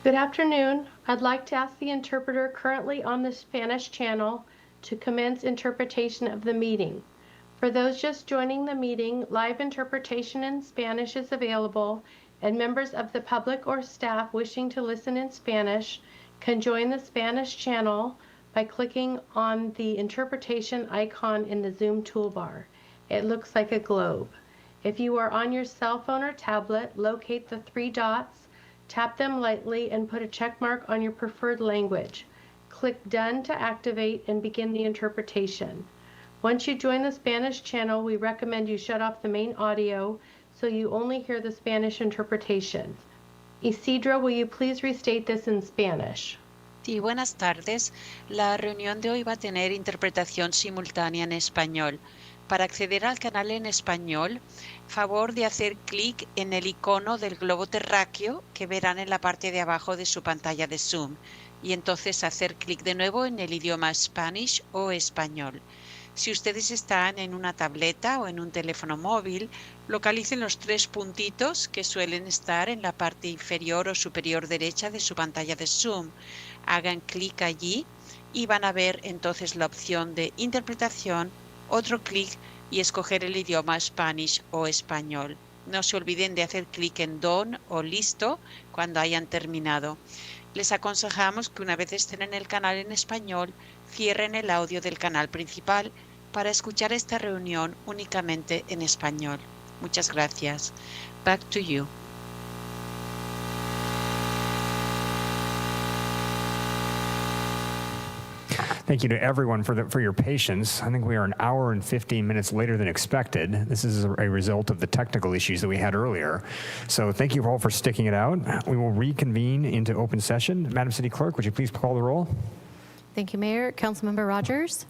Good afternoon. I'd like to ask the interpreter currently on the Spanish channel to commence interpretation of the meeting. For those just joining the meeting, live interpretation in Spanish is available, and members of the public or staff wishing to listen in Spanish can join the Spanish channel by clicking on the interpretation icon in the Zoom toolbar. It looks like a globe. If you are on your cell phone or tablet, locate the three dots, tap them lightly, and put a check mark on your preferred language. Click Done to activate and begin the interpretation. Once you join the Spanish channel, we recommend you shut off the main audio so you only hear the Spanish interpretation. Isidro, will you please restate this in Spanish? Sí, buenas tardes. La reunión de hoy va a tener interpretación simultánea en español. Para acceder al canal en español, favor de hacer clic en el icono del globo terráqueo que verán en la parte de abajo de su pantalla de Zoom y entonces hacer clic de nuevo en el idioma Spanish o español. Si ustedes están en una tableta o en un teléfono móvil, localicen los tres puntitos que suelen estar en la parte inferior o superior derecha de su pantalla de Zoom. Hagan clic allí y van a ver entonces la opción de interpretación, otro clic y escoger el idioma Spanish o español. No se olviden de hacer clic en Done o Listo cuando hayan terminado. Les aconsejamos que una vez estén en el canal en español, cierren el audio del canal principal para escuchar esta reunión únicamente en español. Muchas gracias. Back to you. Thank you to everyone for your patience. I think we are an hour and 15 minutes later than expected. This is a result of the technical issues that we had earlier. So thank you all for sticking it out. We will reconvene into open session. Madam City Clerk, would you please call the roll? Thank you, Mayor. Councilmember Rogers?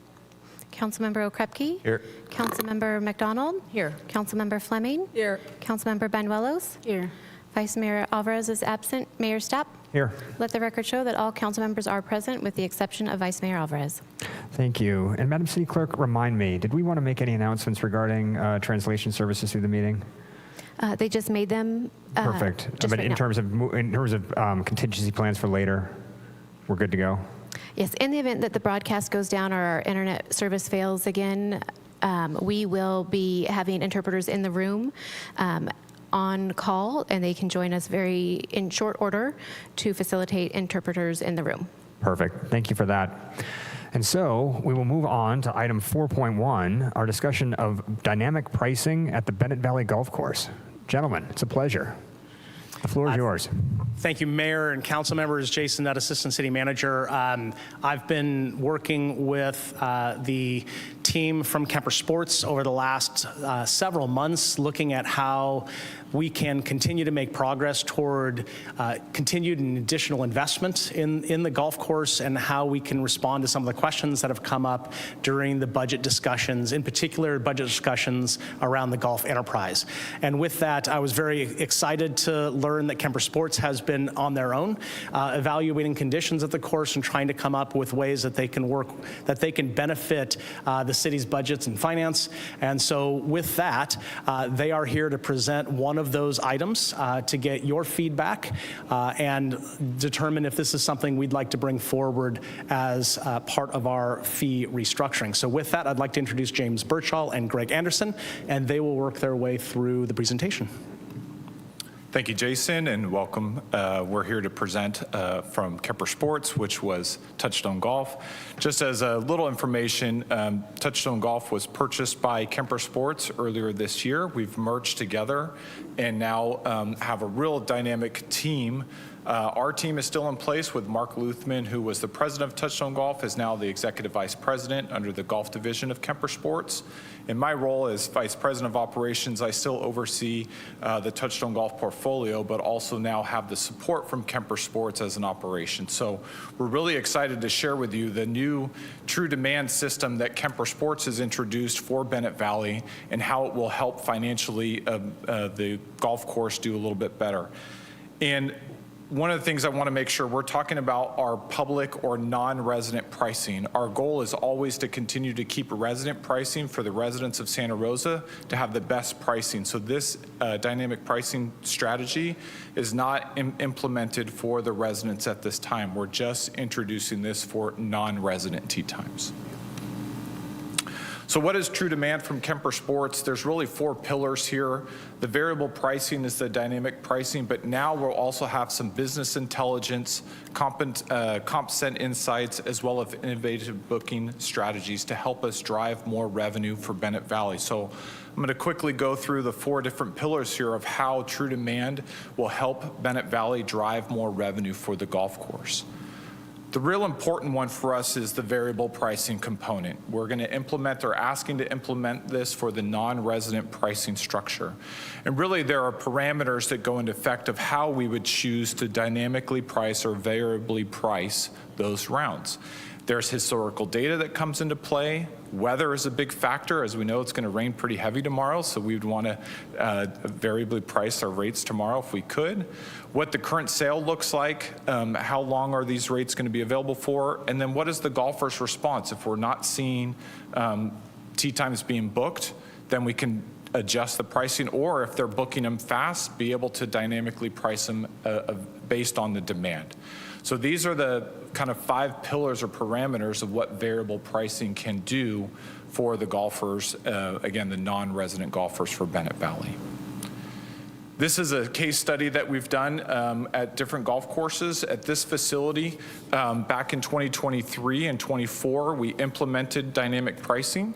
Councilmember Okrepke? Here. Councilmember McDonald? Here. Councilmember Fleming? Here. Councilmember Banuelos? Here. Vice Mayor Alvarez is absent. Mayor Stapp? Here. Let the record show that all council members are present with the exception of Vice Mayor Alvarez. Thank you. And Madam City Clerk, remind me, did we want to make any announcements regarding translation services through the meeting? They just made them. Perfect. Just But right in now. terms of contingency plans for later, we're good to go? Yes, in the event that the broadcast goes down or our internet service fails again, we will be having interpreters in the room on call, and they can join us in short order to facilitate interpreters in the room. Perfect. Thank you for that. And so we will move on to item 4.1, our discussion of dynamic pricing at the Bennett Valley Golf Course. Gentlemen, it's a pleasure. The floor is yours. Thank you, Mayor and council members. Jason Nutt, Assistant City Manager. I've been working with the team from Kemper Sports over the last several months, looking at how we can continue to make progress toward continued and additional investment in the golf course, and how we can respond to some of the questions that have come up during the budget discussions, in particular budget discussions around the golf enterprise. And with that, I was very excited to learn that Kemper Sports has been on their own, evaluating conditions at the course and trying to come up with ways that they can work, that they can benefit the city's budgets and finance. And so with that, they are here to present one of those items to get your feedback and determine if this is something we'd like to bring forward as part of our fee restructuring. So with that, I'd like to introduce James Birchall and Greg Anderson, and they will work their way through the presentation. Thank you, Jason, and welcome. We're here to present from Kemper Sports, which was Touchstone Golf. Just as a little information, Touchstone Golf was purchased by Kemper Sports earlier this year. We've merged together and now have a real dynamic team. Our team is still in place with Mark Luthman, who was the president of Touchstone Golf, is now the executive vice president under the golf division of Kemper Sports. In my role as vice president of operations, I still oversee the Touchstone Golf portfolio, but also now have the support from Kemper Sports as an operation. So we're really excited to share with you the new true demand system that Kemper Sports has introduced for Bennett Valley and how it will help financially the golf course do a little bit better. And one of the things I want to make sure we're talking about are public or non-resident pricing. Our goal is always to continue to keep resident pricing for the residents of Santa Rosa to have the best pricing. So this dynamic pricing strategy is not implemented for the residents at this time. We're just introducing this for non-resident tee times. So what is true demand from Kemper Sports? There's really 4 pillars here. The variable pricing is the dynamic pricing, but now we'll also have some business intelligence, comp set insights, as well as innovative booking strategies to help us drive more revenue for Bennett Valley. So I'm going to quickly go through the 4 different pillars here of how true demand will help Bennett Valley drive more revenue for the golf course. The real important one for us is the variable pricing component. We're going to implement or asking to implement this for the non-resident pricing structure. And really there are parameters that go into effect of how we would choose to dynamically price or variably price those rounds. There's historical data that comes into play. Weather is a big factor. As we know, it's going to rain pretty heavy tomorrow, so we'd want to variably price our rates tomorrow if we could. What the current sale looks like, how long are these rates going to be available for, and then what is the golfer's response? If we're not seeing tee times being booked, then we can adjust the pricing, or if they're booking them fast, be able to dynamically price them based on the demand. So these are the kind of 5 pillars or parameters of what variable pricing can do for the golfers, again, the non-resident golfers for Bennett Valley. This is a case study that we've done at different golf courses. At this facility, back in 2023 and 24, we implemented dynamic pricing,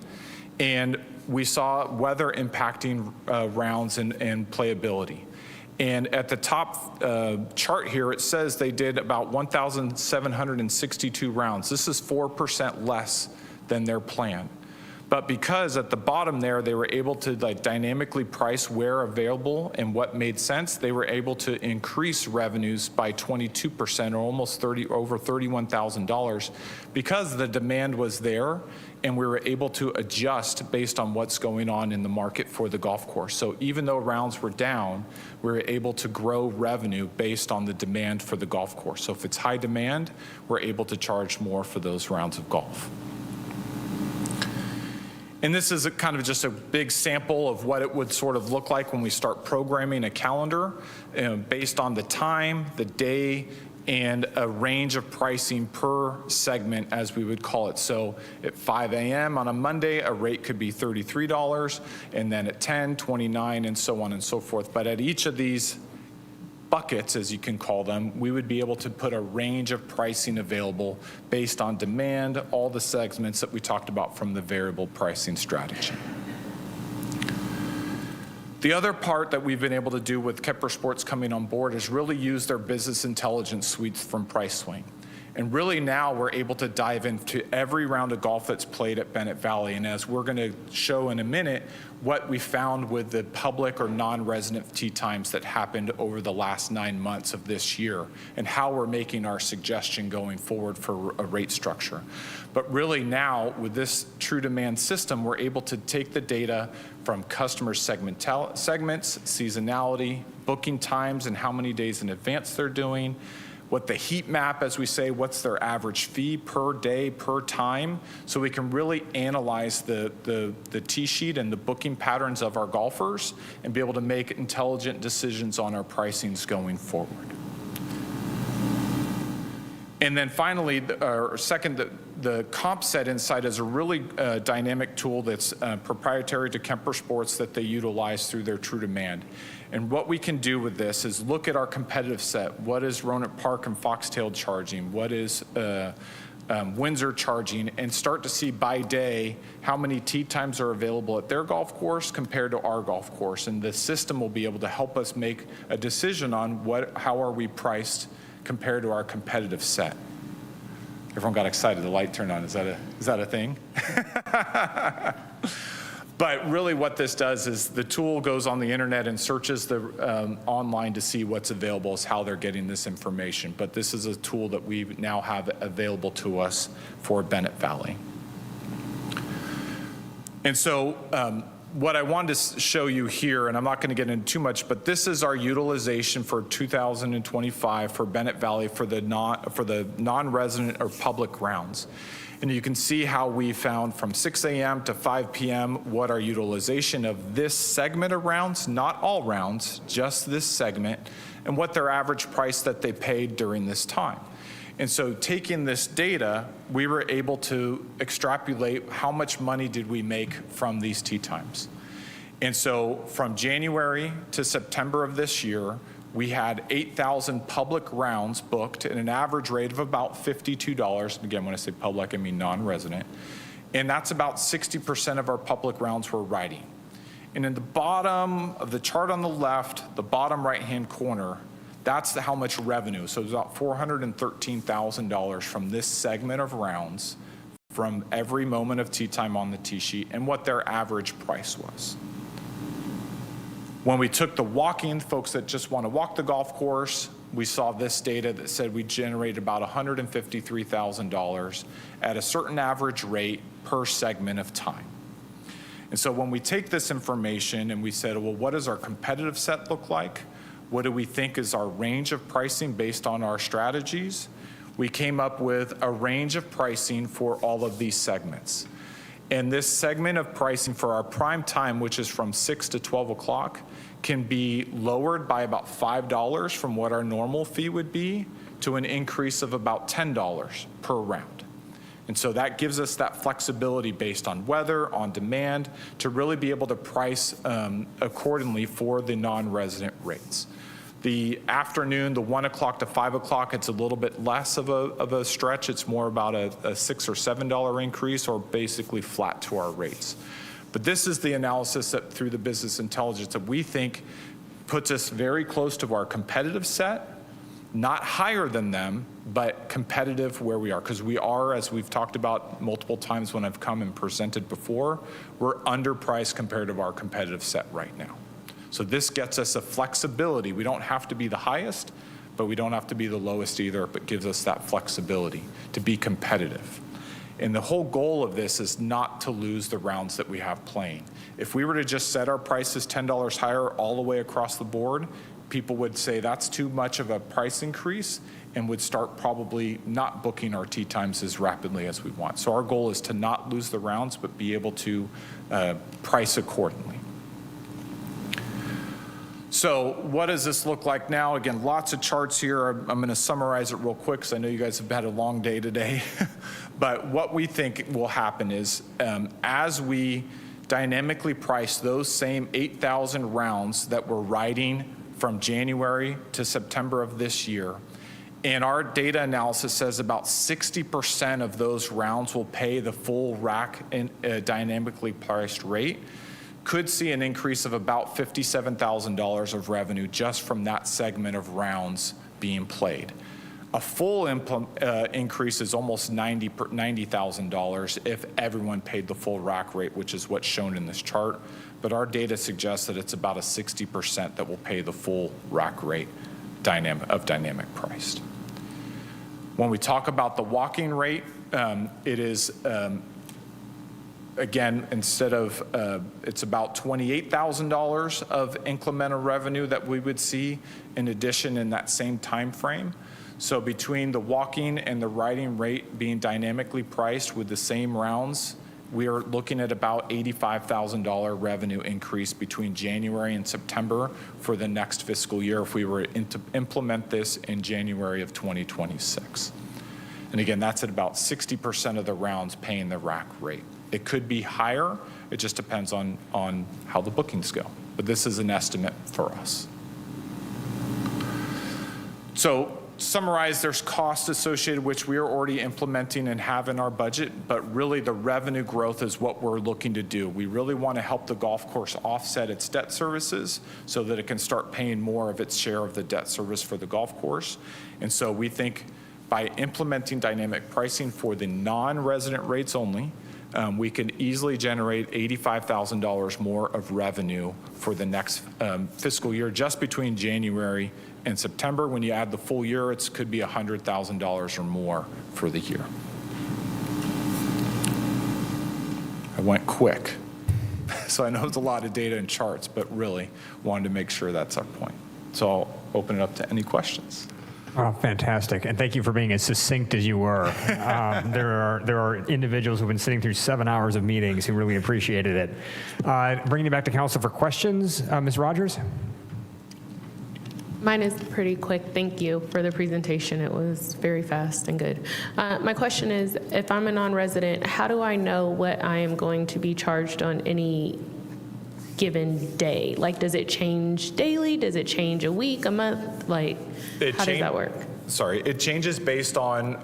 and we saw weather impacting rounds and playability. And at the top chart here, it says they did about 1,762 rounds. This is 4% less than their plan. But because at the bottom there, they were able to dynamically price where available and what made sense, they were able to increase revenues by 22% or almost over $31,000 because the demand was there and we were able to adjust based on what's going on in the market for the golf course. So even though rounds were down, we were able to grow revenue based on the demand for the golf course. So if it's high demand, we're able to charge more for those rounds of golf. And this is kind of just a big sample of what it would sort of look like when we start programming a calendar based on the time, the day, and a range of pricing per segment, as we would call it. So at 5 a.m. on a Monday, a rate could be $33, and then at 10, 29, and so on and so forth. But at each of these buckets, as you can call them, we would be able to put a range of pricing available based on demand, all the segments that we talked about from the variable pricing strategy. The other part that we've been able to do with Kemper Sports coming on board is really use their business intelligence suites from PriceSwing. And really now we're able to dive into every round of golf that's played at Bennett Valley. And as we're going to show in a minute, what we found with the public or non-resident tee times that happened over the last 9 months of this year and how we're making our suggestion going forward for a rate structure. But really now with this true demand system, we're able to take the data from customer segments, seasonality, booking times, and how many days in advance they're doing, what the heat map, as we say, what's their average fee per day, per time, so we can really analyze the tee sheet and the booking patterns of our golfers and be able to make intelligent decisions on our pricings going forward. And then finally, the comp set insight is a really dynamic tool that's proprietary to Kemper Sports that they utilize through their true demand. And what we can do with this is look at our competitive set. What is Roanoke Park and Foxtail charging? What is Windsor charging? And start to see by day how many tee times are available at their golf course compared to our golf course. And the system will be able to help us make a decision on how are we priced compared to our competitive set. Everyone got excited. The light turned on. Is that a thing? But really what this does is the tool goes on the internet and searches online to see what's available, is how they're getting this information. But this is a tool that we now have available to us for Bennett Valley. And so what I wanted to show you here, and I'm not going to get into too much, but this is our utilization for 2025 for Bennett Valley for the non-resident or public rounds. And you can see how we found from 6 a.m. to 5 p.m. what our utilization of this segment of rounds, not all rounds, just this segment, and what their average price that they paid during this time. And so taking this data, we were able to extrapolate how much money did we make from these tee times. And so from January to September of this year, we had 8,000 public rounds booked at an average rate of about $52. And again, when I say public, I mean non-resident. And that's about 60% of our public rounds were riding. And in the bottom of the chart on the left, the bottom right-hand corner, that's how much revenue. So it's about $413,000 from this segment of rounds from every moment of tee time on the tee sheet and what their average price was. When we took the walking, folks that just want to walk the golf course, we saw this data that said we generated about $153,000 at a certain average rate per segment of time. And so when we take this information and we said, well, what does our competitive set look like? What do we think is our range of pricing based on our strategies? We came up with a range of pricing for all of these segments. And this segment of pricing for our prime time, which is from 6 to 12 o'clock, can be lowered by about $5 from what our normal fee would be to an increase of about $10 per round. And so that gives us that flexibility based on weather, on demand, to really be able to price accordingly for the non-resident rates. The afternoon, the 1 o'clock to 5 o'clock, it's a little bit less of a stretch. It's more about a $6 or $7 increase, or basically flat to our rates. But this is the analysis that through the business intelligence that we think puts us very close to our competitive set, not higher than them, but competitive where we are. Because we are, as we've talked about multiple times when I've come and presented before, we're underpriced compared to our competitive set right now. So this gets us a flexibility. We don't have to be the highest, but we don't have to be the lowest either, but gives us that flexibility to be competitive. And the whole goal of this is not to lose the rounds that we have playing. If we were to just set our prices $10 higher all the way across the board, people would say that's too much of a price increase and would start probably not booking our tee times as rapidly as we want. So our goal is to not lose the rounds, but be able to price accordingly. So what does this look like now? Again, lots of charts here. I'm going to summarize it real quick because I know you guys have had a long day today. But what we think will happen is as we dynamically price those same 8,000 rounds that we're riding from January to September of this year, and our data analysis says about 60% of those rounds will pay the full rack and dynamically priced rate, could see an increase of about $57,000 of revenue just from that segment of rounds being played. A full increase is almost $90,000 if everyone paid the full rack rate, which is what's shown in this chart. But our data suggests that it's about a 60% that will pay the full rack rate dynamic priced. When we talk about the walking rate, it is again, instead of, it's about $28,000 of incremental revenue that we would see in addition in that same time frame. So between the walking and the riding rate being dynamically priced with the same rounds, we are looking at about $85,000 revenue increase between January and September for the next fiscal year if we were to implement this in January of 2026. And again, that's at about 60% of the rounds paying the rack rate. It could be higher. It just depends on how the bookings go. But this is an estimate for us. So summarize, there's costs associated which we are already implementing and have in our budget, but really the revenue growth is what we're looking to do. We really want to help the golf course offset its debt services so that it can start paying more of its share of the debt service for the golf course. And so we think by implementing dynamic pricing for the non-resident rates only, we can easily generate $85,000 more of revenue for the next fiscal year just between January and September. When you add the full year, it could be $100,000 or more for the year. I went quick. So I know it's a lot of data and charts, but really wanted to make sure that's our point. So I'll open it up to any questions. Oh, fantastic. And thank you for being as succinct as you were. There are individuals who've been sitting through 7 hours of meetings who really appreciated it. Bringing you back to council for questions, Ms. Rogers? Mine is pretty quick. Thank you for the presentation. It was very fast and good. My question is, if I'm a non-resident, how do I know what I am going to be charged on any given day? Like, does it change daily? Does it change a week, a month? Like, how does that work? Sorry, it changes based on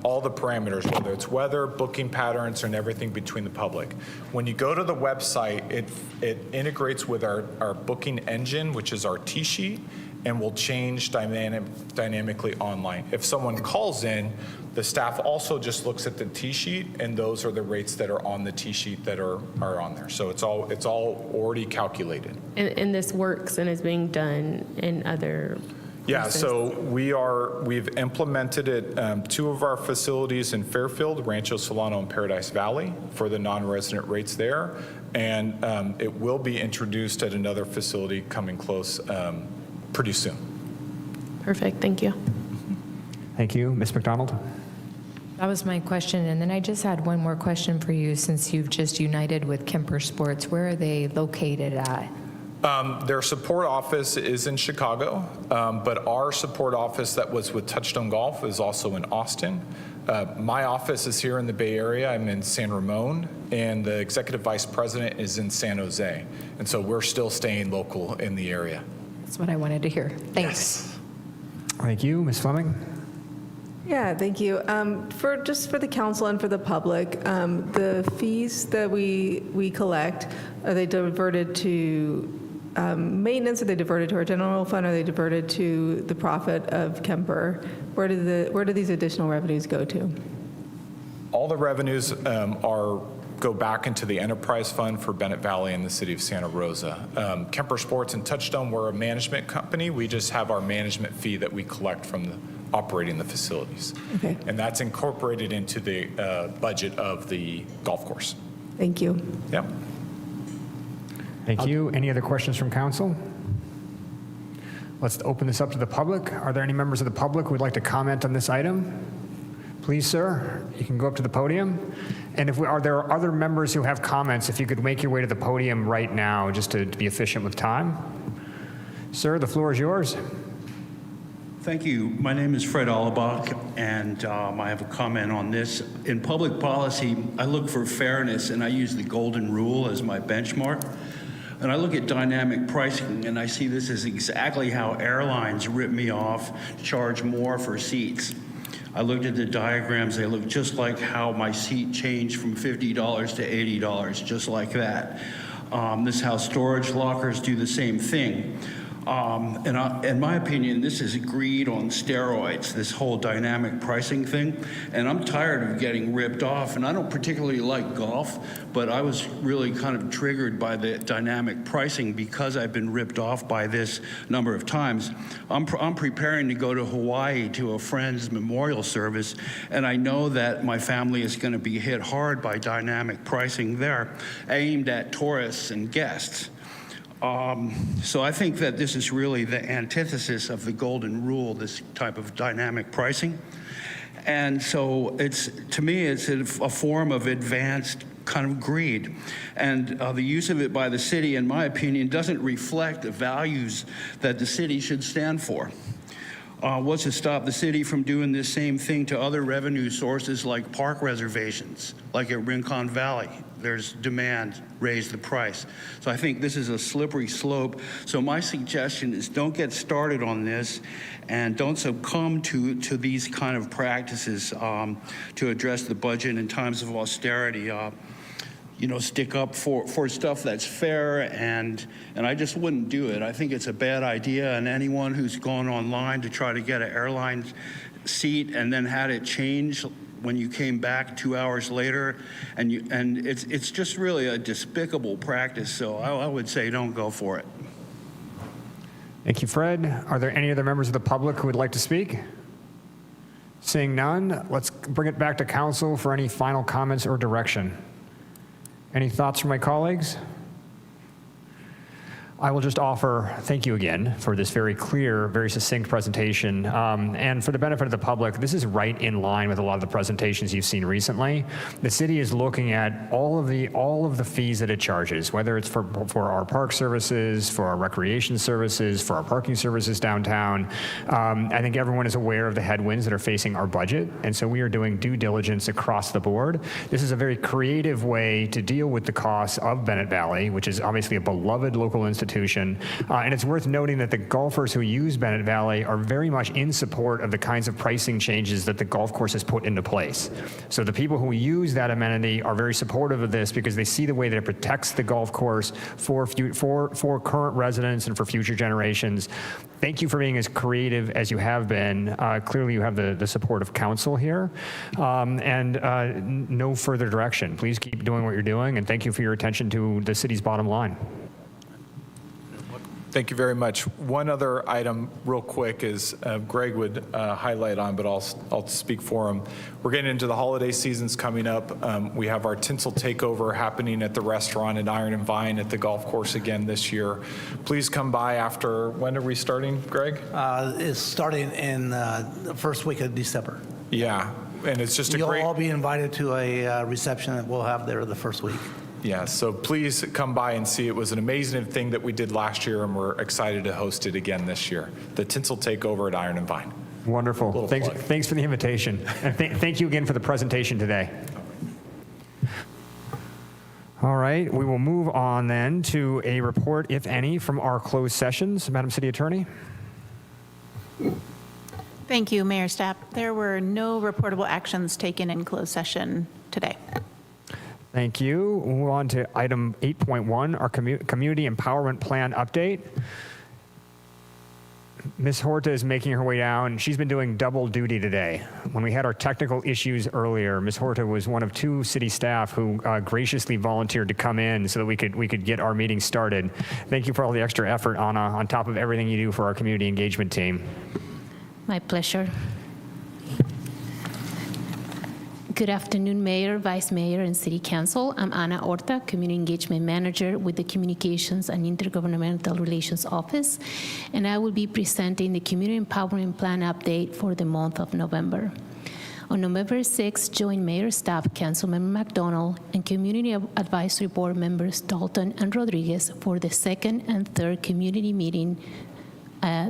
all the parameters, whether it's weather, booking patterns, and everything between the public. When you go to the website, it integrates with our booking engine, which is our T-sheet, and will change dynamically online. If someone calls in, the staff also just looks at the T-sheet, and those are the rates that are on the T-sheet that are on there. So it's all already calculated. And this works and is being done in other Yeah, places? so we've implemented it, 2 of our facilities in Fairfield, Rancho Solano and Paradise Valley, for the non-resident rates there. And it will be introduced at another facility coming close pretty soon. Perfect. Thank you. Thank you. Ms. McDonald? That was my question. And then I just had one more question for you, since you've just united with Kemper Sports. Where are they located at? Their support office is in Chicago, but our support office that was with Touchstone Golf is also in Austin. My office is here in the Bay Area. I'm in San Ramon, and the executive vice president is in San Jose. And so we're still staying local in the area. That's what I wanted to hear. Thanks. Thank you. Ms. Fleming? Yeah, thank you. For the council and for the public, the fees that we collect, are they diverted to maintenance? Are they diverted to our general fund? Are they diverted to the profit of Kemper? Where do these additional revenues go to? All the revenues go back into the enterprise fund for Bennett Valley and the city of Santa Rosa. Kemper Sports and Touchstone, we're a management company. We just have our management fee that we collect from operating the facilities. Okay. And that's incorporated into the budget of the golf course. Thank you. Yep. Thank you. Any other questions from council? Let's open this up to the public. Are there any members of the public who would like to comment on this item? Please, sir, you can go up to the podium. And are there other members who have comments, if you could make your way to the podium right now, just to be efficient with time. Sir, the floor is yours. Thank you. My name is Fred Allebach, and I have a comment on this. In public policy, I look for fairness, and I use the golden rule as my benchmark. And I look at dynamic pricing, and I see this as exactly how airlines rip me off, charge more for seats. I looked at the diagrams. They look just like how my seat changed from $50 to $80, just like that. This is how storage lockers do the same thing. In my opinion, this is greed on steroids, this whole dynamic pricing thing. And I'm tired of getting ripped off. And I don't particularly like golf, but I was really kind of triggered by the dynamic pricing because I've been ripped off by this number of times. I'm preparing to go to Hawaii to a friend's memorial service, and I know that my family is going to be hit hard by dynamic pricing there, aimed at tourists and guests. So I think that this is really the antithesis of the golden rule, this type of dynamic pricing. And so to me, it's a form of advanced kind of greed. And the use of it by the city, in my opinion, doesn't reflect the values that the city should stand for. What's to stop the city from doing this same thing to other revenue sources like park reservations, like at Rincon Valley? There's demand, raise the price. So I think this is a slippery slope. So my suggestion is don't get started on this and don't succumb to these kind of practices to address the budget in times of austerity. Stick up for stuff that's fair, and I just wouldn't do it. I think it's a bad idea, and anyone who's gone online to try to get an airline seat and then had it change when you came back 2 hours later, and it's just really a despicable practice, so I would say don't go for it. Thank you, Fred. Are there any other members of the public who would like to speak? Seeing none, let's bring it back to council for any final comments or direction. Any thoughts from my colleagues? I will just offer thank you again for this very clear, very succinct presentation. And for the benefit of the public, this is right in line with a lot of the presentations you've seen recently. The city is looking at all of the fees that it charges, whether it's for our park services, for our recreation services, for our parking services downtown. I think everyone is aware of the headwinds that are facing our budget, and so we are doing due diligence across the board. This is a very creative way to deal with the costs of Bennett Valley, which is obviously a beloved local institution. And it's worth noting that the golfers who use Bennett Valley are very much in support of the kinds of pricing changes that the golf course has put into place. So the people who use that amenity are very supportive of this because they see the way that it protects the golf course for current residents and for future generations. Thank you for being as creative as you have been. Clearly you have the support of council here. No further direction. Please keep doing what you're doing, and thank you for your attention to the city's bottom line. Thank you very much. One other item real quick is Greg would highlight on, but I'll speak for him. We're getting into the holiday seasons coming up. We have our tinsel takeover happening at the restaurant at Iron and Vine at the golf course again this year. Please come by after, when are we starting, Greg? It's starting in the first week of December. Yeah, and it's just You'll all be invited to a reception that we'll have there the first week. Yeah, so please come by and see. It was an amazing thing that we did last year, and we're excited to host it again this year. The Tinsel Takeover at Iron and Vine. Wonderful. Thanks for the invitation. And thank you again for the presentation today. All right, we will move on then to a report, if any, from our closed sessions. Madam City Attorney. Thank you, Mayor Stapp. There were no reportable actions taken in closed session today. Thank you. We'll move on to item 8.1, our Community Empowerment Plan update. Ms. Horta is making her way down. She's been doing double duty today. When we had our technical issues earlier, Ms. Horta was one of 2 city staff who graciously volunteered to come in so that we could get our meeting started. Thank you for all the extra effort, Anna, on top of everything you do for our community engagement team. My pleasure. Good afternoon, Mayor, Vice Mayor, and City Council. I'm Ana Horta, Community Engagement Manager with the Communications and Intergovernmental Relations Office, and I will be presenting the Community Empowerment Plan update for the month of November. On November 6, join Mayor Stapp, Councilmember McDonald, and Community Advisory Board members Dalton and Rodriguez for the second and third community meeting.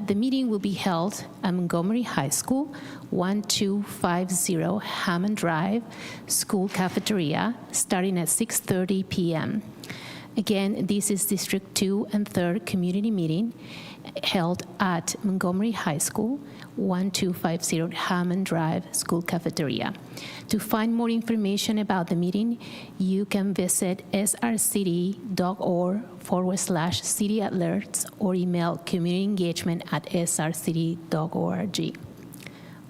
The meeting will be held at Montgomery High School, 1250 Hammond Drive, School Cafeteria, starting at 6:30 p.m. Again, this is District 2 and 3rd community meeting held at Montgomery High School, 1250 Hammond Drive, School Cafeteria. To find more information about the meeting, you can visit srcity.org/city alerts or email communityengagement@srcity.org.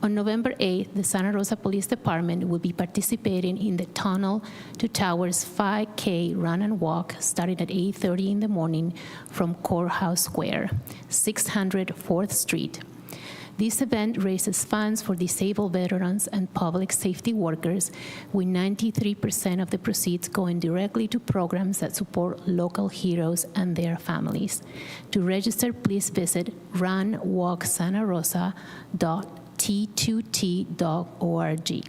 On November 8th, the Santa Rosa Police Department will be participating in the Tunnel to Towers 5K run and walk starting at 8:30 in the morning from Courthouse Square, 600 4th Street. This event raises funds for disabled veterans and public safety workers, with 93% of the proceeds going directly to programs that support local heroes and their families. To register, please visit runwalksantarosa.t2t.org.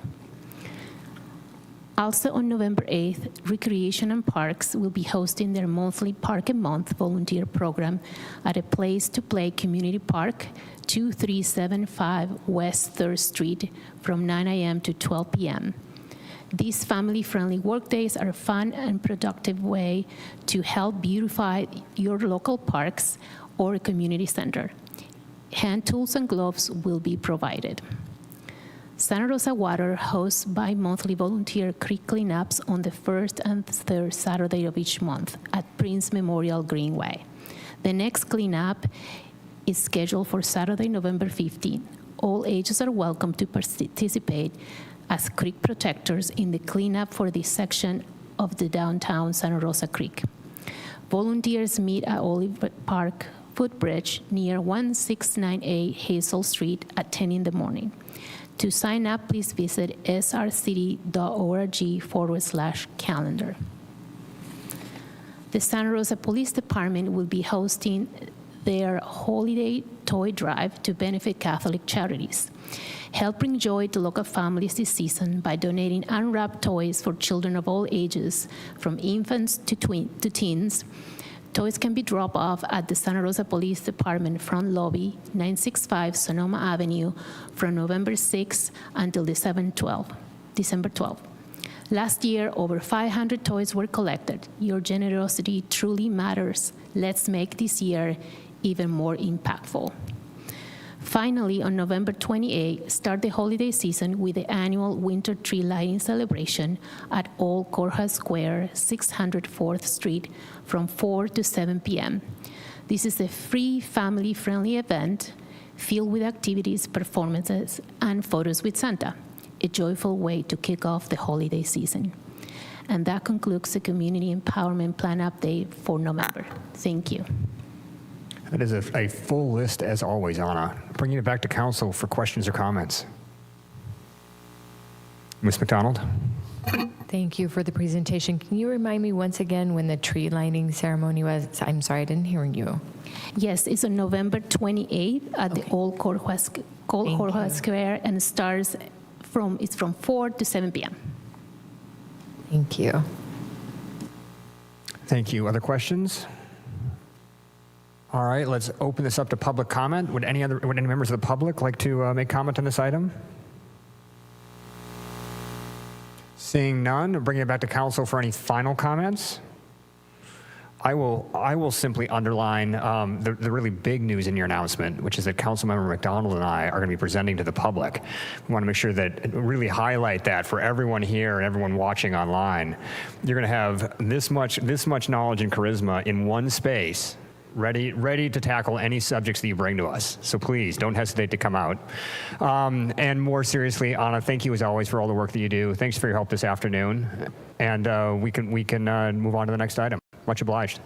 Also on November 8th, Recreation and Parks will be hosting their monthly Park a Month volunteer program at a Place to Play Community Park, 2375 West 3rd Street from 9 a.m. to 12 p.m. These family-friendly workdays are a fun and productive way to help beautify your local parks or community center. Hand tools and gloves will be provided. Santa Rosa Water hosts bi-monthly volunteer creek cleanups on the first and third Saturday of each month at Prince Memorial Greenway. The next cleanup is scheduled for Saturday, November 15. All ages are welcome to participate as creek protectors in the cleanup for this section of the downtown Santa Rosa Creek. Volunteers meet at Olive Park Footbridge near 1698 Hazel Street at 10 in the morning. To sign up, please visit srcity.org/calendar. the Santa Rosa Police Department will be hosting their holiday toy drive to benefit Catholic charities. Help bring joy to local families this season by donating unwrapped toys for children of all ages, from infants to teens. Toys can be dropped off at the Santa Rosa Police Department front lobby, 965 Sonoma Avenue, from November 6 until December 12. Last year, over 500 toys were collected. Your generosity truly matters. Let's make this year even more impactful. Finally, on November 28, start the holiday season with the annual Winter Tree Lighting Celebration at Old Courthouse Square, 604th Street, from 4 to 7 p.m. This is a free, family-friendly event filled with activities, performances, and photos with Santa, a joyful way to kick off the holiday season. And that concludes the Community Empowerment Plan update for November. Thank you. That is a full list, as always, Anna. Bringing it back to council for questions or comments. Ms. McDonald? Thank you for the presentation. Can you remind me once again when the tree lighting ceremony was? I'm sorry, I didn't hear you. Yes, it's on November 28th at the Old Courthouse Square, and it's from 4 to 7 p.m. Thank you. Thank you. Other questions? All right, let's open this up to public comment. Would any members of the public like to make comment on this item? Seeing none, bringing it back to council for any final comments. I will simply underline the really big news in your announcement, which is that Councilmember McDonald and I are going to be presenting to the public. We want to make sure that really highlight that for everyone here and everyone watching online. You're going to have this much knowledge and charisma in one space, ready to tackle any subjects that you bring to us. So please don't hesitate to come out. And more seriously, Anna, thank you as always for all the work that you do. Thanks for your help this afternoon. And we can move on to the next item. Much obliged.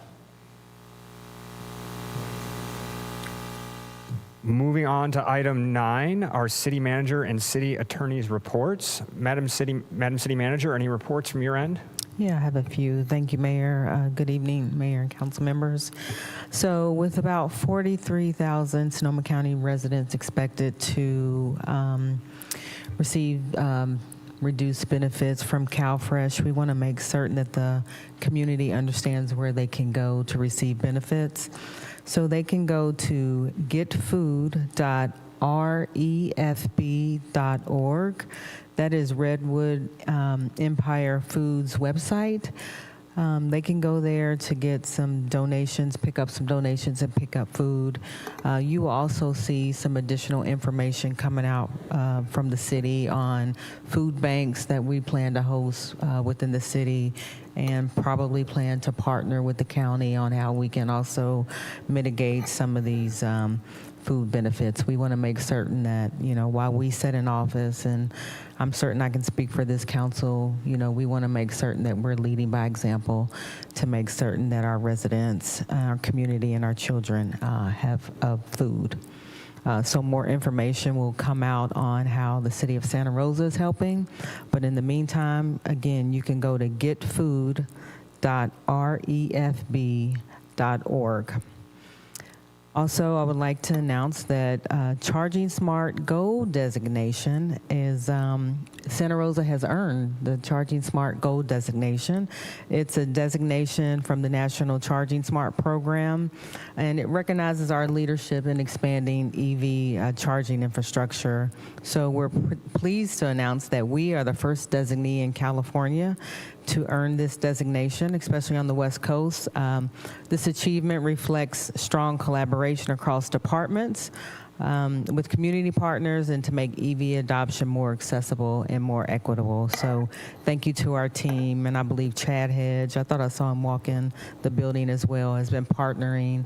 Moving on to item 9, our city manager and city attorney's reports. Madam City Manager, any reports from your end? Yeah, I have a few. Thank you, Mayor. Good evening, Mayor and council members. So with about 43,000 Sonoma County residents expected to receive reduced benefits from CalFresh, we want to make certain that the community understands where they can go to receive benefits. So they can go to getfood.refb.org. That is Redwood Empire Foods website. They can go there to get some donations, pick up some donations and pick up food. You will also see some additional information coming out from the city on food banks that we plan to host within the city, and probably plan to partner with the county on how we can also mitigate some of these food benefits. We want to make certain that, while we sit in office, and I'm certain I can speak for this council, we want to make certain that we're leading by example to make certain that our residents, our community, and our children have food. So more information will come out on how the city of Santa Rosa is helping. But in the meantime, again, you can go to getfood.refb.org. Also, I would like to announce that Charging Smart Gold designation is, Santa Rosa has earned the Charging Smart Gold designation. It's a designation from the National Charging Smart program, and it recognizes our leadership in expanding EV charging infrastructure. So we're pleased to announce that we are the first designee in California to earn this designation, especially on the West Coast. This achievement reflects strong collaboration across departments with community partners, and to make EV adoption more accessible and more equitable. So thank you to our team, and I believe Chad Hedge, I thought I saw him walk in the building as well, has been partnering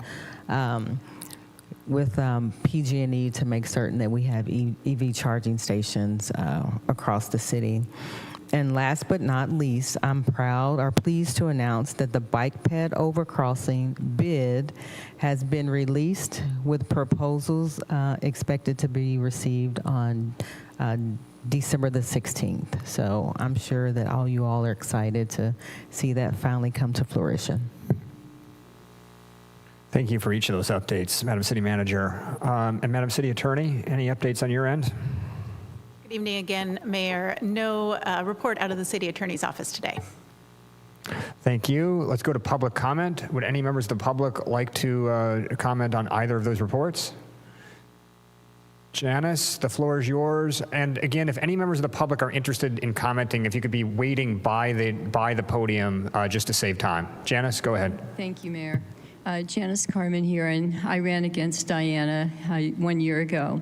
with PG&E to make certain that we have EV charging stations across the city. And last but not least, I'm pleased to announce that the bike ped overcrossing bid has been released, with proposals expected to be received on December the 16th. So I'm sure that all you all are excited to see that finally come to fruition. Thank you for each of those updates, Madam City Manager. And Madam City Attorney, any updates on your end? Good evening again, Mayor. No report out of the City Attorney's Office today. Thank you. Let's go to public comment. Would any members of the public like to comment on either of those reports? Janice, the floor is yours. And again, if any members of the public are interested in commenting, if you could be waiting by the podium just to save time. Janice, go ahead. Thank you, Mayor. Janice Carmen here, and I ran against Diana 1 year ago.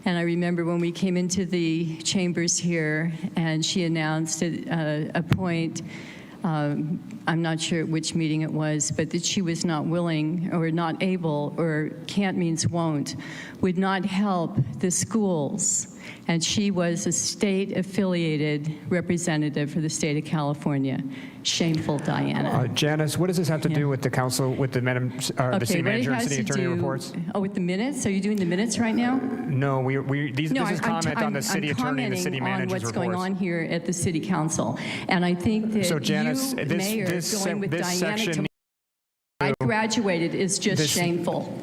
And I remember when we came into the chambers here and she announced a point, I'm not sure which meeting it was, but that she was not willing or not able, or can't means won't, would not help the schools. And she was a state-affiliated representative for the state of California. Shameful, Diana. Janice, what does this have to do with the council, with the the city manager and city attorney reports? Oh, with the minutes? Are you doing the minutes right now? No, this is comment on the city attorney and the city manager's reports. I'm commenting on what's reports. going on here at the city council. And I think that So Janice, you, this Mayor, going with Diana section. to I graduated is just shameful.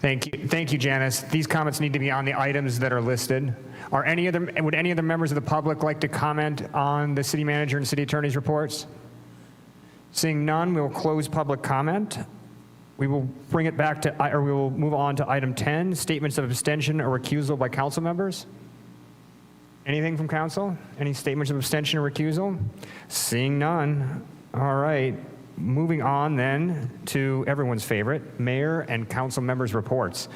Thank you, Janice. These comments need to be on the items that are listed. Would any other members of the public like to comment on the city manager and city attorney's reports? Seeing none, we will close public comment. We will bring it back to, or we will move on to item 10, statements of abstention or recusal by council members. Anything from council? Any statements of abstention or recusal? Seeing none. All right. Moving on then to everyone's favorite, mayor and council members' reports.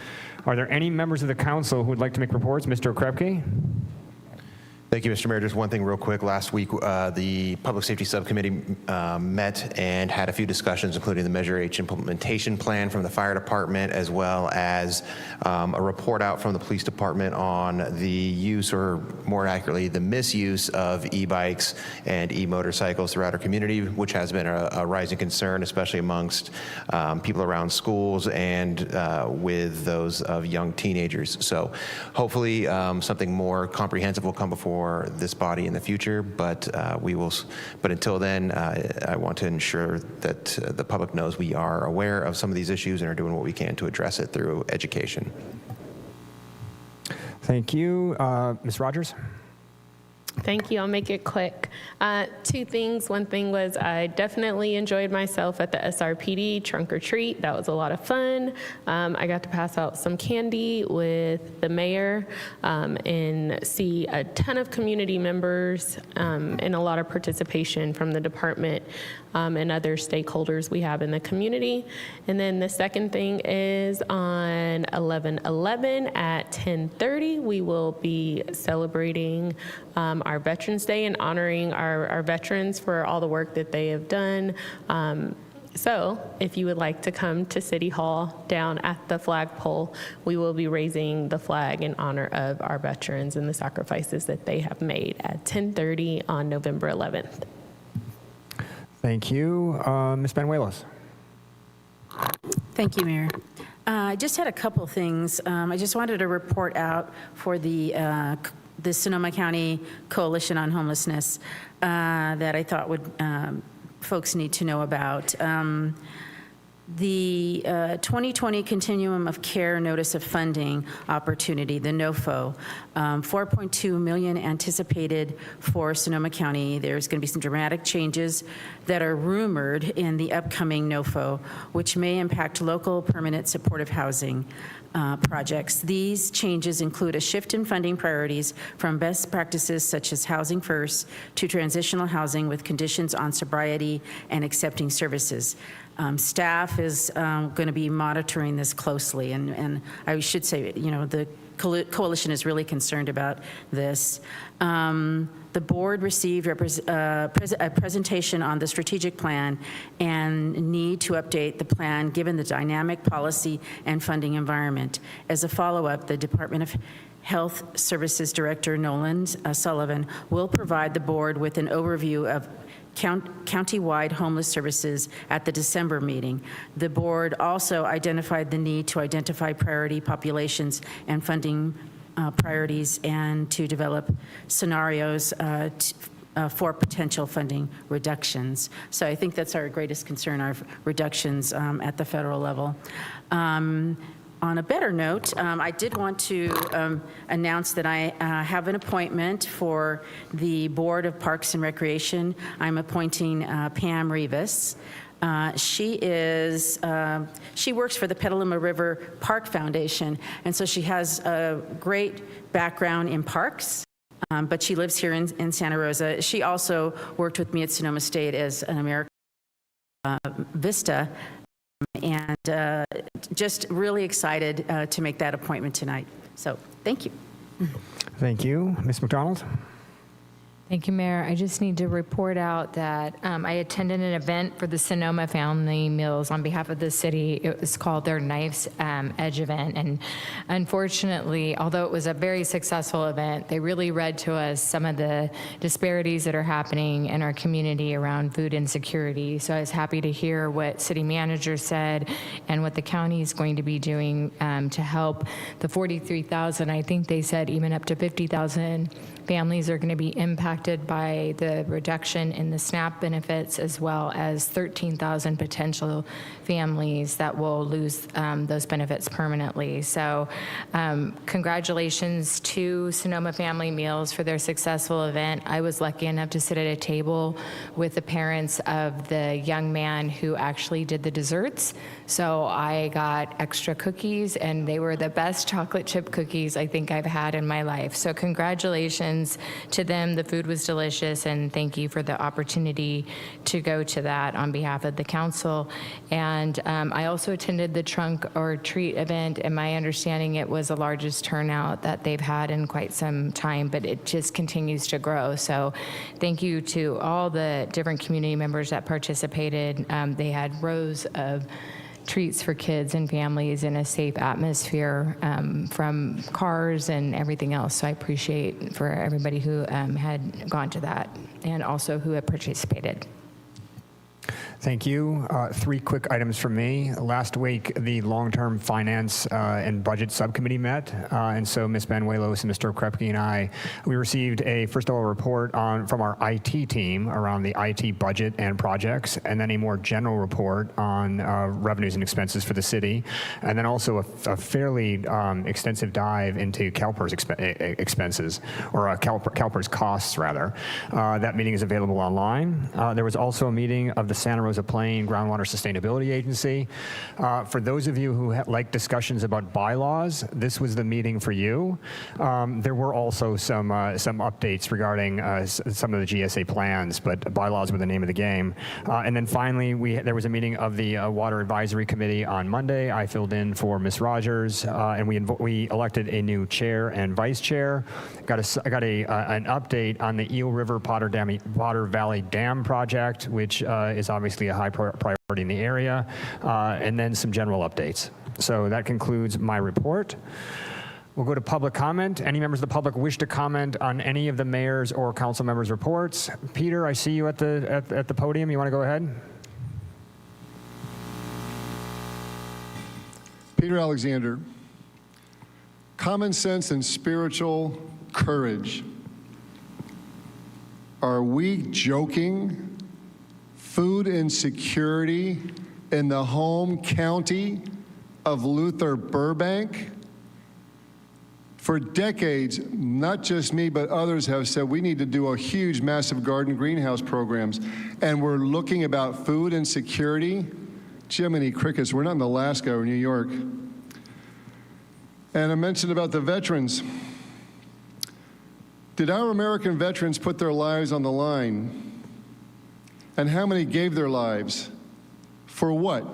Are there any members of the council who would like to make reports? Mr. Krepke? Thank you, Mr. Mayor. Just one thing real quick. Last week, the Public Safety Subcommittee met and had a few discussions, including the Measure H implementation plan from the fire department, as well as a report out from the police department on the use, or more accurately, the misuse of e-bikes and e-motorcycles throughout our community, which has been a rising concern, especially amongst people around schools and with those of young teenagers. So hopefully something more comprehensive will come before this body in the future, but but until then, I want to ensure that the public knows we are aware of some of these issues and are doing what we can to address it through education. Thank you. Ms. Rogers? Thank you. I'll make it quick. Two things. One thing was I definitely enjoyed myself at the SRPD trunk or treat. That was a lot of fun. I got to pass out some candy with the mayor and see a ton of community members and a lot of participation from the department and other stakeholders we have in the community. And then the second thing is on 11/11 at 10:30, we will be celebrating our Veterans Day and honoring our veterans for all the work that they have done. So if you would like to come to City Hall down at the flagpole, we will be raising the flag in honor of our veterans and the sacrifices that they have made at 10:30 on November 11th. Thank you. Ms. Banuelos? Thank you, Mayor. I just had a couple things. I just wanted to report out for the Sonoma County Coalition on Homelessness that I thought would folks need to know about. The 2020 Continuum of Care Notice of Funding Opportunity, the NOFO, $4.2 million anticipated for Sonoma County. There's going to be some dramatic changes that are rumored in the upcoming NOFO, which may impact local permanent supportive housing projects. These changes include a shift in funding priorities from best practices such as housing first to transitional housing with conditions on sobriety and accepting services. Staff is going to be monitoring this closely, and I should say, the coalition is really concerned about this. The board received a presentation on the strategic plan and need to update the plan given the dynamic policy and funding environment. As a follow-up, the Department of Health Services Director Nolan Sullivan will provide the board with an overview of county-wide homeless services at the December meeting. The board also identified the need to identify priority populations and funding priorities and to develop scenarios for potential funding reductions. So I think that's our greatest concern, our reductions at the federal level. On a better note, I did want to announce that I have an appointment for the Board of Parks and Recreation. I'm appointing Pam Rivas. She works for the Petaluma River Park Foundation, and so she has a great background in parks. But she lives here in Santa Rosa. She also worked with me at Sonoma State as an American Vista, and just really excited to make that appointment tonight. So thank you. Thank you. Ms. McDonald? Thank you, Mayor. I just need to report out that I attended an event for the Sonoma Family Meals on behalf of the city. It was called their Knife's Edge event. And unfortunately, although it was a very successful event, they really read to us some of the disparities that are happening in our community around food insecurity. So I was happy to hear what city manager said and what the county is going to be doing to help the 43,000, I think they said even up to 50,000 families are going to be impacted by the reduction in the SNAP benefits, as well as 13,000 potential families that will lose those benefits permanently. So congratulations to Sonoma Family Meals for their successful event. I was lucky enough to sit at a table with the parents of the young man who actually did the desserts. So I got extra cookies, and they were the best chocolate chip cookies I think I've had in my life. So congratulations to them. The food was delicious, and thank you for the opportunity to go to that on behalf of the council. And I also attended the Trunk or Treat event, and my understanding it was the largest turnout that they've had in quite some time, but it just continues to grow. So thank you to all the different community members that participated. They had rows of treats for kids and families in a safe atmosphere from cars and everything else. So I appreciate for everybody who had gone to that and also who had participated. Thank you. Three quick items from me. Last week, the Long-Term Finance and Budget Subcommittee met, and so Ms. Banuelos and Mr. Krepke and I, we received a first of all report from our IT team around the IT budget and projects, and then a more general report on revenues and expenses for the city, and then also a fairly extensive dive into CalPERS expenses, or CalPERS costs, rather. That meeting is available online. There was also a meeting of the Santa Rosa Plain Groundwater Sustainability Agency. For those of you who like discussions about bylaws, this was the meeting for you. There were also some updates regarding some of the GSA plans, but bylaws were the name of the game. And then finally, there was a meeting of the Water Advisory Committee on Monday. I filled in for Ms. Rogers, and we elected a new chair and vice chair. I got an update on the Eel River Potter Valley Dam project, which is obviously a high priority in the area, and then some general updates. So that concludes my report. We'll go to public comment. Any members of the public wish to comment on any of the mayor's or council members' reports? Peter, I see you at the podium. You want to go ahead? Peter Alexander. Common sense and spiritual courage. Are we joking? Food insecurity in the home county of Luther Burbank? For decades, not just me, but others have said we need to do a huge, massive garden greenhouse programs, and we're looking about food insecurity. Jiminy crickets, we're not in Alaska or New York. And I mentioned about the veterans. Did our American veterans put their lives on the line? And how many gave their lives? For what?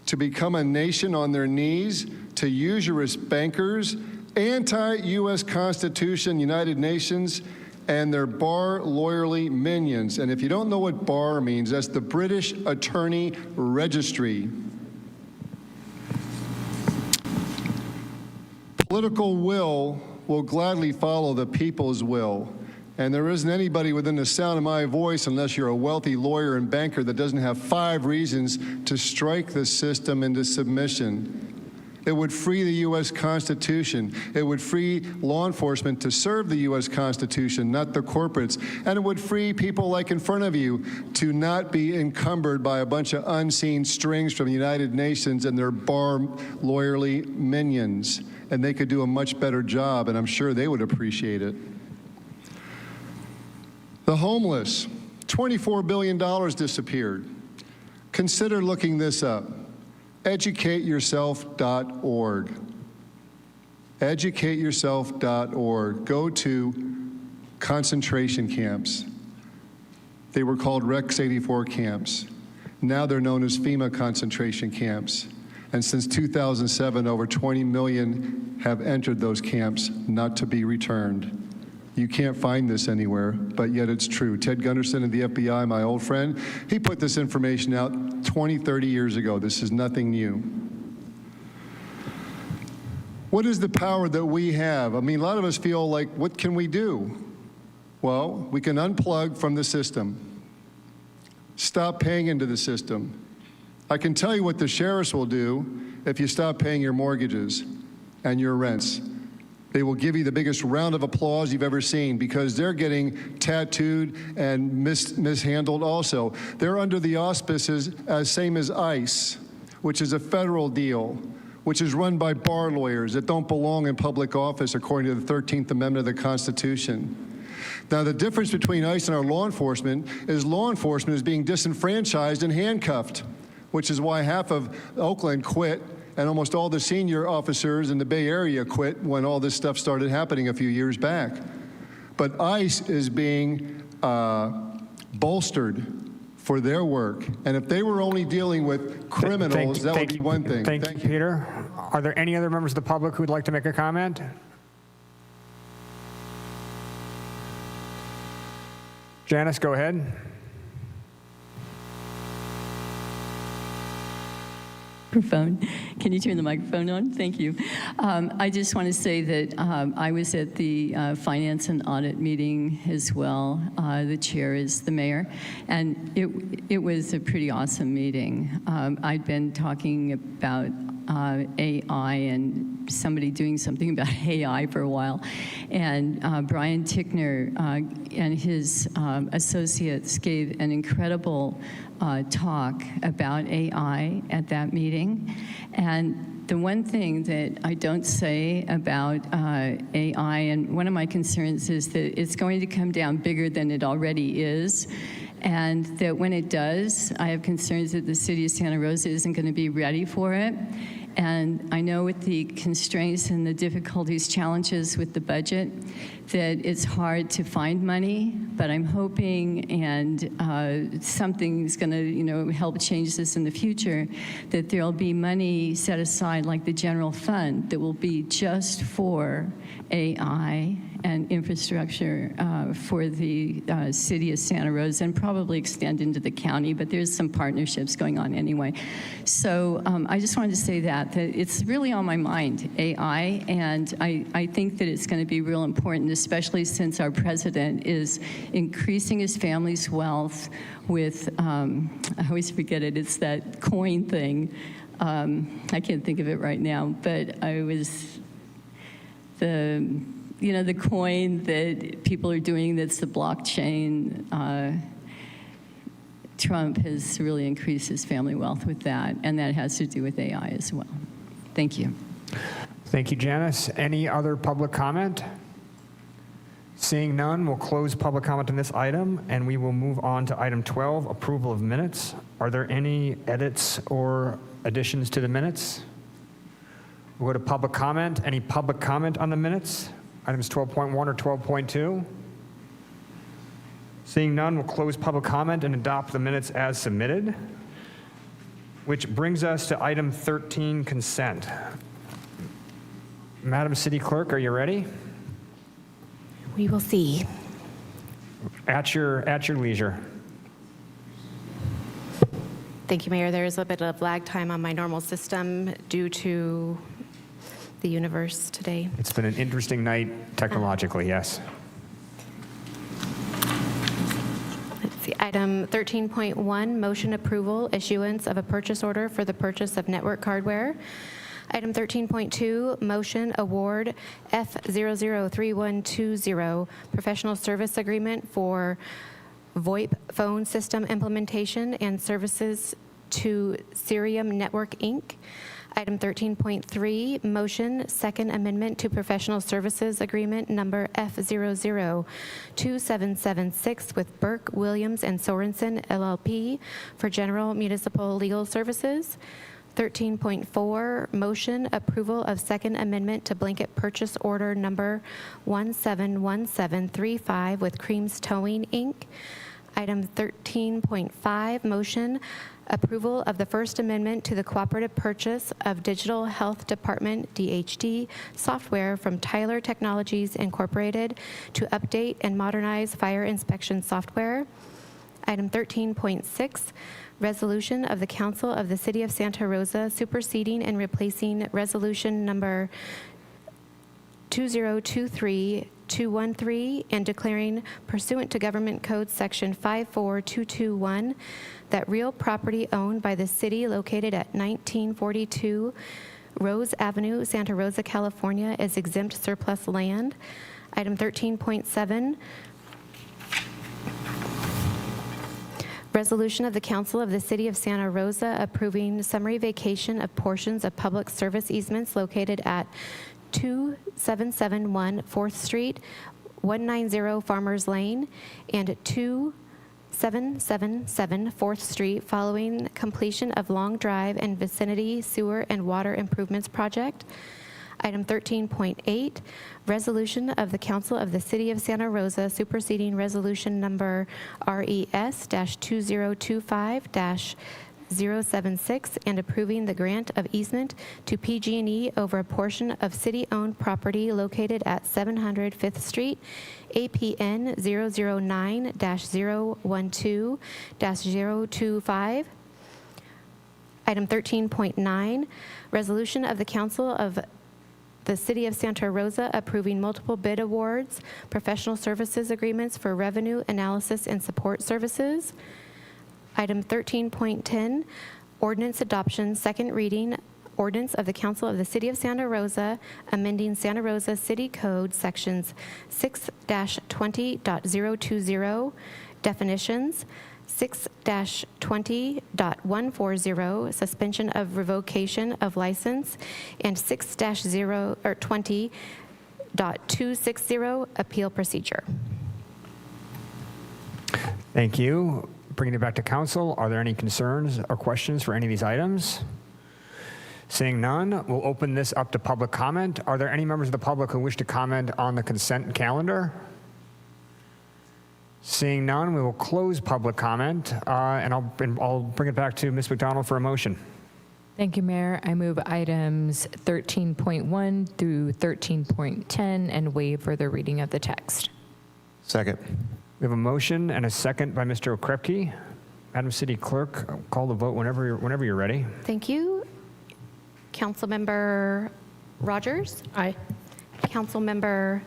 To become a nation on their knees, to usurious bankers, anti-U.S. Constitution, United Nations, and their bar-lawyerly minions. And if you don't know what bar means, that's the British Attorney Registry. Political will gladly follow the people's will. And there isn't anybody within the sound of my voice, unless you're a wealthy lawyer and banker, that doesn't have 5 reasons to strike the system into submission. It would free the U.S. Constitution. It would free law enforcement to serve the U.S. Constitution, not the corporates. And it would free people like in front of you to not be encumbered by a bunch of unseen strings from the United Nations and their bar lawyerly minions. And they could do a much better job, and I'm sure they would appreciate it. The homeless, $24 billion disappeared. Consider looking this up. Educateyourself.org. Educateyourself.org. Go to concentration camps. They were called Rex 84 camps. Now they're known as FEMA concentration camps. And since 2007, over 20 million have entered those camps not to be returned. You can't find this anywhere, but yet it's true. Ted Gunderson of the FBI, my old friend, he put this information out 20, 30 years ago. This is nothing new. What is the power that we have? I mean, a lot of us feel like, what can we do? Well, we can unplug from the system. Stop paying into the system. I can tell you what the sheriffs will do if you stop paying your mortgages and your rents. They will give you the biggest round of applause you've ever seen because they're getting tattooed and mishandled also. They're under the auspices same as ICE, which is a federal deal, which is run by bar lawyers that don't belong in public office according to the 13th Amendment of the Constitution. Now, the difference between ICE and our law enforcement is being disenfranchised and handcuffed, which is why half of Oakland quit. And almost all the senior officers in the Bay Area quit when all this stuff started happening a few years back. But ICE is being bolstered for their work. And if they were only dealing with criminals, that would be one thing. Thank you, Peter. Are there any other members of the public who would like to make a comment? Janice, go ahead. Microphone. Can you turn the microphone on? Thank you. I just want to say that I was at the Finance and Audit meeting as well. The chair is the mayor, and it was a pretty awesome meeting. I'd been talking about AI and somebody doing something about AI for a while, and Brian Tickner and his associates gave an incredible talk about AI at that meeting. And the one thing that I don't say about AI, and one of my concerns is that it's going to come down bigger than it already is. And that when it does, I have concerns that the city of Santa Rosa isn't going to be ready for it. And I know with the constraints and the difficulties, challenges with the budget, that it's hard to find money, but I'm hoping, and something's going to, help change this in the future, that there'll be money set aside, like the general fund, that will be just for AI and infrastructure for the city of Santa Rosa, and probably extend into the county, but there's some partnerships going on anyway. So I just wanted to say that it's really on my mind, AI, and I think that it's going to be real important, especially since our president is increasing his family's wealth with, I always forget it, it's that coin thing. I can't think of it right now, but the coin that people are doing that's the blockchain. Trump has really increased his family wealth with that, and that has to do with AI as well. Thank you. Thank you, Janice. Any other public comment? Seeing none, we'll close public comment on this item, and we will move on to item 12, approval of minutes. Are there any edits or additions to the minutes? We'll go to public comment. Any public comment on the minutes? Items 12.1 or 12.2? Seeing none, we'll close public comment and adopt the minutes as submitted, which brings us to item 13, consent. Madam City Clerk, are you ready? We will see. At your leisure. Thank you, Mayor. There is a bit of lag time on my normal system due to the universe today. It's been an interesting night technologically, yes. Let's see. Item 13.1, motion approval, issuance of a purchase order for the purchase of network hardware. Item 13.2, motion award F003120 professional service agreement for VoIP phone system implementation and services to Cerium Network, Inc. Item 13.3, motion, second amendment to professional services agreement number F002776 with Burke, Williams, and Sorensen, LLP for general municipal legal services. 13.4, motion, approval of second amendment to blanket purchase order number 171735 with Creams Towing, Inc. Item 13.5, motion, approval of the First Amendment to the cooperative purchase of Digital Health Department, DHD, software from Tyler Technologies Incorporated to update and modernize fire inspection software. Item 13.6, resolution of the Council of the City of Santa Rosa superseding and replacing resolution number 2023-213 and declaring pursuant to Government Code Section 54221 that real property owned by the city located at 1942 Rose Avenue, Santa Rosa, California is exempt surplus land. Item 13.7, resolution of the Council of the City of Santa Rosa approving summary vacation of portions of public service easements located at 2771 4th Street, 190 Farmers Lane, and 2777 4th Street following completion of Long Drive and vicinity sewer and water improvements project. Item 13.8, resolution of the Council of the City of Santa Rosa superseding resolution number RES-2025-076 and approving the grant of easement to PG&E over a portion of city-owned property located at 700 5th Street, APN 009-012-025. Item 13.9, resolution of the Council of the City of Santa Rosa approving multiple bid awards, professional services agreements for revenue analysis and support services. Item 13.10, ordinance adoption, second reading, ordinance of the Council of the City of Santa Rosa amending Santa Rosa City Code sections 6-20.020, definitions, 6-20.140, suspension of revocation of license, and 6-20.260, appeal procedure. Thank you. Bringing it back to council, are there any concerns or questions for any of these items? Seeing none, we'll open this up to public comment. Are there any members of the public who wish to comment on the consent calendar? Seeing none, we will close public comment, and I'll bring it back to Ms. McDonald for a motion. Thank you, Mayor. I move items 13.1 through 13.10 and waive further reading of the text. Second. We have a motion and a second by Mr. Okrepke. Madam City Clerk, call the vote whenever you're ready. Thank you. Councilmember Rogers? Aye. Councilmember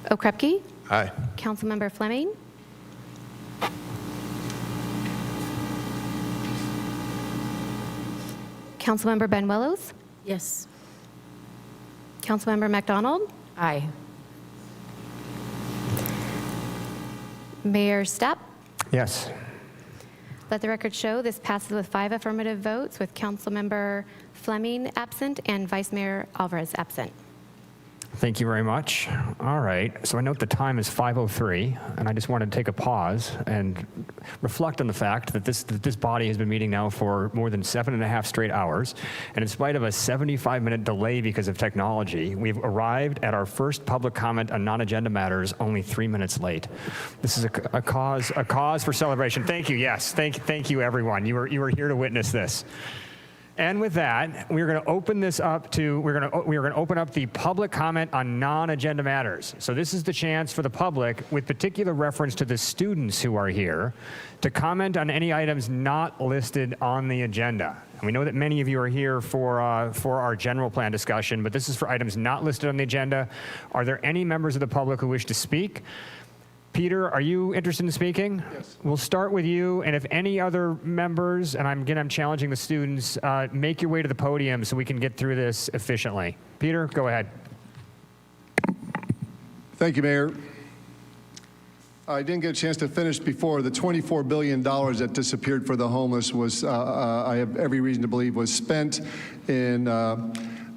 Okrepke? Aye. Councilmember Fleming? Councilmember Benuelos? Yes. Councilmember McDonald? Aye. Mayor Stepp? Yes. Let the record show this passes with 5 affirmative votes with Councilmember Fleming absent and Vice Mayor Alvarez absent. Thank you very much. All right, so I note the time is 5:03, and I just wanted to take a pause and reflect on the fact that this body has been meeting now for more than 7.5 straight hours, and in spite of a 75-minute delay because of technology, we've arrived at our first public comment on non-agenda matters only 3 minutes late. This is a cause for celebration. Thank you. Yes, thank you, everyone. You were here to witness this. And with that, we're going to open this up to, we're going to open up the public comment on non-agenda matters. So this is the chance for the public, with particular reference to the students who are here, to comment on any items not listed on the agenda. And we know that many of you are here for our general plan discussion, but this is for items not listed on the agenda. Are there any members of the public who wish to speak? Peter, are you interested in speaking? Yes. We'll start with you, and if any other members, and I'm challenging the students, make your way to the podium so we can get through this efficiently. Peter, go ahead. Thank you, Mayor. I didn't get a chance to finish before. The $24 billion that disappeared for the homeless was, I have every reason to believe, was spent in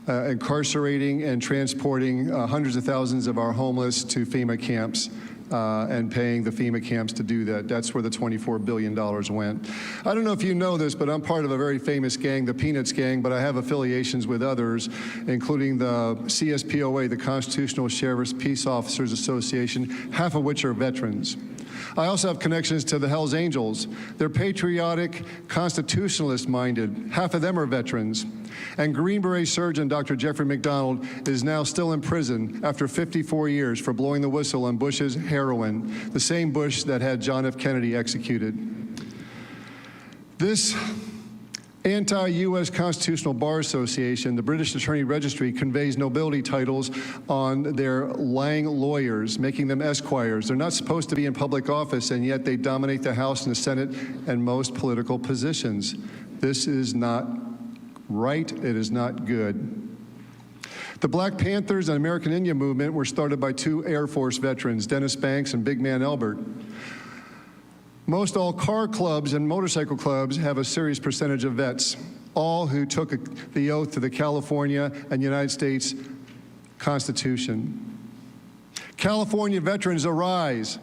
incarcerating and transporting hundreds of thousands of our homeless to FEMA camps and paying the FEMA camps to do that. That's where the $24 billion went. I don't know if you know this, but I'm part of a very famous gang, the Peanuts Gang, but I have affiliations with others, including the CSPOA, the Constitutional Sheriff's Peace Officers Association, half of which are veterans. I also have connections to the Hells Angels. They're patriotic, constitutionalist-minded. Half of them are veterans. And Green Beret surgeon Dr. Jeffrey McDonald is now still in prison after 54 years for blowing the whistle on Bush's heroin, the same Bush that had John F. Kennedy executed. This anti-U.S. Constitutional Bar Association, the British Attorney Registry, conveys nobility titles on their Lang lawyers, making them esquires. They're not supposed to be in public office, and yet they dominate the House and the Senate and most political positions. This is not right. It is not good. The Black Panthers and American Indian movement were started by two Air Force veterans, Dennis Banks and Big Man Elbert. Most all car clubs and motorcycle clubs have a serious percentage of vets, all who took the oath to the California and United States Constitution. California veterans, arise,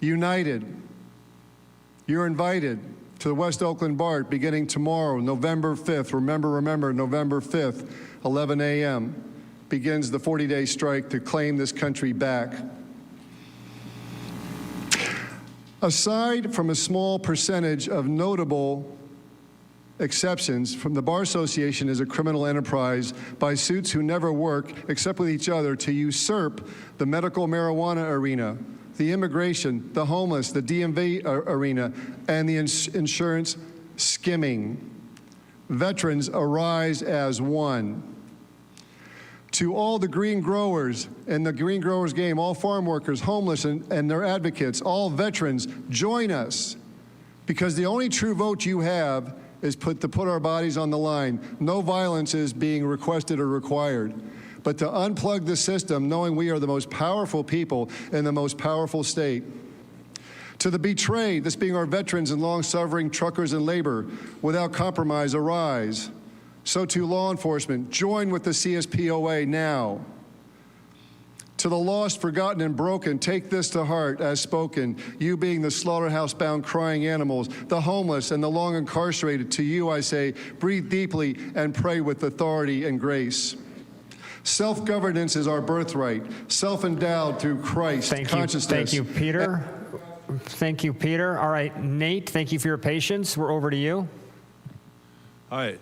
united. You're invited to the West Oakland BART beginning tomorrow, November 5th. Remember, November 5th, 11 a.m. begins the 40-day strike to claim this country back. Aside from a small percentage of notable exceptions, from the Bar Association is a criminal enterprise by suits who never work except with each other to usurp the medical marijuana arena, the immigration, the homeless, the DMV arena, and the insurance skimming. Veterans, arise as one. To all the green growers in the green growers game, all farm workers, homeless, and their advocates, all veterans, join us, because the only true vote you have is to put our bodies on the line. No violence is being requested or required, but to unplug the system, knowing we are the most powerful people in the most powerful state. To the betrayed, this being our veterans and long-suffering truckers and labor, without compromise, arise. So to law enforcement, join with the CSPOA now. To the lost, forgotten, and broken, take this to heart as spoken. You being the slaughterhouse-bound crying animals, the homeless and the long incarcerated, to you I say, breathe deeply and pray with authority and grace. Self-governance is our birthright, self-endowed through Christ consciousness. Thank you, Peter. Thank you, Peter. All right, Nate, thank you for your patience. We're over to you. Hi.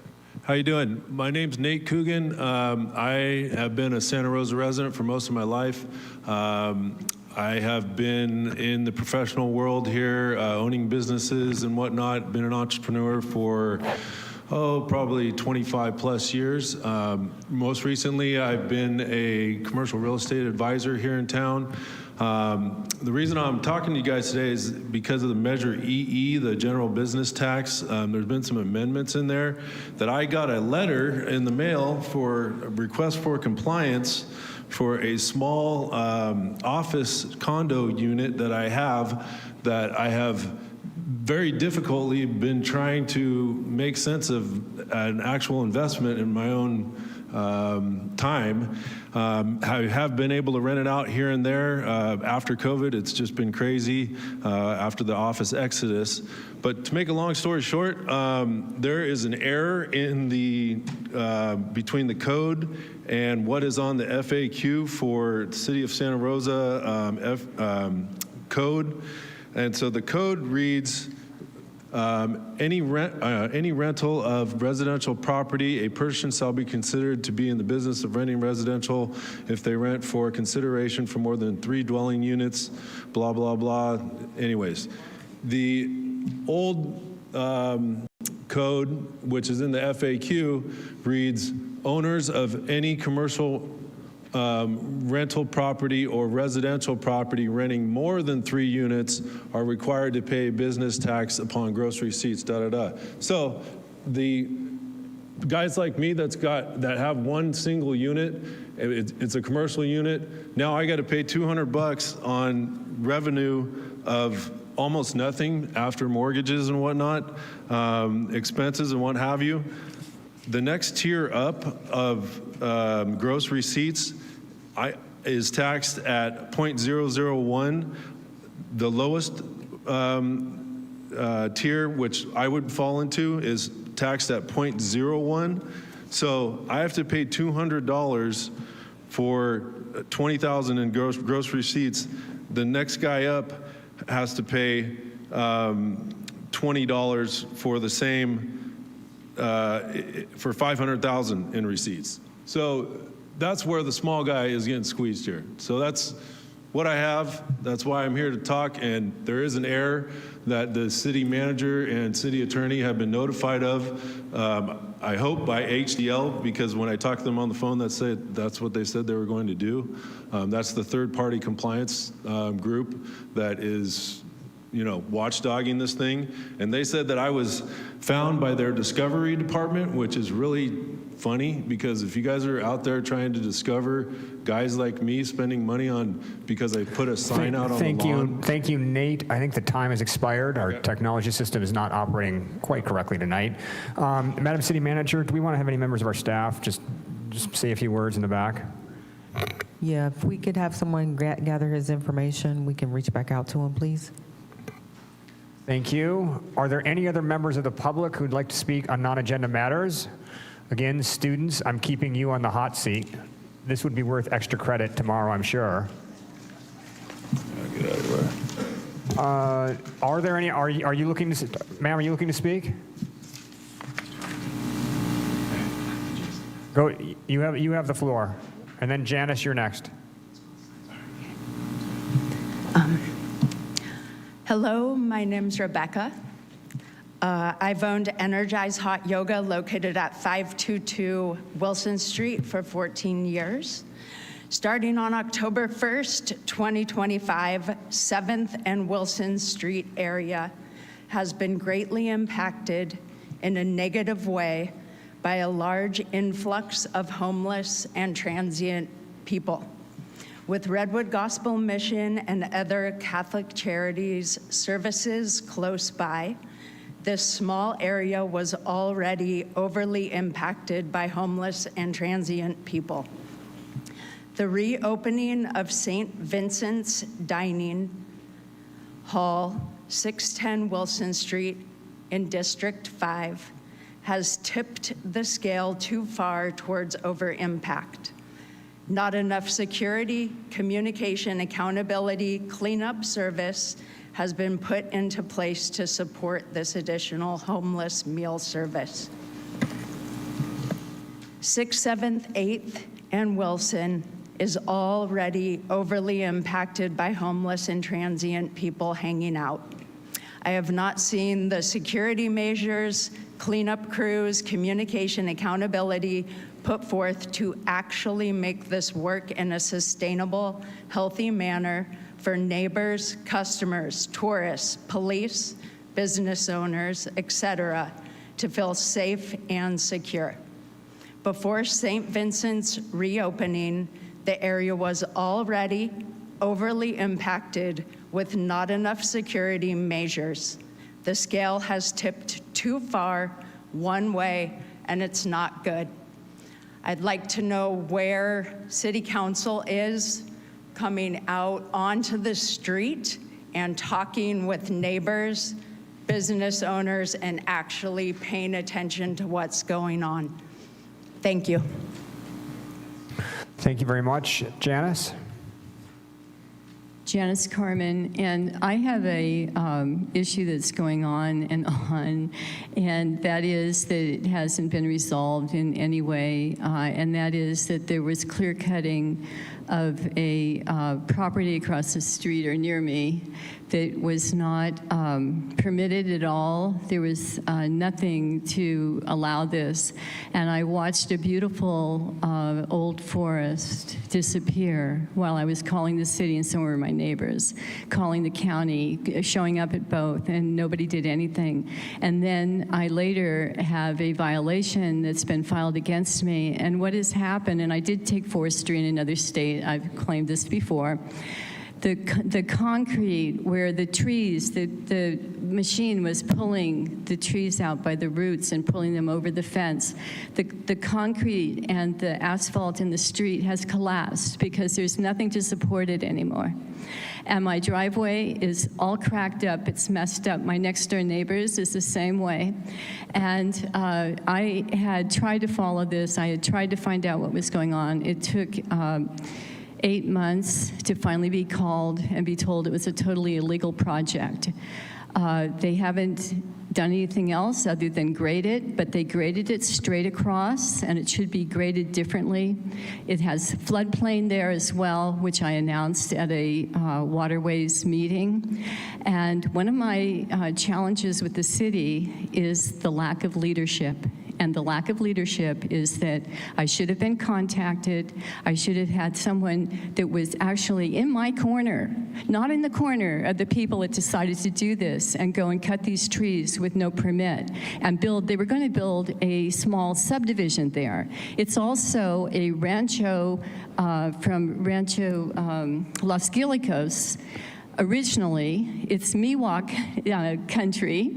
How you doing? My name's Nate Coogan. I have been a Santa Rosa resident for most of my life. I have been in the professional world here, owning businesses and whatnot, been an entrepreneur for, probably 25 plus years. Most recently, I've been a commercial real estate advisor here in town. The reason I'm talking to you guys today is because of the Measure EE, the general business tax. There's been some amendments in there that I got a letter in the mail for a request for compliance for a small office condo unit that I have very difficultly been trying to make sense of an actual investment in my own time. I have been able to rent it out here and there. After COVID, it's just been crazy after the office exodus. But to make a long story short, there is an error in the between the code and what is on the FAQ for the City of Santa Rosa code. And so the code reads, any rental of residential property, a person shall be considered to be in the business of renting residential if they rent for consideration for more than 3 dwelling units, blah, blah, blah. Anyways, the old code, which is in the FAQ, reads owners of any commercial rental property or residential property renting more than 3 units are required to pay business tax upon gross receipts, So the guys like me that have one single unit, it's a commercial unit, now I got to pay $200 on revenue of almost nothing after mortgages and whatnot, expenses and what have you. The next tier up of gross receipts is taxed at 0.001. The lowest tier, which I would fall into, is taxed at 0.01. So I have to pay $200 for $20,000 in gross receipts. The next guy up has to pay $20 for the same, for $500,000 in receipts. So that's where the small guy is getting squeezed here. So that's what I have. That's why I'm here to talk. And there is an error that the city manager and city attorney have been notified of, I hope by HDL, because when I talked to them on the phone, that's what they said they were going to do. That's the third-party compliance group that is, watchdogging this thing. And they said that I was found by their discovery department, which is really funny, because if you guys are out there trying to discover guys like me spending money on because I put a sign out on the lawn. Thank you, Nate. I think the time has expired. Our technology system is not operating quite correctly tonight. Madam City Manager, do we want to have any members of our staff just say a few words in the back? Yeah, if we could have someone gather his information, we can reach back out to him, please. Thank you. Are there any other members of the public who'd like to speak on non-agenda matters? Again, students, I'm keeping you on the hot seat. This would be worth extra credit tomorrow, I'm sure. Get out of the way. Are there any? Are you looking to, ma'am? Are you looking to speak? Go. You have the floor, and then Janice, you're next. Hello, my name's Rebecca. I've owned Energize Hot Yoga located at 522 Wilson Street for 14 years. Starting on October 1st, 2025, 7th and Wilson Street area has been greatly impacted in a negative way by a large influx of homeless and transient people. With Redwood Gospel Mission and other Catholic charities services close by, this small area was already overly impacted by homeless and transient people. The reopening of St. Vincent's Dining Hall, 610 Wilson Street in District 5, has tipped the scale too far towards over-impact. Not enough security, communication, accountability, cleanup service has been put into place to support this additional homeless meal service. 6th, 7th, 8th, and Wilson is already overly impacted by homeless and transient people hanging out. I have not seen the security measures, cleanup crews, communication, accountability put forth to actually make this work in a sustainable, healthy manner for neighbors, customers, tourists, police, business owners, etc., to feel safe and secure. Before St. Vincent's reopening, the area was already overly impacted with not enough security measures. The scale has tipped too far one way, and it's not good. I'd like to know where City Council is coming out onto the street and talking with neighbors, business owners, and actually paying attention to what's going on. Thank you. Thank you very much. Janice? Janice Carmen, and I have a issue that's going on, and that is that it hasn't been resolved in any way, and that is that there was clear cutting of a property across the street or near me that was not permitted at all. There was nothing to allow this. And I watched a beautiful old forest disappear while I was calling the city, and so were my neighbors, calling the county, showing up at both, and nobody did anything. And then I later have a violation that's been filed against me. And what has happened, and I did take forestry in another state, I've claimed this before, the concrete where the trees, the machine was pulling the trees out by the roots and pulling them over the fence. The concrete and the asphalt in the street has collapsed because there's nothing to support it anymore. And my driveway is all cracked up, it's messed up. My next door neighbors is the same way. And I had tried to follow this, I had tried to find out what was going on. It took 8 months to finally be called and be told it was a totally illegal project. They haven't done anything else other than grade it, but they graded it straight across, and it should be graded differently. It has floodplain there as well, which I announced at a waterways meeting. And one of my challenges with the city is the lack of leadership. And the lack of leadership is that I should have been contacted. I should have had someone that was actually in my corner, not in the corner of the people that decided to do this and go and cut these trees with no permit and build. They were going to build a small subdivision there. It's also a rancho from Rancho Los Guilicos. Originally, it's Miwok country,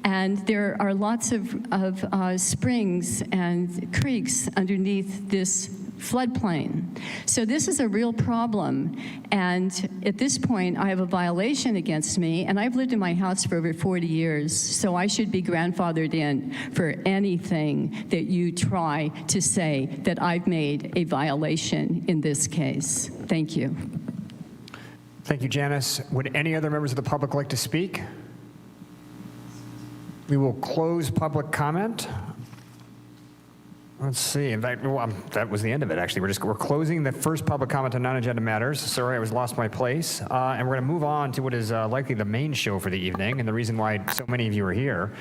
and there are lots of springs and creeks underneath this floodplain. So this is a real problem, and at this point, I have a violation against me, and I've lived in my house for over 40 years, so I should be grandfathered in for anything that you try to say that I've made a violation in this case. Thank you. Thank you, Janice. Would any other members of the public like to speak? We will close public comment. Let's see. In fact, well, that was the end of it, actually. We're closing the first public comment on non-agenda matters. Sorry, I lost my place. And we're going to move on to what is likely the main show for the evening, and the reason why so many of you are here.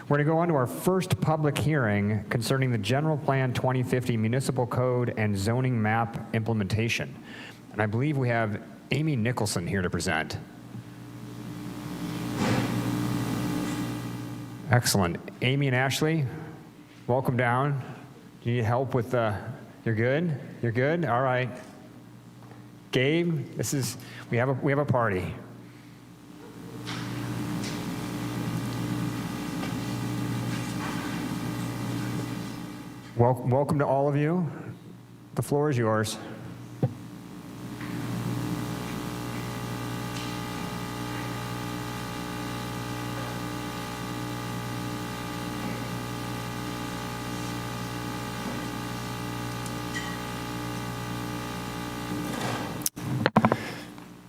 We're going to go on to our first public hearing concerning the General Plan 2050 Municipal Code and Zoning Map Implementation. And I believe we have Amy Nicholson here to present. Excellent. Amy and Ashley, welcome down. Do you need help with you're good? You're good? All right. Gabe, we have a party. Welcome to all of you. The floor is yours.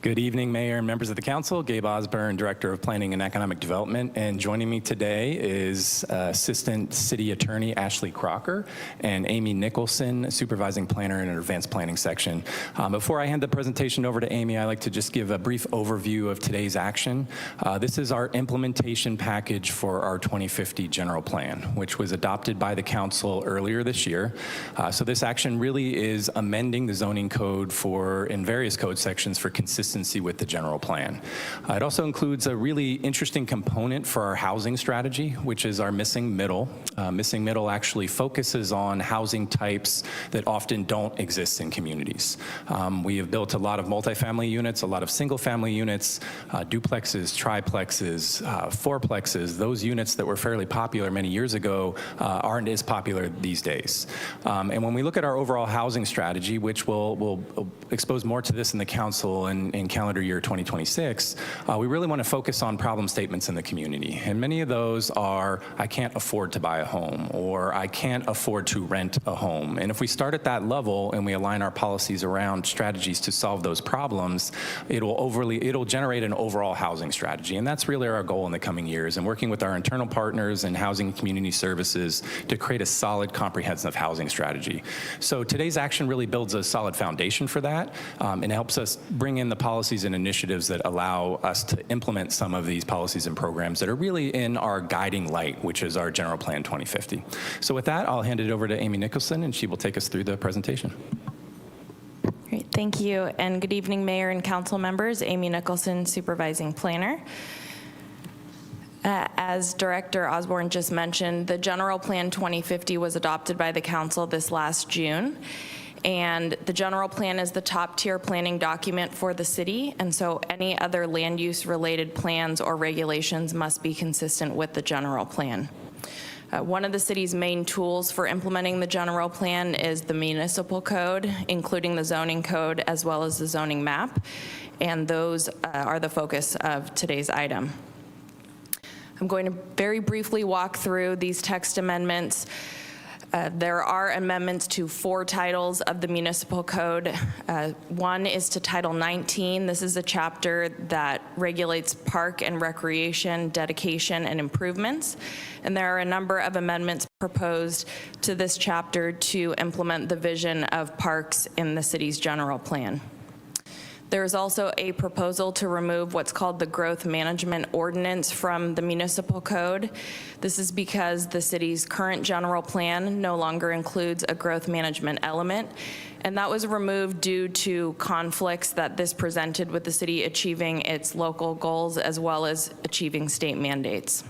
Good evening, Mayor and members of the Council. Gabe Osborne, Director of Planning and Economic Development. And joining me today is Assistant City Attorney Ashley Crocker and Amy Nicholson, Supervising Planner in our Advanced Planning section. Before I hand the presentation over to Amy, I'd like to just give a brief overview of today's action. This is our implementation package for our 2050 General Plan, which was adopted by the Council earlier this year. So this action really is amending the zoning code in various code sections for consistency with the general plan. It also includes a really interesting component for our housing strategy, which is our missing middle. Missing middle actually focuses on housing types that often don't exist in communities. We have built a lot of multifamily units, a lot of single family units, duplexes, triplexes, fourplexes. Those units that were fairly popular many years ago aren't as popular these days. And when we look at our overall housing strategy, which we'll expose more to this in the council in calendar year 2026, we really want to focus on problem statements in the community. And many of those are, I can't afford to buy a home, or I can't afford to rent a home. And if we start at that level and we align our policies around strategies to solve those problems, it'll generate an overall housing strategy. And that's really our goal in the coming years, and working with our internal partners and housing and community services to create a solid, comprehensive housing strategy. So today's action really builds a solid foundation for that, and helps us bring in the policy policies and initiatives that allow us to implement some of these policies and programs that are really in our guiding light, which is our General Plan 2050. So with that, I'll hand it over to Amy Nicholson, and she will take us through the presentation. Great, thank you, and good evening, Mayor and Council members. Amy Nicholson, Supervising Planner. As Director Osborne just mentioned, the General Plan 2050 was adopted by the Council this last June. And the general plan is the top tier planning document for the city, and so any other land use related plans or regulations must be consistent with the general plan. One of the city's main tools for implementing the general plan is the municipal code, including the zoning code as well as the zoning map, and those are the focus of today's item. I'm going to very briefly walk through these text amendments. There are amendments to 4 titles of the municipal code. One is to Title 19. This is a chapter that regulates park and recreation, dedication, and improvements. And there are a number of amendments proposed to this chapter to implement the vision of parks in the city's general plan. There is also a proposal to remove what's called the Growth Management Ordinance from the municipal code. This is because the city's current general plan no longer includes a growth management element, and that was removed due to conflicts that this presented with the city achieving its local goals as well as achieving state mandates.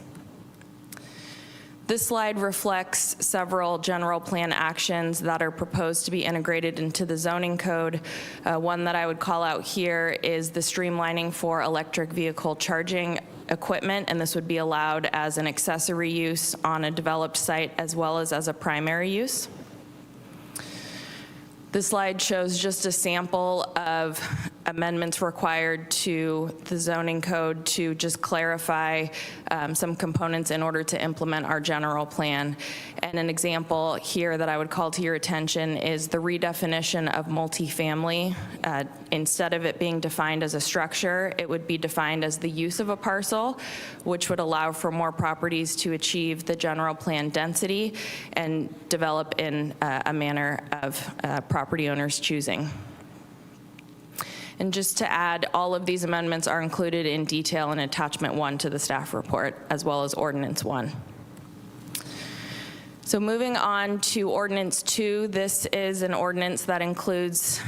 This slide reflects several general plan actions that are proposed to be integrated into the zoning code. One that I would call out here is the streamlining for electric vehicle charging equipment, and this would be allowed as an accessory use on a developed site as well as a primary use. This slide shows just a sample of amendments required to the zoning code to just clarify some components in order to implement our general plan. And an example here that I would call to your attention is the redefinition of multifamily. Instead of it being defined as a structure, it would be defined as the use of a parcel, which would allow for more properties to achieve the general plan density and develop in a manner of property owners choosing. And just to add, all of these amendments are included in detail in Attachment 1 to the staff report, as well as Ordinance 1. So moving on to Ordinance 2, this is an ordinance that includes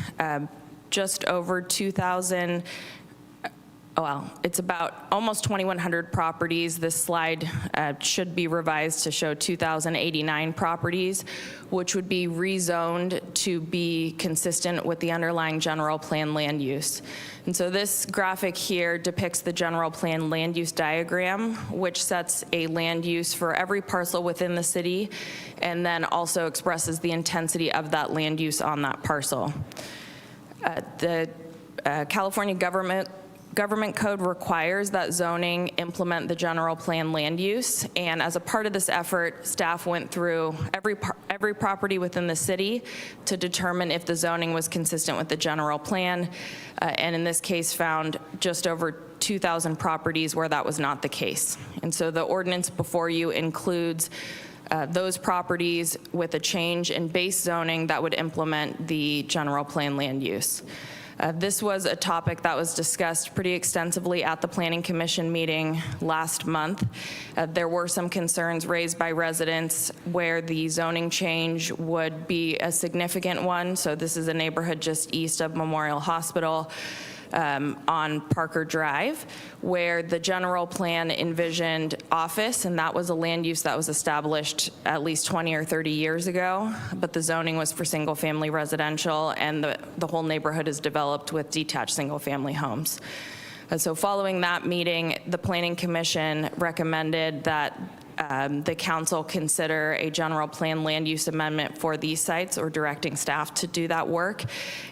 just over 2,000, well, it's about almost 2,100 properties. This slide should be revised to show 2,089 properties, which would be rezoned to be consistent with the underlying general plan land use. And so this graphic here depicts the general plan land use diagram, which sets a land use for every parcel within the city, and then also expresses the intensity of that land use on that parcel. The California Government Code requires that zoning implement the general plan land use, and as a part of this effort, staff went through every property within the city to determine if the zoning was consistent with the general plan, and in this case found just over 2,000 properties where that was not the case. And so the ordinance before you includes those properties with a change in base zoning that would implement the general plan land use. This was a topic that was discussed pretty extensively at the Planning Commission meeting last month. There were some concerns raised by residents where the zoning change would be a significant one. So this is a neighborhood just east of Memorial Hospital on Parker Drive, where the general plan envisioned office, and that was a land use that was established at least 20 or 30 years ago, but the zoning was for single-family residential, and the whole neighborhood is developed with detached single-family homes. And so following that meeting, the Planning Commission recommended that the council consider a general plan land use amendment for these sites, or directing staff to do that work.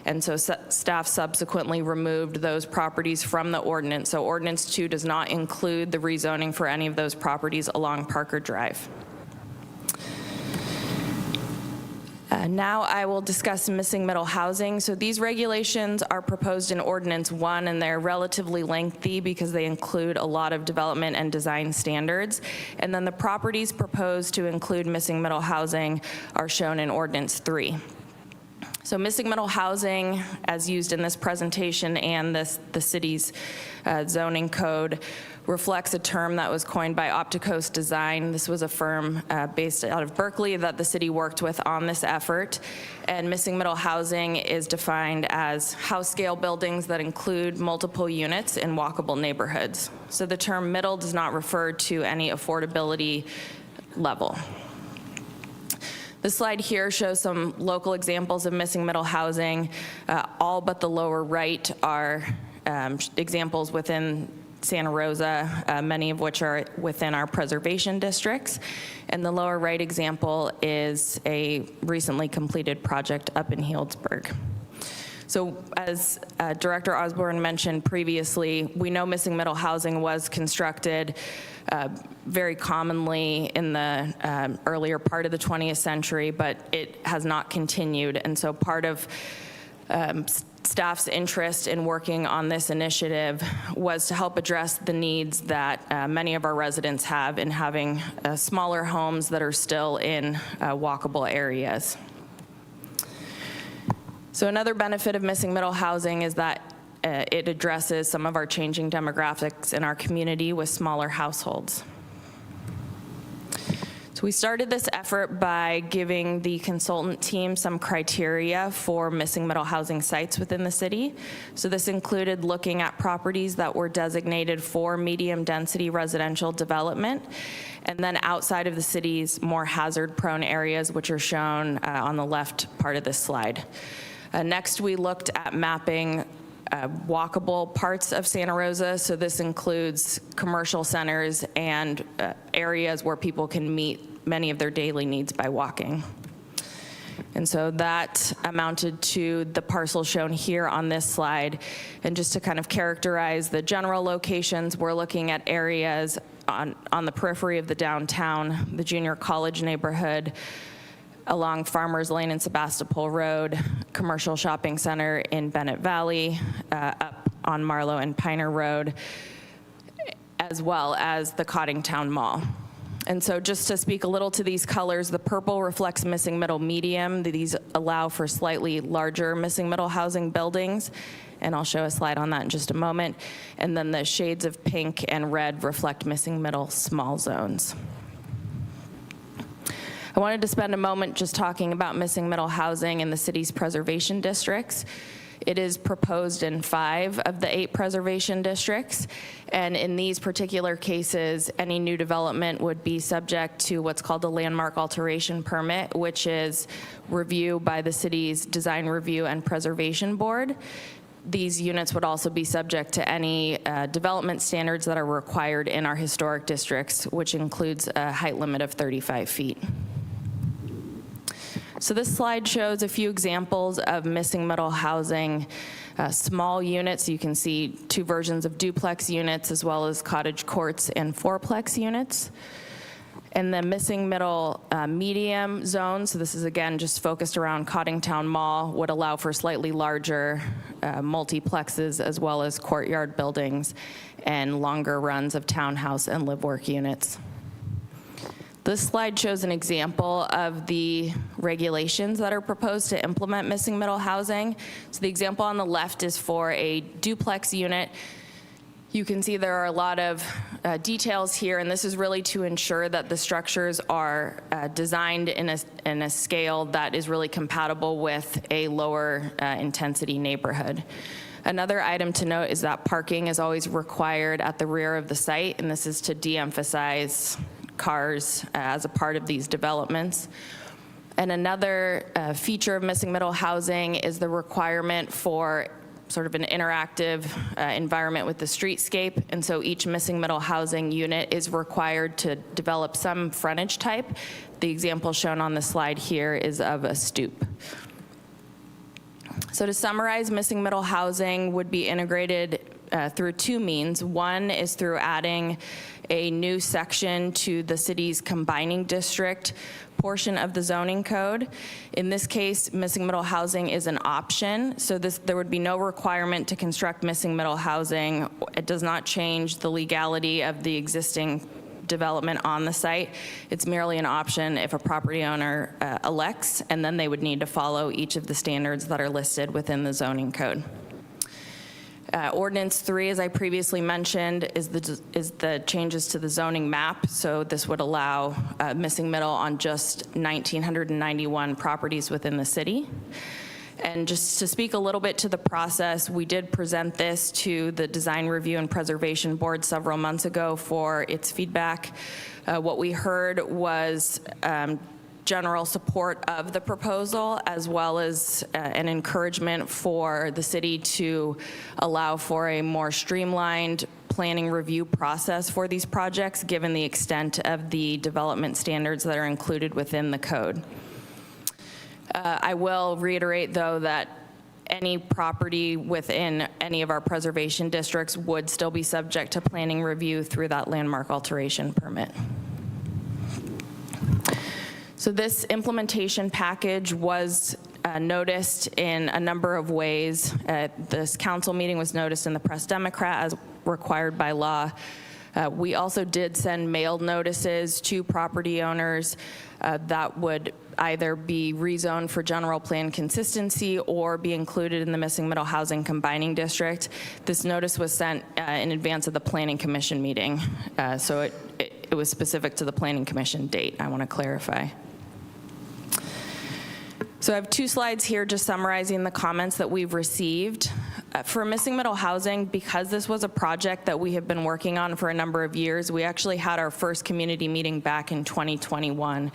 And so staff subsequently removed those properties from the ordinance. So Ordinance 2 does not include the rezoning for any of those properties along Parker Drive. Now I will discuss missing middle housing. So these regulations are proposed in Ordinance 1, and they're relatively lengthy because they include a lot of development and design standards. And then the properties proposed to include missing middle housing are shown in Ordinance 3. So missing middle housing, as used in this presentation and the city's zoning code, reflects a term that was coined by Opticos Design. This was a firm based out of Berkeley that the city worked with on this effort. And missing middle housing is defined as house-scale buildings that include multiple units in walkable neighborhoods. So the term middle does not refer to any affordability level. This slide here shows some local examples of missing middle housing. All but the lower right are examples within Santa Rosa, many of which are within our preservation districts. And the lower right example is a recently completed project up in Healdsburg. So as Director Osborne mentioned previously, we know missing middle housing was constructed very commonly in the earlier part of the 20th century, but it has not continued. And so part of staff's interest in working on this initiative was to help address the needs that many of our residents have in having smaller homes that are still in walkable areas. So another benefit of missing middle housing is that it addresses some of our changing demographics in our community with smaller households. So we started this effort by giving the consultant team some criteria for missing middle housing sites within the city. So this included looking at properties that were designated for medium density residential development, and then outside of the city's more hazard-prone areas, which are shown on the left part of this slide. Next, we looked at mapping walkable parts of Santa Rosa. So this includes commercial centers and areas where people can meet many of their daily needs by walking. And so that amounted to the parcel shown here on this slide. And just to kind of characterize the general locations, we're looking at areas on the periphery of the downtown, the junior college neighborhood, along Farmers Lane and Sebastopol Road, commercial shopping center in Bennett Valley, up on Marlow and Piner Road, as well as the Coddingtown Mall. And so just to speak a little to these colors, the purple reflects missing middle medium. These allow for slightly larger missing middle housing buildings, and I'll show a slide on that in just a moment. And then the shades of pink and red reflect missing middle small zones. I wanted to spend a moment just talking about missing middle housing in the city's preservation districts. It is proposed in 5 of the 8 preservation districts, and in these particular cases, any new development would be subject to what's called a landmark alteration permit, which is review by the city's Design Review and Preservation Board. These units would also be subject to any development standards that are required in our historic districts, which includes a height limit of 35 feet. So this slide shows a few examples of missing middle housing, small units. You can see 2 versions of duplex units, as well as cottage courts and 4-plex units. And the missing middle medium zone, so this is again just focused around Coddingtown Mall, would allow for slightly larger multiplexes, as well as courtyard buildings and longer runs of townhouse and live-work units. This slide shows an example of the regulations that are proposed to implement missing middle housing. So the example on the left is for a duplex unit. You can see there are a lot of details here, and this is really to ensure that the structures are designed in a scale that is really compatible with a lower intensity neighborhood. Another item to note is that parking is always required at the rear of the site, and this is to de-emphasize cars as a part of these developments. And another feature of missing middle housing is the requirement for sort of an interactive environment with the streetscape. And so each missing middle housing unit is required to develop some frontage type. The example shown on the slide here is of a stoop. So to summarize, missing middle housing would be integrated through 2 means. One is through adding a new section to the city's combining district portion of the zoning code. In this case, missing middle housing is an option, so there would be no requirement to construct missing middle housing. It does not change the legality of the existing development on the site. It's merely an option if a property owner elects, and then they would need to follow each of the standards that are listed within the zoning code. Ordinance 3, as I previously mentioned, is the changes to the zoning map. So this would allow missing middle on just 1,991 properties within the city. And just to speak a little bit to the process, we did present this to the Design Review and Preservation Board several months ago for its feedback. What we heard was general support of the proposal, as well as an encouragement for the city to allow for a more streamlined planning review process for these projects, given the extent of the development standards that are included within the code. I will reiterate, though, that any property within any of our preservation districts would still be subject to planning review through that landmark alteration permit. So this implementation package was noticed in a number of ways. This council meeting was noticed in the Press Democrat as required by law. We also did send mailed notices to property owners that would either be rezoned for general plan consistency or be included in the missing middle housing combining district. This notice was sent in advance of the Planning Commission meeting, so it was specific to the Planning Commission date, I want to clarify. So I have 2 slides here just summarizing the comments that we've received. For missing middle housing, because this was a project that we have been working on for a number of years, we actually had our first community meeting back in 2021.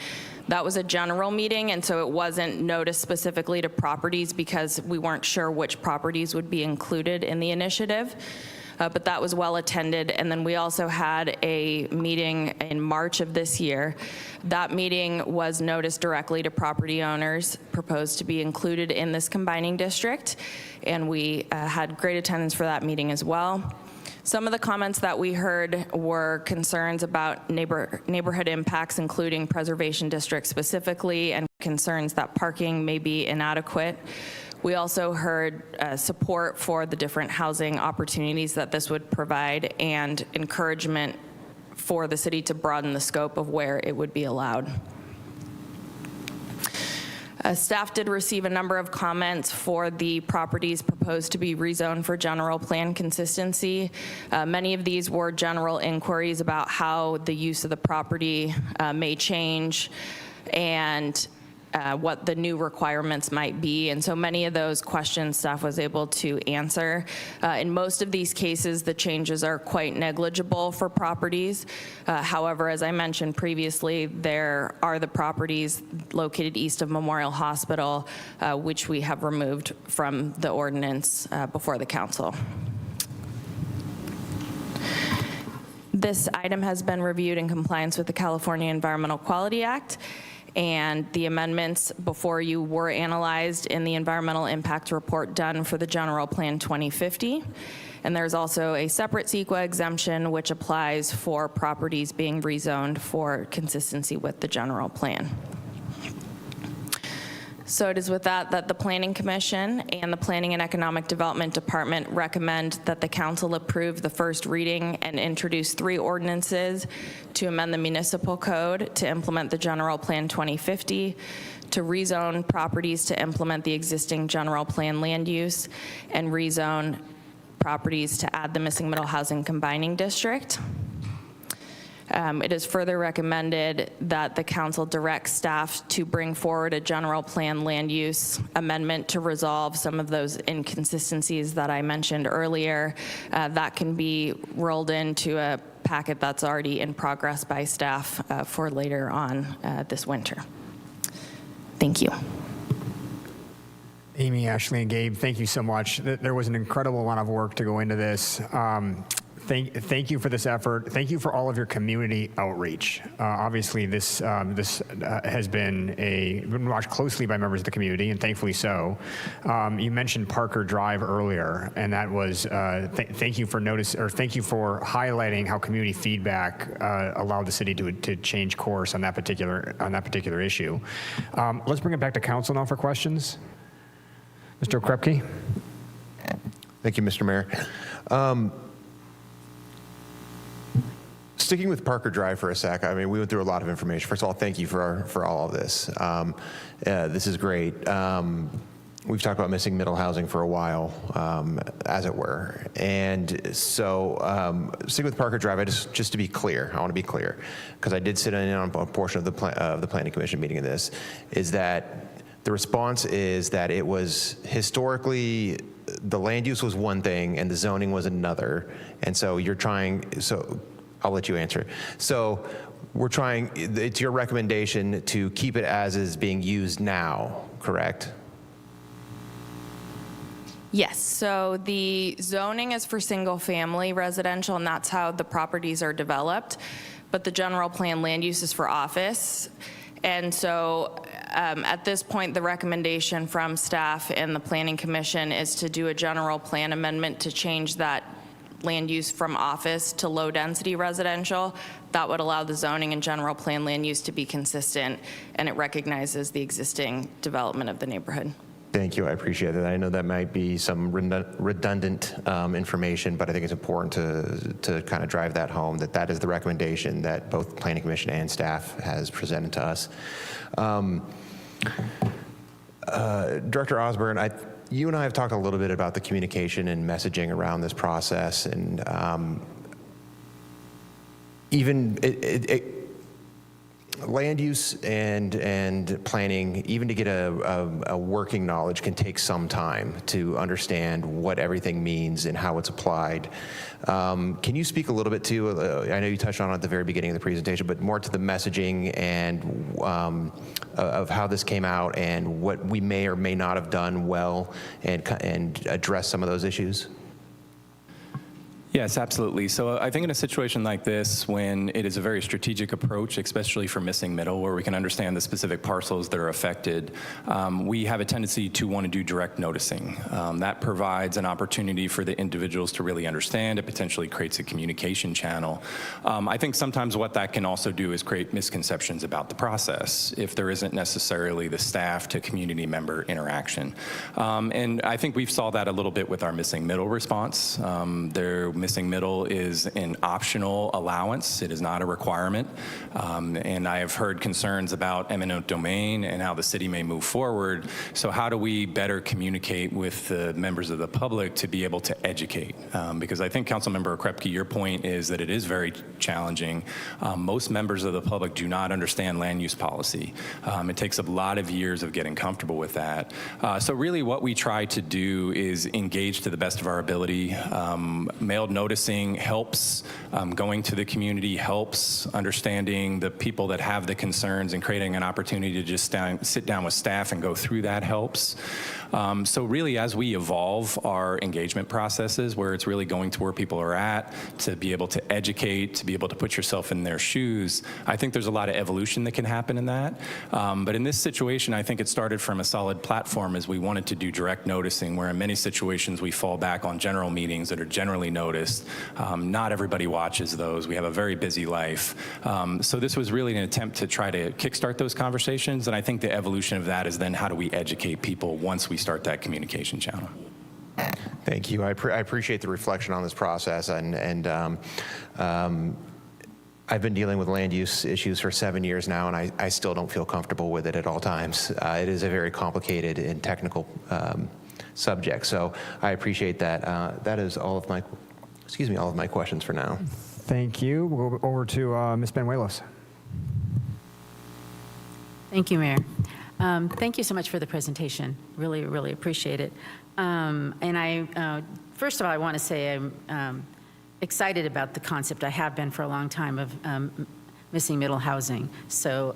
That was a general meeting, and so it wasn't noticed specifically to properties because we weren't sure which properties would be included in the initiative. But that was well attended. And then we also had a meeting in March of this year. That meeting was noticed directly to property owners, proposed to be included in this combining district. And we had great attendance for that meeting as well. Some of the comments that we heard were concerns about neighborhood impacts, including preservation districts specifically, and concerns that parking may be inadequate. We also heard support for the different housing opportunities that this would provide and encouragement for the city to broaden the scope of where it would be allowed. Staff did receive a number of comments for the properties proposed to be rezoned for general plan consistency. Many of these were general inquiries about how the use of the property may change and what the new requirements might be. And so many of those questions staff was able to answer. In most of these cases, the changes are quite negligible for properties. However, as I mentioned previously, there are the properties located east of Memorial Hospital, which we have removed from the ordinance before the council. This item has been reviewed in compliance with the California Environmental Quality Act, and the amendments before you were analyzed in the environmental impact report done for the General Plan 2050. And there's also a separate CEQA exemption which applies for properties being rezoned for consistency with the general plan. So it is with that the Planning Commission and the Planning and Economic Development Department recommend that the council approve the first reading and introduce 3 ordinances to amend the municipal code to implement the General Plan 2050, to rezone properties to implement the existing general plan land use, and rezone properties to add the missing middle housing combining district. It is further recommended that the council direct staff to bring forward a general plan land use amendment to resolve some of those inconsistencies that I mentioned earlier. That can be rolled into a packet that's already in progress by staff for later on this winter. Thank you. Amy, Ashley, and Gabe, thank you so much. There was an incredible amount of work to go into this. Thank you for this effort. Thank you for all of your community outreach. Obviously, this has been watched closely by members of the community, and thankfully so. You mentioned Parker Drive earlier, and that was thank you for highlighting how community feedback allowed the city to change course on that particular issue. Let's bring it back to council now for questions. Mr. Okrepke. Thank you, Mr. Mayor. Sticking with Parker Drive for a sec, I mean, we went through a lot of information. First of all, thank you for all of this. This is great. We've talked about missing middle housing for a while, as it were. And so sticking with Parker Drive, just to be clear, I want to be clear, because I did sit in on a portion of the Planning Commission meeting of this, is that the response is that it was historically, the land use was one thing and the zoning was another. And so so I'll let you answer. So it's your recommendation to keep it as is being used now, correct? Yes, so the zoning is for single-family residential, and that's how the properties are developed, but the general plan land use is for office. And so at this point, the recommendation from staff and the Planning Commission is to do a general plan amendment to change that land use from office to low-density residential. That would allow the zoning and general plan land use to be consistent, and it recognizes the existing development of the neighborhood. Thank you, I appreciate it. I know that might be some redundant information, but I think it's important to kind of drive that home, that is the recommendation that both Planning Commission and staff has presented to us. Director Osborne, you and I have talked a little bit about the communication and messaging around this process, and even land use and planning, even to get a working knowledge, can take some time to understand what everything means and how it's applied. Can you speak a little bit to, I know you touched on it at the very beginning of the presentation, but more to the messaging and of how this came out and what we may or may not have done well and address some of those issues? Yes, absolutely. So I think in a situation like this, when it is a very strategic approach, especially for missing middle, where we can understand the specific parcels that are affected, we have a tendency to want to do direct noticing. That provides an opportunity for the individuals to really understand. It potentially creates a communication channel. I think sometimes what that can also do is create misconceptions about the process if there isn't necessarily the staff to community member interaction. And I think we've saw that a little bit with our missing middle response. Missing middle is an optional allowance. It is not a requirement. And I have heard concerns about eminent domain and how the city may move forward. So how do we better communicate with the members of the public to be able to educate? Because I think Councilmember Okrepke, your point is that it is very challenging. Most members of the public do not understand land use policy. It takes a lot of years of getting comfortable with that. So really what we try to do is engage to the best of our ability. Mailed noticing helps, going to the community helps, understanding the people that have the concerns and creating an opportunity to just sit down with staff and go through that helps. So really, as we evolve our engagement processes, where it's really going to where people are at, to be able to educate, to be able to put yourself in their shoes, I think there's a lot of evolution that can happen in that. But in this situation, I think it started from a solid platform as we wanted to do direct noticing, where in many situations we fall back on general meetings that are generally noticed. Not everybody watches those. We have a very busy life. So this was really an attempt to try to kickstart those conversations. And I think the evolution of that is then how do we educate people once we start that communication channel. Thank you. I appreciate the reflection on this process. And I've been dealing with land use issues for 7 years now, and I still don't feel comfortable with it at all times. It is a very complicated and technical subject. So I appreciate that. That is all of my questions for now. Thank you. We'll go over to Ms. Benuelos. Thank you, Mayor. Thank you so much for the presentation. Really, really appreciate it. And first of all, I want to say I'm excited about the concept. I have been for a long time of missing middle housing. So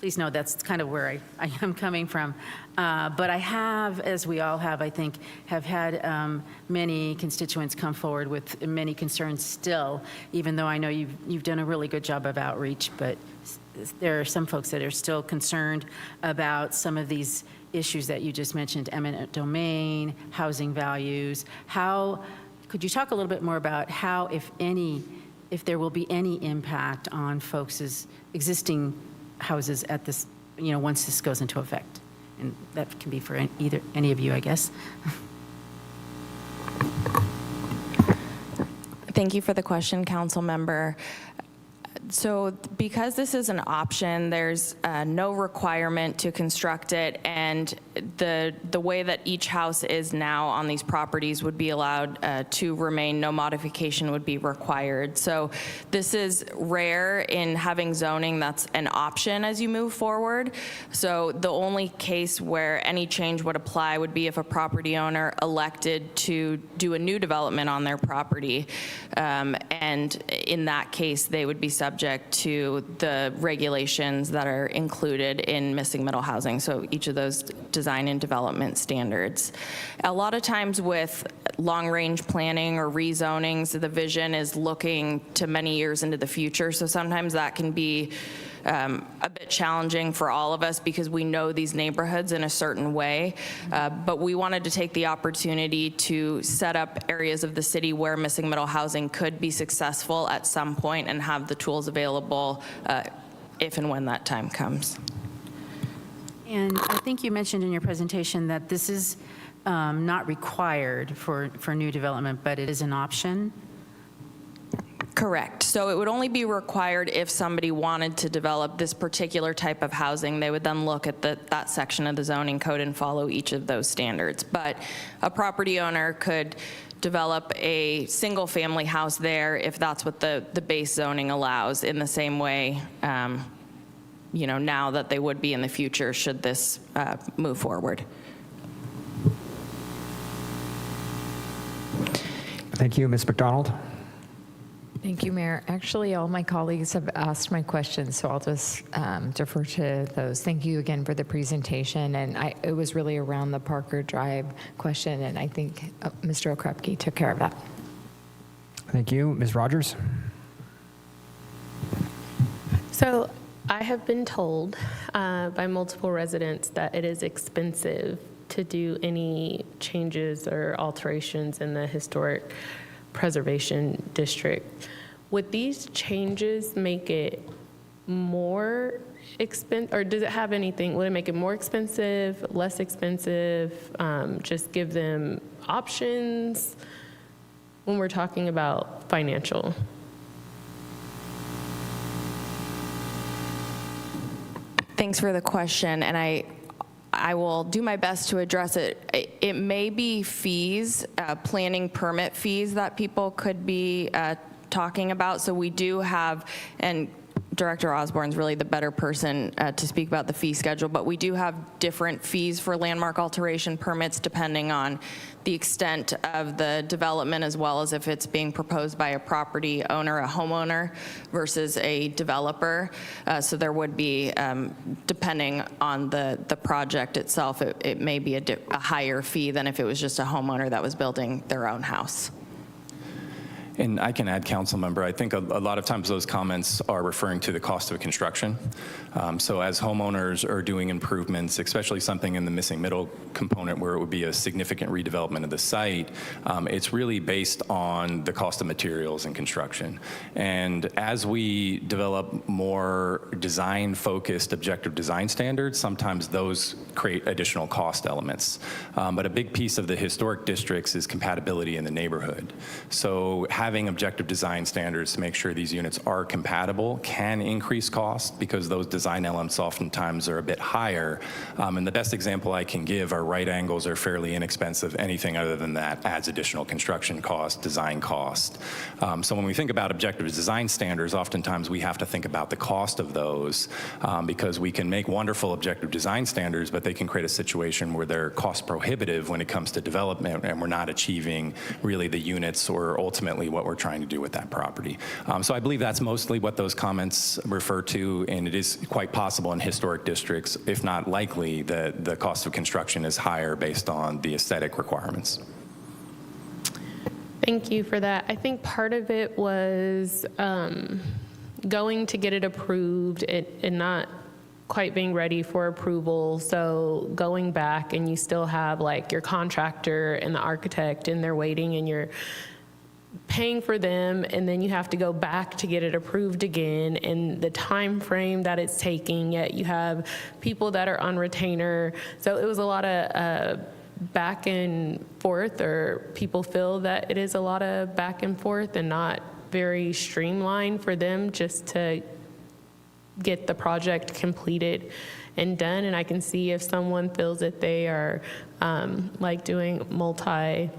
please know that's kind of where I am coming from. But I have, as we all have, I think, have had many constituents come forward with many concerns still, even though I know you've done a really good job of outreach, but there are some folks that are still concerned about some of these issues that you just mentioned, eminent domain, housing values. Could you talk a little bit more about how, if there will be any impact on folks' existing houses at this, once this goes into effect? And that can be for any of you, I guess. Thank you for the question, Council Member. So because this is an option, there's no requirement to construct it, and the way that each house is now on these properties would be allowed to remain. No modification would be required. So this is rare in having zoning that's an option as you move forward. So the only case where any change would apply would be if a property owner elected to do a new development on their property. And in that case, they would be subject to the regulations that are included in missing middle housing, so each of those design and development standards. A lot of times with long-range planning or rezonings, the vision is looking to many years into the future, so sometimes that can be a bit challenging for all of us because we know these neighborhoods in a certain way, but we wanted to take the opportunity to set up areas of the city where missing middle housing could be successful at some point and have the tools available if and when that time comes. And I think you mentioned in your presentation that this is not required for new development, but it is an option. Correct. So it would only be required if somebody wanted to develop this particular type of housing. They would then look at that section of the zoning code and follow each of those standards. But a property owner could develop a single family house there if that's what the base zoning allows, in the same way now that they would be in the future should this move forward. Thank you. Ms. McDonald? Thank you, Mayor. Actually, all my colleagues have asked my questions, so I'll just defer to those. Thank you again for the presentation, and it was really around the Parker Drive question, and I think Mr. Okrepke took care of that. Thank you. Ms. Rogers? So I have been told by multiple residents that it is expensive to do any changes or alterations in the historic preservation district. Would these changes make it more expensive, or does it have anything, would it make it more expensive, less expensive, just give them options when we're talking about financial? Thanks for the question, and I will do my best to address it. It may be fees, planning permit fees that people could be talking about. So we do have, and Director Osborne's really the better person to speak about the fee schedule, but we do have different fees for landmark alteration permits depending on the extent of the development, as well as if it's being proposed by a property owner, a homeowner, versus a developer. So there would be, depending on the project itself, it may be a higher fee than if it was just a homeowner that was building their own house. And I can add, council member, I think a lot of times those comments are referring to the cost of construction. So as homeowners are doing improvements, especially something in the missing middle component where it would be a significant redevelopment of the site, it's really based on the cost of materials and construction. And as we develop more design-focused objective design standards, sometimes those create additional cost elements. But a big piece of the historic districts is compatibility in the neighborhood. So having objective design standards to make sure these units are compatible can increase cost because those design elements oftentimes are a bit higher. And the best example I can give are right angles are fairly inexpensive. Anything other than that adds additional construction cost, design cost. So when we think about objective design standards, oftentimes we have to think about the cost of those because we can make wonderful objective design standards, but they can create a situation where they're cost prohibitive when it comes to development and we're not achieving really the units or ultimately what we're trying to do with that property. So I believe that's mostly what those comments refer to, and it is quite possible in historic districts, if not likely, that the cost of construction is higher based on the aesthetic requirements. Thank you for that. I think part of it was going to get it approved and not quite being ready for approval. So going back and you still have like your contractor and the architect and they're waiting and you're paying for them, and then you have to go back to get it approved again, and the time frame that it's taking, yet you have people that are on retainer. So it was a lot of back and forth, or people feel that it is a lot of back and forth and not very streamlined for them just to get the project completed and done. And I can see if someone feels that they are like doing multi-unit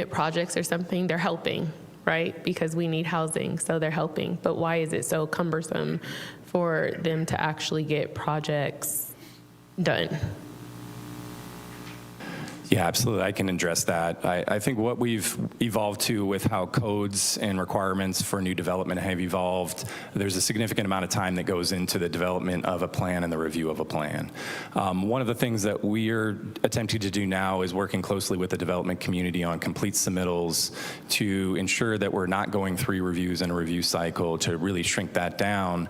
projects or something, they're helping, right? Because we need housing, so they're helping. But why is it so cumbersome for them to actually get projects done? Yeah, absolutely. I can address that. I think what we've evolved to with how codes and requirements for new development have evolved, there's a significant amount of time that goes into the development of a plan and the review of a plan. One of the things that we're attempting to do now is working closely with the development community on complete submittals to ensure that we're not going 3 reviews in a review cycle, to really shrink that down,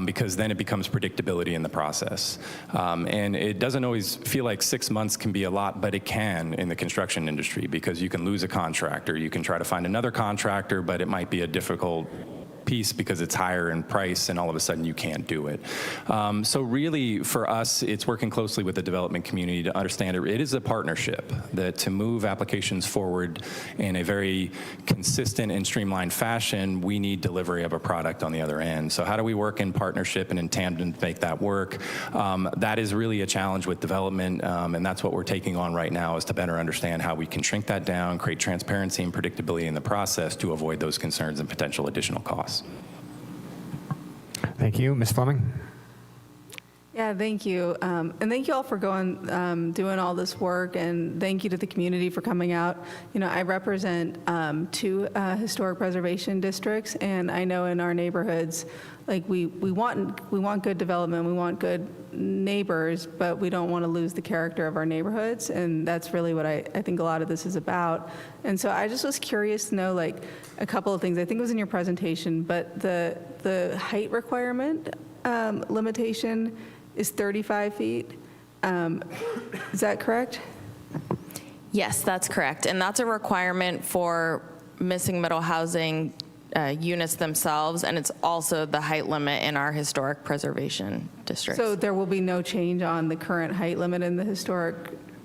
because then it becomes predictability in the process. And it doesn't always feel like 6 months can be a lot, but it can in the construction industry, because you can lose a contractor. You can try to find another contractor, but it might be a difficult piece because it's higher in price, and all of a sudden you can't do it. So really, for us, it's working closely with the development community to understand it is a partnership, that to move applications forward in a very consistent and streamlined fashion, we need delivery of a product on the other end. So how do we work in partnership and in tandem to make that work? That is really a challenge with development, and that's what we're taking on right now, is to better understand how we can shrink that down, create transparency and predictability in the process to avoid those concerns and potential additional costs. Thank you. Ms. Fleming? Yeah, thank you. And thank you all for going, doing all this work, and thank you to the community for coming out. You know, I represent 2 historic preservation districts, and I know in our neighborhoods, like we want good development, we want good neighbors, but we don't want to lose the character of our neighborhoods, and that's really what I think a lot of this is about. And so I just was curious to know, like, a couple of things. I think it was in your presentation, but the height requirement limitation is 35 feet. Is that correct? Yes, that's correct. And that's a requirement for missing middle housing units themselves, and it's also the height limit in our historic preservation districts. So there will be no change on the current height limit in the historic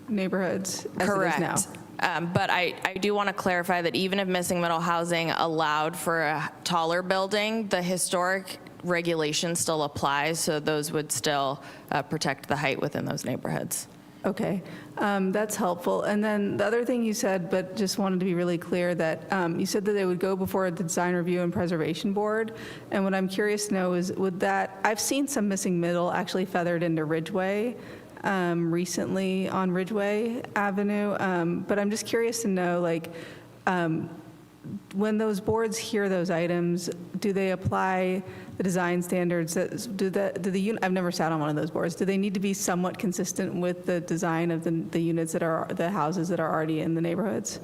neighborhoods as Correct. it is now? But I do want to clarify that even if missing middle housing allowed for a taller building, the historic regulation still applies, so those would still protect the height within those neighborhoods. Okay, that's helpful. And then the other thing you said, but just wanted to be really clear, that you said that they would go before the Design Review and Preservation Board. And what I'm curious to know is, would that, I've seen some missing middle actually feathered into Ridgeway recently on Ridgeway Avenue, but I'm just curious to know, like, when those boards hear those items, do they apply the design standards? I've never sat on one of those boards. Do they need to be somewhat consistent with the design of the units that are, the houses that are already in the neighborhoods?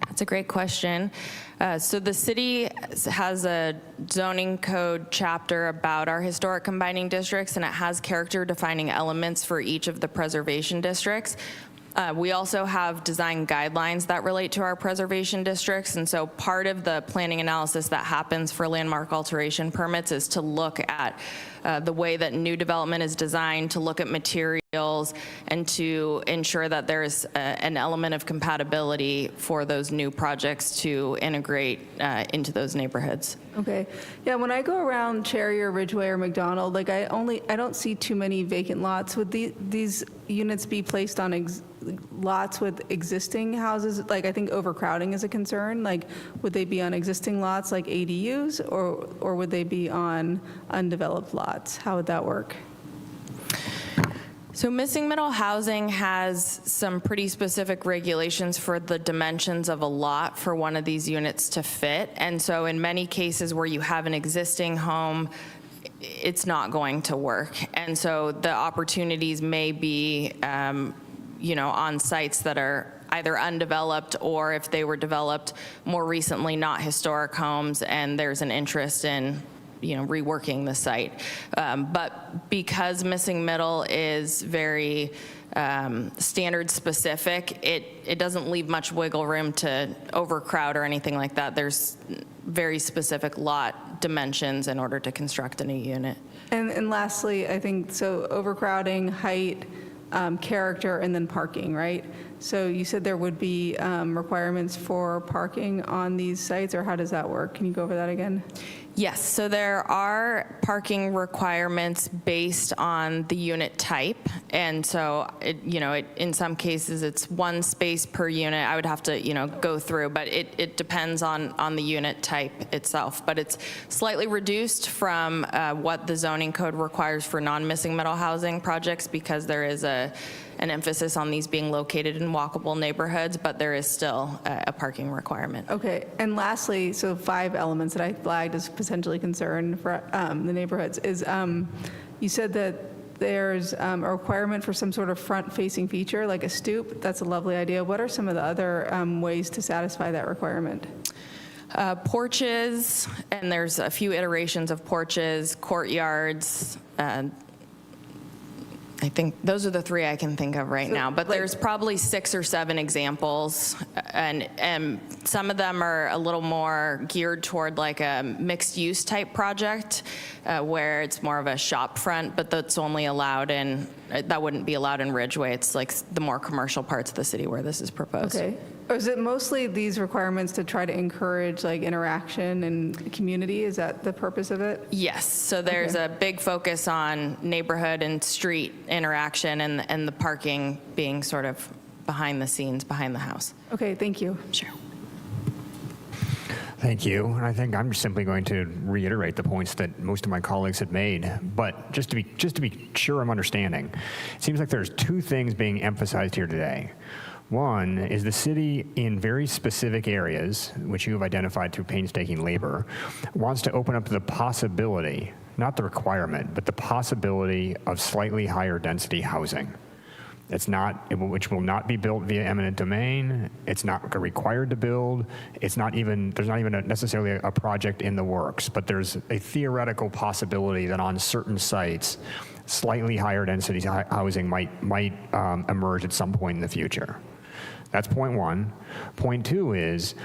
That's a great question. So the city has a zoning code chapter about our historic combining districts, and it has character defining elements for each of the preservation districts. We also have design guidelines that relate to our preservation districts, and so part of the planning analysis that happens for landmark alteration permits is to look at the way that new development is designed, to look at materials, and to ensure that there's an element of compatibility for those new projects to integrate into those neighborhoods. Okay. Yeah, when I go around Cherry or Ridgeway or McDonald, like I don't see too many vacant lots. Would these units be placed on lots with existing houses? Like, I think overcrowding is a concern. Like, would they be on existing lots like ADUs, or would they be on undeveloped lots? How would that work? So missing middle housing has some pretty specific regulations for the dimensions of a lot for one of these units to fit. And so in many cases where you have an existing home, it's not going to work. And so the opportunities may be, on sites that are either undeveloped, or if they were developed more recently, not historic homes, and there's an interest in reworking the site. But because missing middle is very standard specific, it doesn't leave much wiggle room to overcrowd or anything like that. There's very specific lot dimensions in order to construct a new unit. And lastly, I think, so overcrowding, height, character and then parking, right? So you said there would be requirements for parking on these sites, or how does that work? Can you go over that again? Yes, so there are parking requirements based on the unit type, and so in some cases it's one space per unit. I would have to go through, but it depends on the unit type itself. But it's slightly reduced from what the zoning code requires for non-missing middle housing projects, because there is an emphasis on these being located in walkable neighborhoods, but there is still a parking requirement. Okay, and lastly, so 5 elements that I flagged as potentially concern for the neighborhoods is you said that there's a requirement for some sort of front-facing feature, like a stoop. That's a lovely idea. What are some of the other ways to satisfy that requirement? Porches, and there's a few iterations of porches, courtyards. I think those are the 3 I can think of right now, but there's probably 6 or 7 examples, and some of them are a little more geared toward like a mixed-use type project, where it's more of a shop front, but that wouldn't be allowed in Ridgeway. It's like the more commercial parts of the city where this is proposed. Okay. Or is it mostly these requirements to try to encourage like interaction and community? Is that the purpose of it? Yes, so there's a big focus on neighborhood and street interaction, and the parking being sort of behind the scenes, behind the house. Okay, thank you. Sure. Thank you. And I think I'm simply going to reiterate the points that most of my colleagues had made. But just to be sure I'm understanding, it seems like there's 2 things being emphasized here today. One is the city, in very specific areas, which you have identified through painstaking labor, wants to open up the possibility, not the requirement, but the possibility of slightly higher density housing. Which will not be built via eminent domain. It's not required to build. There's not even necessarily a project in the works, but there's a theoretical possibility that on certain sites, slightly higher density housing might emerge at some point in the future. That's point 1. Point 2 is,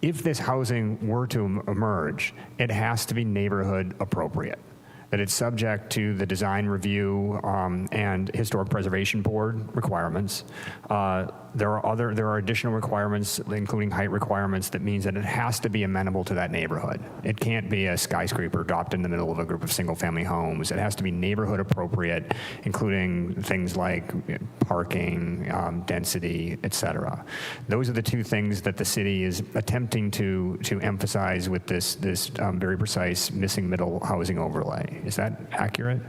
if this housing were to emerge, it has to be neighborhood appropriate. That it's subject to the design review and historic preservation board requirements. There are additional requirements, including height requirements, that means that it has to be amenable to that neighborhood. It can't be a skyscraper dropped in the middle of a group of single-family homes. It has to be neighborhood appropriate, including things like parking, density, et cetera. Those are the 2 things that the city is attempting to emphasize with this very precise missing middle housing overlay. Is that accurate?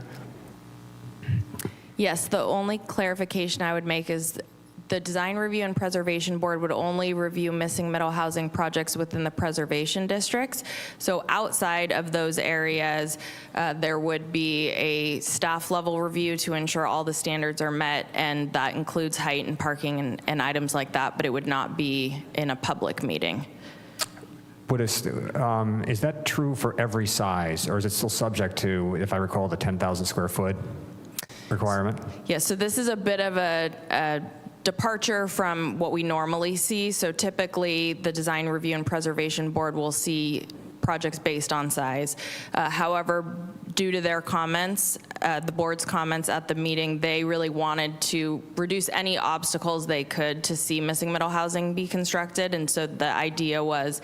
Yes, the only clarification I would make is the Design Review and Preservation Board would only review missing middle housing projects within the preservation districts. So outside of those areas, there would be a staff level review to ensure all the standards are met, and that includes height and parking and items like that, but it would not be in a public meeting. Is that true for every size, or is it still subject to, if I recall, the 10,000 square foot requirement? Yeah, so this is a bit of a departure from what we normally see. So typically, the Design Review and Preservation Board will see projects based on size. However, due to their comments, the board's comments at the meeting, they really wanted to reduce any obstacles they could to see missing middle housing be constructed. And so the idea was,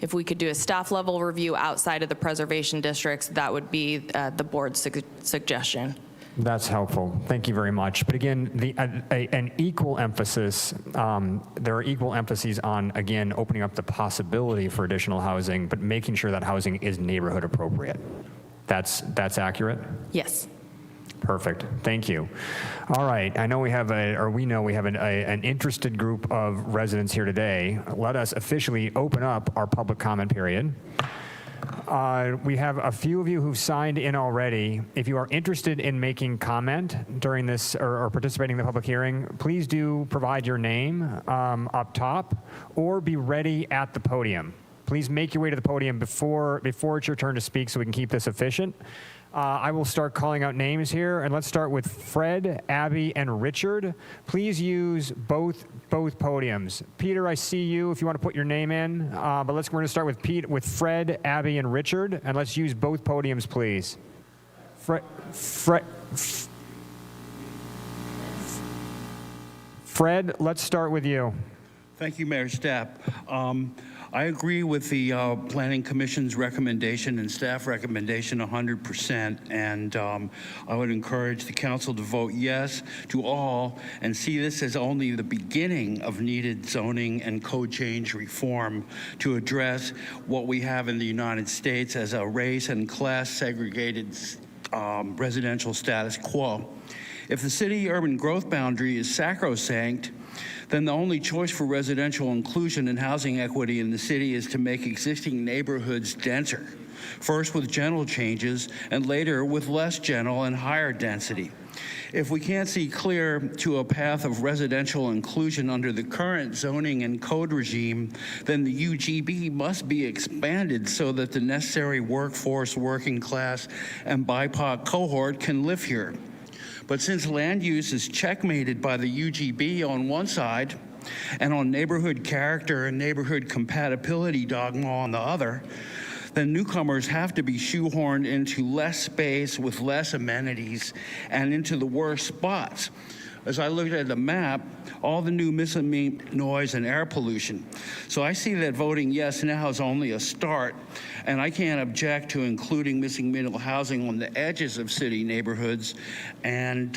if we could do a staff level review outside of the preservation districts, that would be the board's suggestion. That's helpful. Thank you very much. But again, an equal emphasis, there are equal emphases on, again, opening up the possibility for additional housing, but making sure that housing is neighborhood appropriate. That's accurate? Yes. Perfect. Thank you. All right. I know we have an interested group of residents here today. Let us officially open up our public comment period. We have a few of you who've signed in already. If you are interested in making comment during this or participating in the public hearing, please do provide your name up top, or be ready at the podium. Please make your way to the podium before it's your turn to speak so we can keep this efficient. I will start calling out names here, and let's start with Fred, Abby, and Richard. Please use both podiums. Peter, I see you if you want to put your name in, but we're going to start with Fred, Abby, and Richard, and let's use both podiums, please. Fred, let's start with you. Thank you, Mayor Stapp. I agree with the Planning Commission's recommendation and staff recommendation 100%, and I would encourage the council to vote yes to all and see this as only the beginning of needed zoning and code change reform to address what we have in the United States as a race and class segregated residential status quo. If the city urban growth boundary is sacrosanct, then the only choice for residential inclusion and housing equity in the city is to make existing neighborhoods denser, first with gentle changes and later with less gentle and higher density. If we can't see clear to a path of residential inclusion under the current zoning and code regime, then the UGB must be expanded so that the necessary workforce, working class, and BIPOC cohort can live here. But since land use is checkmated by the UGB on one side and on neighborhood character and neighborhood compatibility dogma on the other, then newcomers have to be shoehorned into less space with less amenities and into the worst spots. As I looked at the map, all the new missing noise and air pollution. So I see that voting yes now is only a start, and I can't object to including missing middle housing on the edges of city neighborhoods. And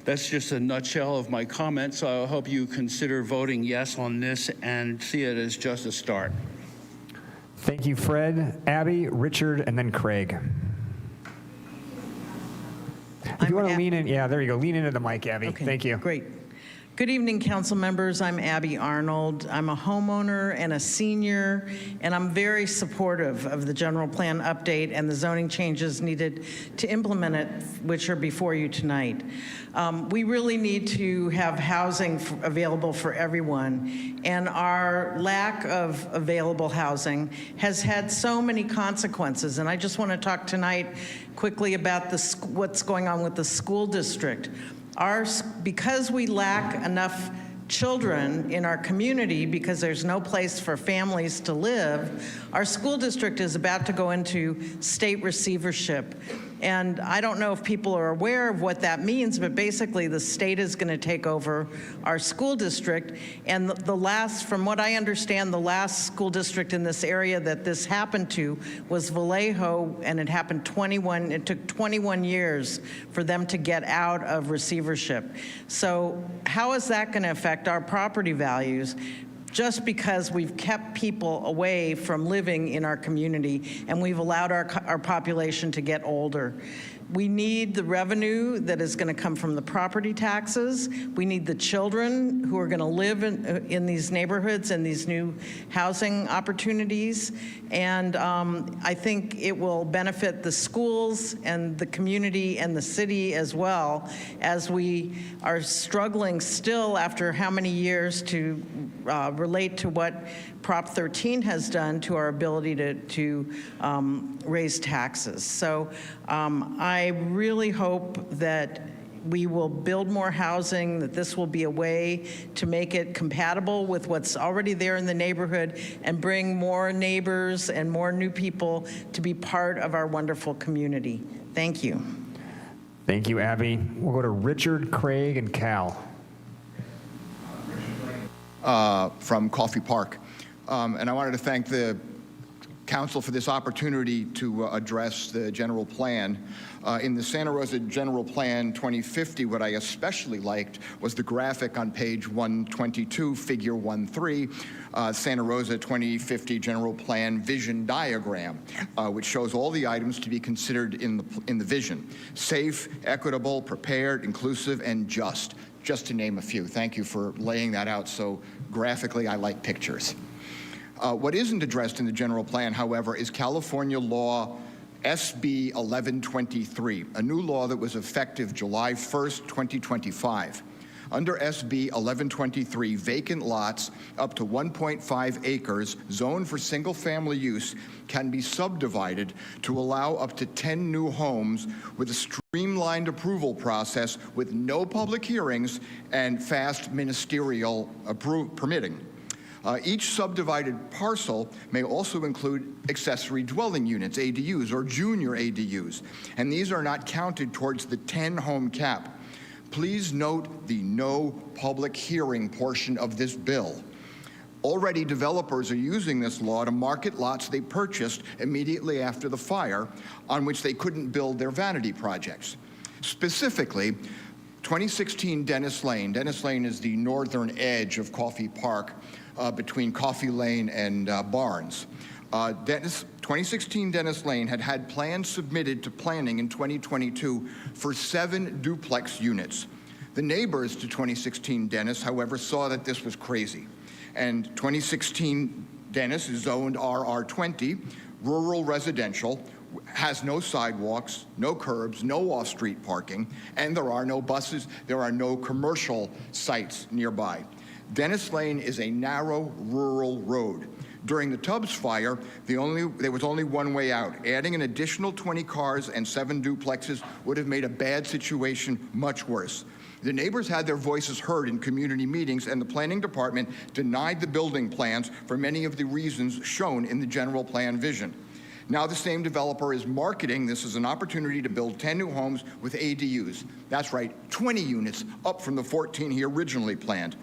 that's just a nutshell of my comments. So I hope you consider voting yes on this and see it as just a start. Thank you, Fred, Abby, Richard, and then Craig. If you want to lean in, yeah, there you go. Lean into the mic, Abby. Okay, Thank you. Great. Good evening, council members. I'm Abby Arnold. I'm a homeowner and a senior, and I'm very supportive of the general plan update and the zoning changes needed to implement it, which are before you tonight. We really need to have housing available for everyone, and our lack of available housing has had so many consequences. And I just want to talk tonight quickly about what's going on with the school district. Because we lack enough children in our community, because there's no place for families to live, our school district is about to go into state receivership. And I don't know if people are aware of what that means, but basically the state is going to take over our school district. And from what I understand, the last school district in this area that this happened to was Vallejo, and it took 21 years for them to get out of receivership. So how is that going to affect our property values? Just because we've kept people away from living in our community and we've allowed our population to get older. We need the revenue that is going to come from the property taxes. We need the children who are going to live in these neighborhoods and these new housing opportunities. And I think it will benefit the schools and the community and the city as well, as we are struggling still after how many years to relate to what Prop 13 has done to our ability to raise taxes. So I really hope that we will build more housing, that this will be a way to make it compatible with what's already there in the neighborhood and bring more neighbors and more new people to be part of our wonderful community. Thank you. Thank you, Abby. We'll go to Richard, Craig, and Cal. From Coffey Park. And I wanted to thank the council for this opportunity to address the general plan. In the Santa Rosa General Plan 2050, what I especially liked was the graphic on page 122, figure 1.3, Santa Rosa 2050 General Plan vision diagram, which shows all the items to be considered in the vision: safe, equitable, prepared, inclusive, and just to name a few. Thank you for laying that out so graphically. I like pictures. What isn't addressed in the general plan, however, is California law SB 1123, a new law that was effective July 1st, 2025. Under SB 1123, vacant lots up to 1.5 acres zoned for single-family use can be subdivided to allow up to 10 new homes with a streamlined approval process with no public hearings and fast ministerial permitting. Each subdivided parcel may also include accessory dwelling units, ADUs, or junior ADUs, and these are not counted towards the 10-home cap. Please note the no public hearing portion of this bill. Already, developers are using this law to market lots they purchased immediately after the fire on which they couldn't build their vanity projects. Specifically, 2016 Dennis Lane. Dennis Lane is the northern edge of Coffey Park between Coffey Lane and Barnes. 2016 Dennis Lane had plans submitted to planning in 2022 for 7 duplex units. The neighbors to 2016 Dennis, however, saw that this was crazy. And 2016 Dennis is zoned RR20, rural residential, has no sidewalks, no curbs, no off-street parking, and there are no buses, there are no commercial sites nearby. Dennis Lane is a narrow rural road. During the Tubbs fire, there was only one way out. Adding an additional 20 cars and 7 duplexes would have made a bad situation much worse. The neighbors had their voices heard in community meetings, and the planning department denied the building plans for many of the reasons shown in the general plan vision. Now the same developer is marketing this as an opportunity to build 10 new homes with ADUs. That's right, 20 units up from the 14 he originally planned.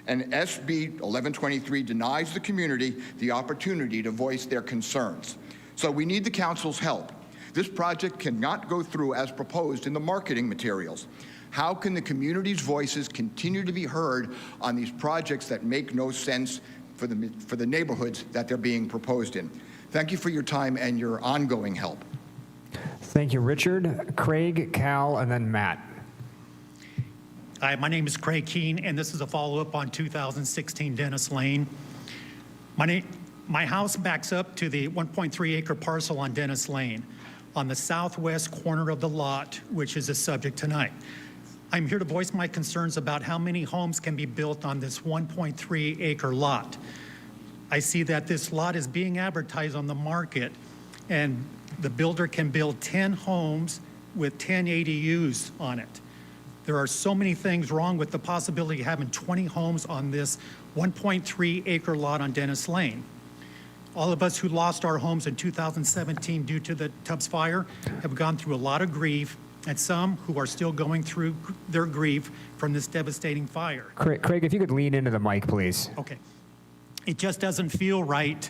And SB 1123 denies the community the opportunity to voice their concerns. So we need the council's help. This project cannot go through as proposed in the marketing materials. How can the community's voices continue to be heard on these projects that make no sense for the neighborhoods that they're being proposed in? Thank you for your time and your ongoing help. Thank you, Richard. Craig, Cal, and then Matt. Hi, my name is Craig Keene, and this is a follow-up on 2016 Dennis Lane. My house backs up to the 1.3-acre parcel on Dennis Lane on the southwest corner of the lot, which is the subject tonight. I'm here to voice my concerns about how many homes can be built on this 1.3-acre lot. I see that this lot is being advertised on the market, and the builder can build 10 homes with 10 ADUs on it. There are so many things wrong with the possibility of having 20 homes on this 1.3-acre lot on Dennis Lane. All of us who lost our homes in 2017 due to the Tubbs fire have gone through a lot of grief, and some who are still going through their grief from this devastating fire. Craig, if you could lean into the mic, please. Okay. It just doesn't feel right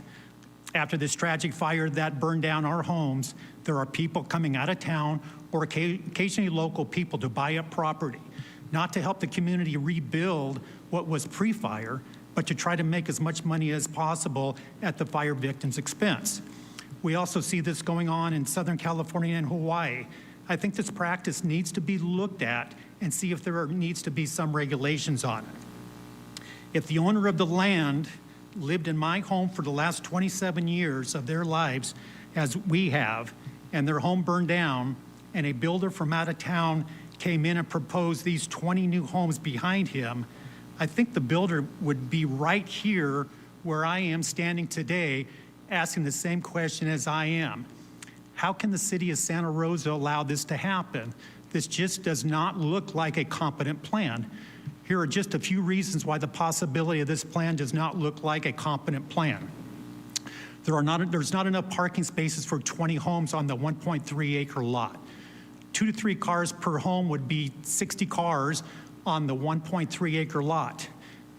after this tragic fire that burned down our homes. There are people coming out of town or occasionally local people to buy up property, not to help the community rebuild what was pre-fire, but to try to make as much money as possible at the fire victims' expense. We also see this going on in Southern California and Hawaii. I think this practice needs to be looked at and see if there needs to be some regulations on it. If the owner of the land lived in my home for the last 27 years of their lives, as we have, and their home burned down, and a builder from out of town came in and proposed these 20 new homes behind him, I think the builder would be right here where I am standing today asking the same question as I am. How can the city of Santa Rosa allow this to happen? This just does not look like a competent plan. Here are just a few reasons why the possibility of this plan does not look like a competent plan. There's not enough parking spaces for 20 homes on the 1.3-acre lot. 2 to 3 cars per home would be 60 cars on the 1.3-acre lot.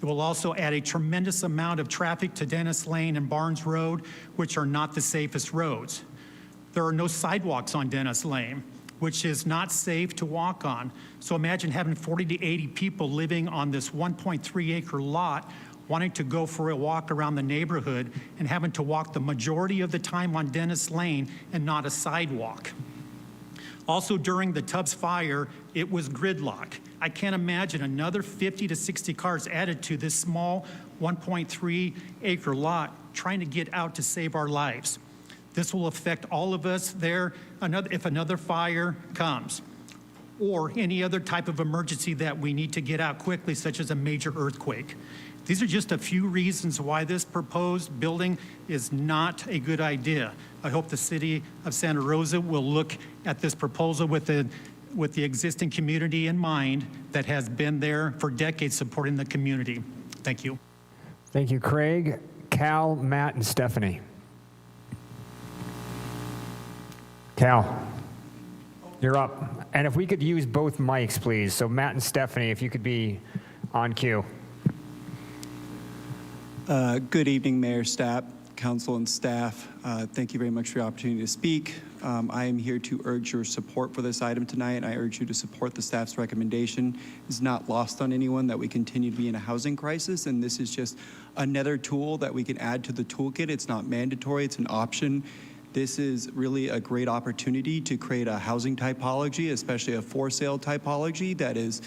It will also add a tremendous amount of traffic to Dennis Lane and Barnes Road, which are not the safest roads. There are no sidewalks on Dennis Lane, which is not safe to walk on. So imagine having 40 to 80 people living on this 1.3-acre lot, wanting to go for a walk around the neighborhood and having to walk the majority of the time on Dennis Lane and not a sidewalk. Also, during the Tubbs fire, it was gridlock. I can't imagine another 50 to 60 cars added to this small 1.3-acre lot trying to get out to save our lives. This will affect all of us there if another fire comes, or any other type of emergency that we need to get out quickly, such as a major earthquake. These are just a few reasons why this proposed building is not a good idea. I hope the city of Santa Rosa will look at this proposal with the existing community in mind that has been there for decades supporting the community. Thank you. Thank you, Craig. Cal, Matt, and Stephanie. Cal. You're up. And if we could use both mics, please. So Matt and Stephanie, if you could be on cue. Good evening, Mayor Stapp, council and staff. Thank you very much for the opportunity to speak. I am here to urge your support for this item tonight. I urge you to support the staff's recommendation. It's not lost on anyone that we continue to be in a housing crisis, and this is just another tool that we can add to the toolkit. It's not mandatory, it's an option. This is really a great opportunity to create a housing typology, especially a for sale typology that is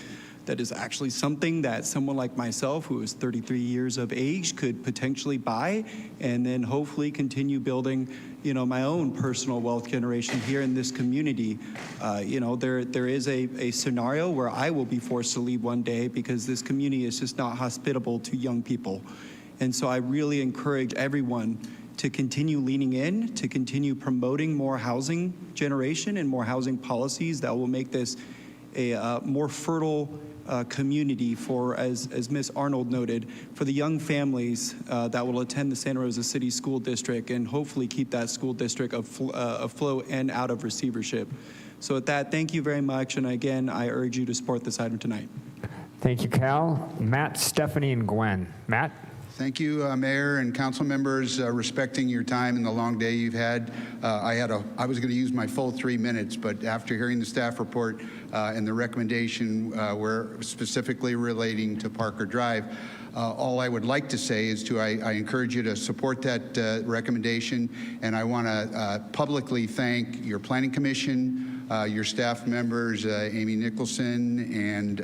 actually something that someone like myself, who is 33 years of age, could potentially buy and then hopefully continue building, my own personal wealth generation here in this community. There is a scenario where I will be forced to leave one day because this community is just not hospitable to young people. And so I really encourage everyone to continue leaning in, to continue promoting more housing generation and more housing policies that will make this a more fertile community for, as Ms. Arnold noted, for the young families that will attend the Santa Rosa City School District and hopefully keep that school district afloat and out of receivership. So with that, thank you very much. And again, I urge you to support this item tonight. Thank you, Cal. Matt, Stephanie, and Gwen. Matt? Thank you, Mayor and council members, respecting your time and the long day you've had. I was going to use my full 3 minutes, but after hearing the staff report and the recommendation where specifically relating to Parker Drive, all I would like to say is I encourage you to support that recommendation, and I want to publicly thank your Planning Commission, your staff members, Amy Nicholson and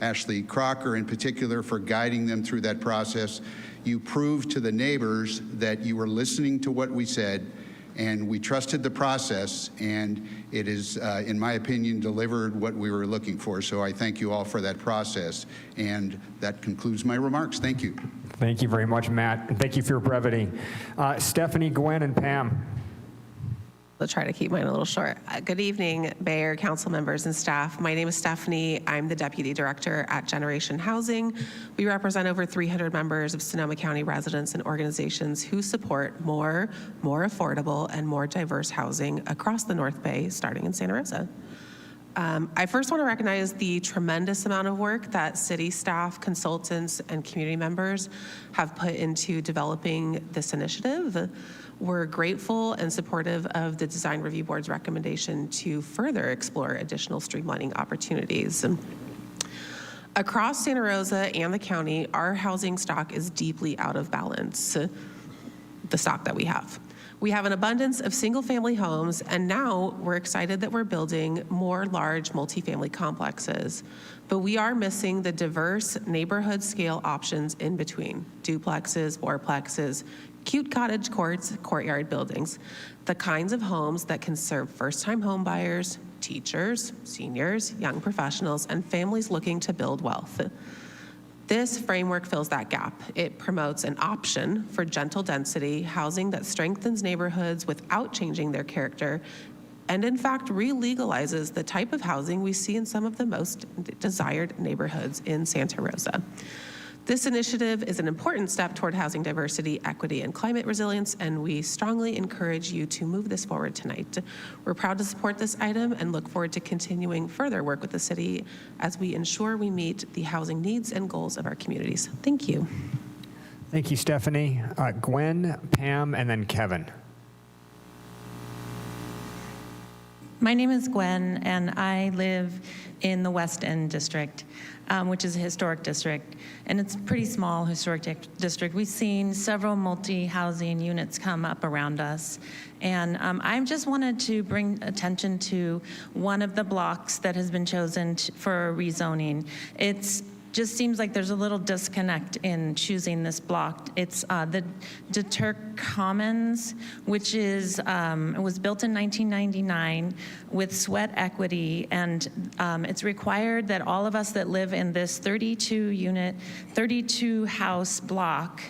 Ashley Crocker in particular, for guiding them through that process. You proved to the neighbors that you were listening to what we said, and we trusted the process, and it is, in my opinion, delivered what we were looking for. So I thank you all for that process, and that concludes my remarks. Thank you. Thank you very much, Matt, and thank you for your brevity. Stephanie, Gwen, and Pam. I'll try to keep mine a little short. Good evening, Mayor, council members, and staff. My name is Stephanie. I'm the Deputy Director at Generation Housing. We represent over 300 members of Sonoma County residents and organizations who support more affordable, and more diverse housing across the North Bay, starting in Santa Rosa. I first want to recognize the tremendous amount of work that city staff, consultants, and community members have put into developing this initiative. We're grateful and supportive of the Design Review Board's recommendation to further explore additional streamlining opportunities. Across Santa Rosa and the county, our housing stock is deeply out of balance, the stock that we have. We have an abundance of single-family homes, and now we're excited that we're building more large multifamily complexes. But we are missing the diverse neighborhood-scale options in between: duplexes, fourplexes, cute cottage courts, courtyard buildings, the kinds of homes that can serve first-time home buyers, teachers, seniors, young professionals, and families looking to build wealth. This framework fills that gap. It promotes an option for gentle density housing that strengthens neighborhoods without changing their character, and in fact re-legalizes the type of housing we see in some of the most desired neighborhoods in Santa Rosa. This initiative is an important step toward housing diversity, equity, and climate resilience, and we strongly encourage you to move this forward tonight. We're proud to support this item and look forward to continuing further work with the city as we ensure we meet the housing needs and goals of our communities. Thank you. Thank you, Stephanie. Gwen, Pam, and then Kevin. My name is Gwen, and I live in the West End District, which is a historic district, and it's a pretty small historic district. We've seen several multi-housing units come up around us, and I just wanted to bring attention to one of the blocks that has been chosen for rezoning. It's just seems like there's a little disconnect in choosing this block. It's the DeTurk Commons, which is it was built in 1999 with sweat equity, and it's required that all of us that live in this 32 house block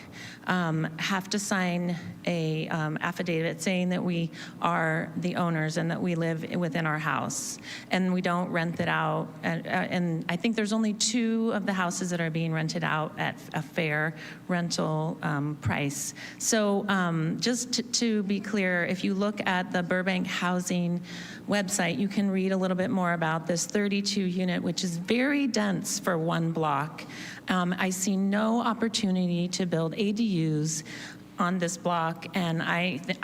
have to sign a affidavit saying that we are the owners and that we live within our house, and we don't rent it out. And I think there's only 2 of the the houses that are being rented out at a fair rental price. So just to be clear, if you look at the Burbank Housing website, you can read a little bit more about this 32 unit, which is very dense for one block. I see no opportunity to build ADUs on this block, and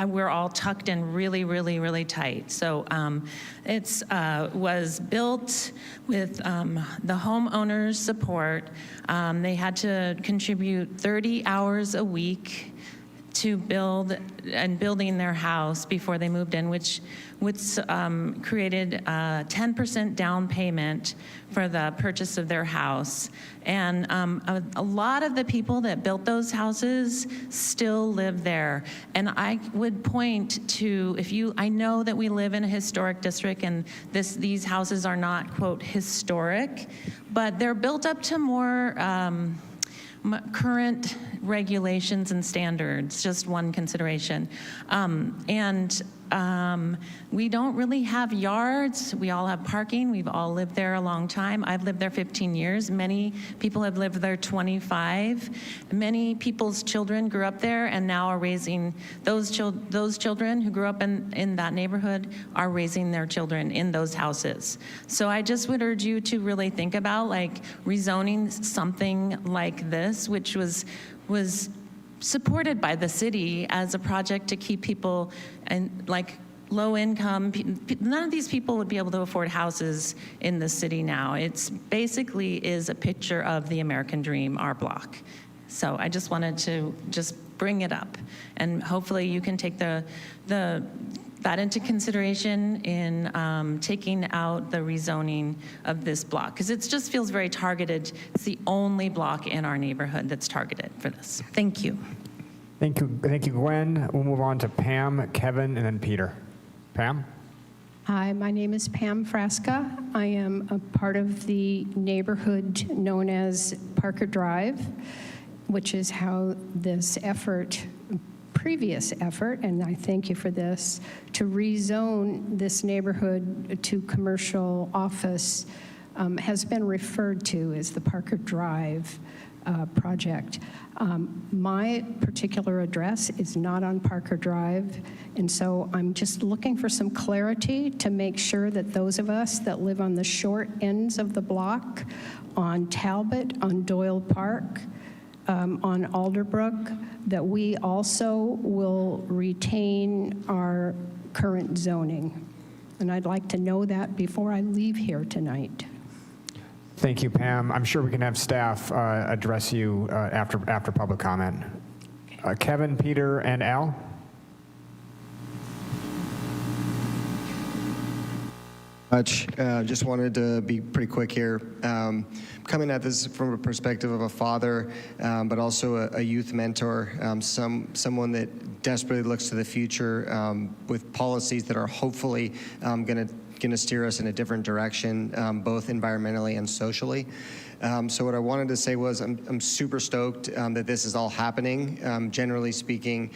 we're all tucked in really, really, really tight. So it's was built with the homeowners' support. They had to contribute 30 hours a week to building their house before they moved in, which created a 10% down payment for the purchase of their house. And a lot of the people that built those houses still live there. And I would point to, I know that we live in a historic district and these houses are not, quote, historic, but they're built up to more current regulations and standards, just one consideration. We don't really have yards. We all have parking. We've all lived there a long time. I've lived there 15 years. Many people have lived there 25. Many people's children grew up there and now are raising, those children who grew up in that neighborhood are raising their children in those houses. So I just would urge you to really think about like rezoning something like this, which was supported by the city as a project to keep people and like low income. None of these people would be able to afford houses in the city now. It's basically is a picture of the American dream, our block. So I just wanted to just bring it up, and hopefully you can take that into consideration in taking out the rezoning of this block, because it just feels very targeted. It's the only block in our neighborhood that's targeted for this. Thank you. Thank you, Gwen. We'll move on to Pam, Kevin, and then Peter. Pam? Hi, my name is Pam Frasca. I am a part of the neighborhood known as Parker Drive, which is how this previous effort, and I thank you for this, to rezone this neighborhood to commercial office has been referred to as the Parker Drive project. My particular address is not on Parker Drive, and so I'm just looking for some clarity to make sure that those of us that live on the short ends of the block, on Talbot, on Doyle Park, on Alderbrook, that we also will retain our current zoning. And I'd like to know that before I leave here tonight. Thank you, Pam. I'm sure we can have staff address you after public comment. Kevin, Peter, and Al? Just wanted to be pretty quick here. Coming at this from a perspective of a father, but also a youth mentor, someone that desperately looks to the future with policies that are hopefully going to steer us in a different direction, both environmentally and socially. So what I wanted to say was I'm super stoked that this is all happening. Generally speaking,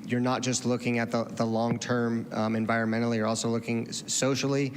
you're not just looking at the long-term environmentally, you're also looking socially.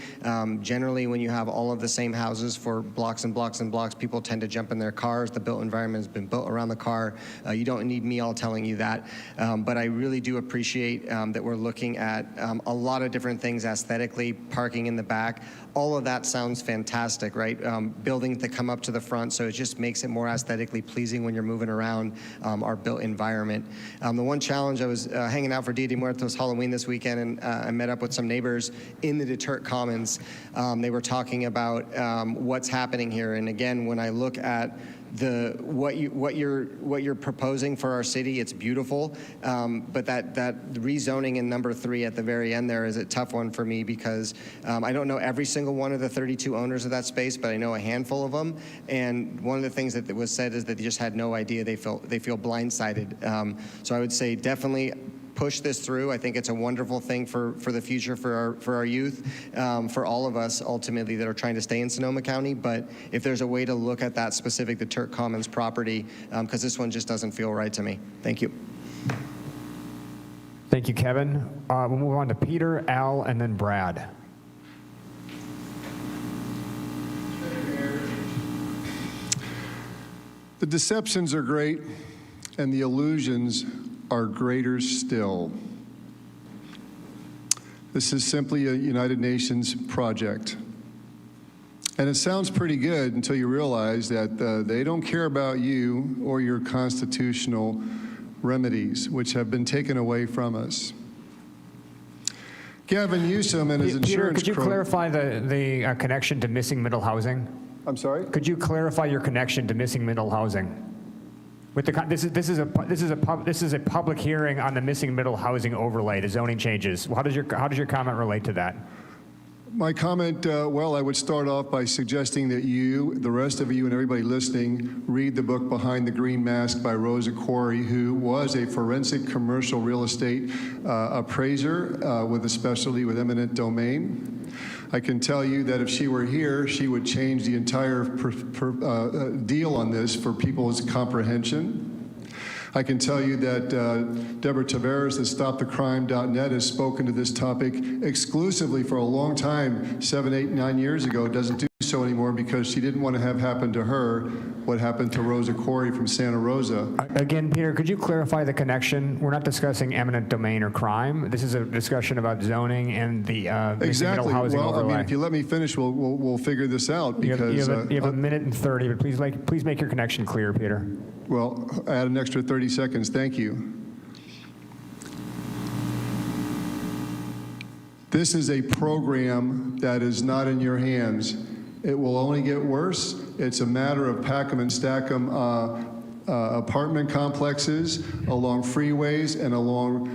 Generally, when you have all of the same houses for blocks and blocks and blocks, people tend to jump in their cars. The built environment has been built around the car. You don't need me all telling you that. But I really do appreciate that we're looking at a lot of different things aesthetically, parking in the back. All of that sounds fantastic, right? Buildings that come up to the front, so it just makes it more aesthetically pleasing when you're moving around our built environment. The one challenge, I was hanging out for Dia de Muertos Halloween this weekend, and I met up with some neighbors in the Detergent Commons. They were talking about what's happening here, and again, when I look at what you're proposing for our city, it's beautiful, but that rezoning in number 3 at the very end there is a tough one for me, because I don't know every single one of the 32 owners of that space, but I know a handful of them. And one of the things that was said is that they just had no idea. They feel blindsided. So I would say definitely push this through. I think it's a wonderful thing for the future, for our youth, for all of us ultimately that are trying to stay in Sonoma County. But if there's a way to look at that specific Detergent Commons property, because this one just doesn't feel right to me. Thank you. Thank you, Kevin. We'll move on to Peter, Al, and then Brad. The deceptions are great, and the illusions are greater still. This is simply a United Nations project. And it sounds pretty good until you realize that they don't care about you or your constitutional remedies, which have been taken away from us. Gavin Newsom and his Peter, insurance... could you clarify the connection to missing middle housing? I'm sorry? Could you clarify your connection to missing middle housing? With the, this is a public hearing on the missing middle housing overlay, the zoning changes. How does your comment relate to that? My comment, well, I would start off by suggesting that you, the rest of you and everybody listening, read the book Behind the Green Mask by Rosa Quarry, who was a forensic commercial real estate appraiser with a specialty with eminent domain. I can tell you that if she were here, she would change the entire deal on this for people's comprehension. I can tell you that Deborah Tavares at StopTheCrime.net has spoken to this topic exclusively for a long time, 7, 8, 9 years ago, doesn't do so anymore because she didn't want to have happen to her what happened to Rosa Quarry from Santa Rosa. Again, Peter, could you clarify the connection? We're not discussing eminent domain or crime. This is a discussion about zoning and the missing middle housing overlay. I mean, if you let me finish, we'll figure this out because... You have a minute and 30, but please make your connection clear, Peter. Well, add an extra 30 seconds. Thank you. This is a program that is not in your hands. It will only get worse. It's a matter of pack 'em and stack 'em apartment complexes along freeways and along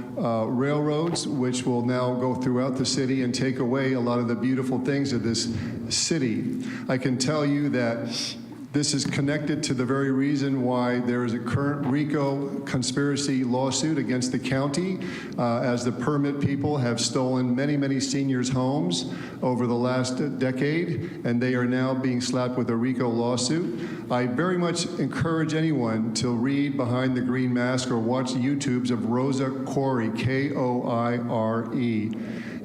railroads, which will now go throughout the city and take away a lot of the beautiful things of this city. I can tell you that this is connected to the very reason why there is a current RICO conspiracy lawsuit against the county, as the permit people have stolen many, many seniors' homes over the last decade, and they are now being slapped with a RICO lawsuit. I very much encourage anyone to read Behind the Green Mask or watch YouTubes of Rosa Quarry, K-O-I-R-E,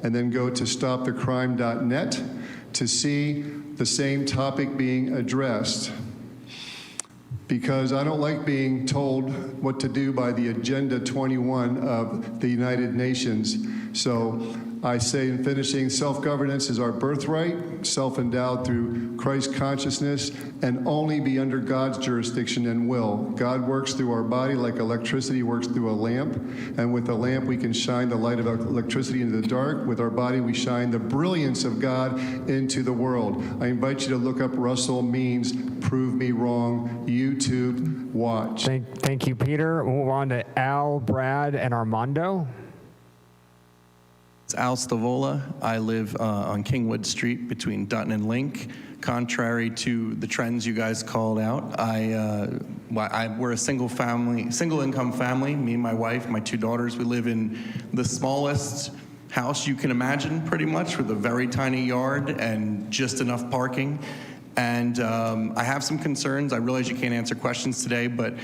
and then go to StopTheCrime.net to see the same topic being addressed, because I don't like being told what to do by the Agenda 21 of the United Nations. So I say in finishing, self-governance is our birthright, self-endowed through Christ consciousness, and only be under God's jurisdiction and will. God works through our body like electricity works through a lamp, and with a lamp we can shine the light of electricity into the dark. With our body we shine the brilliance of God into the world. I invite you to look up Russell Means, Prove Me Wrong, YouTube, watch. Thank you, Peter. We'll move on to Al, Brad, and Armando. It's Al Stavola. I live on Kingwood Street between Dutton and Link. Contrary to the trends you guys called out, we're a single income family. Me and my wife, my 2 daughters. We live in the smallest house you can imagine, pretty much, with a very tiny yard and just enough parking. And I have some concerns. I realize you can't answer questions today, but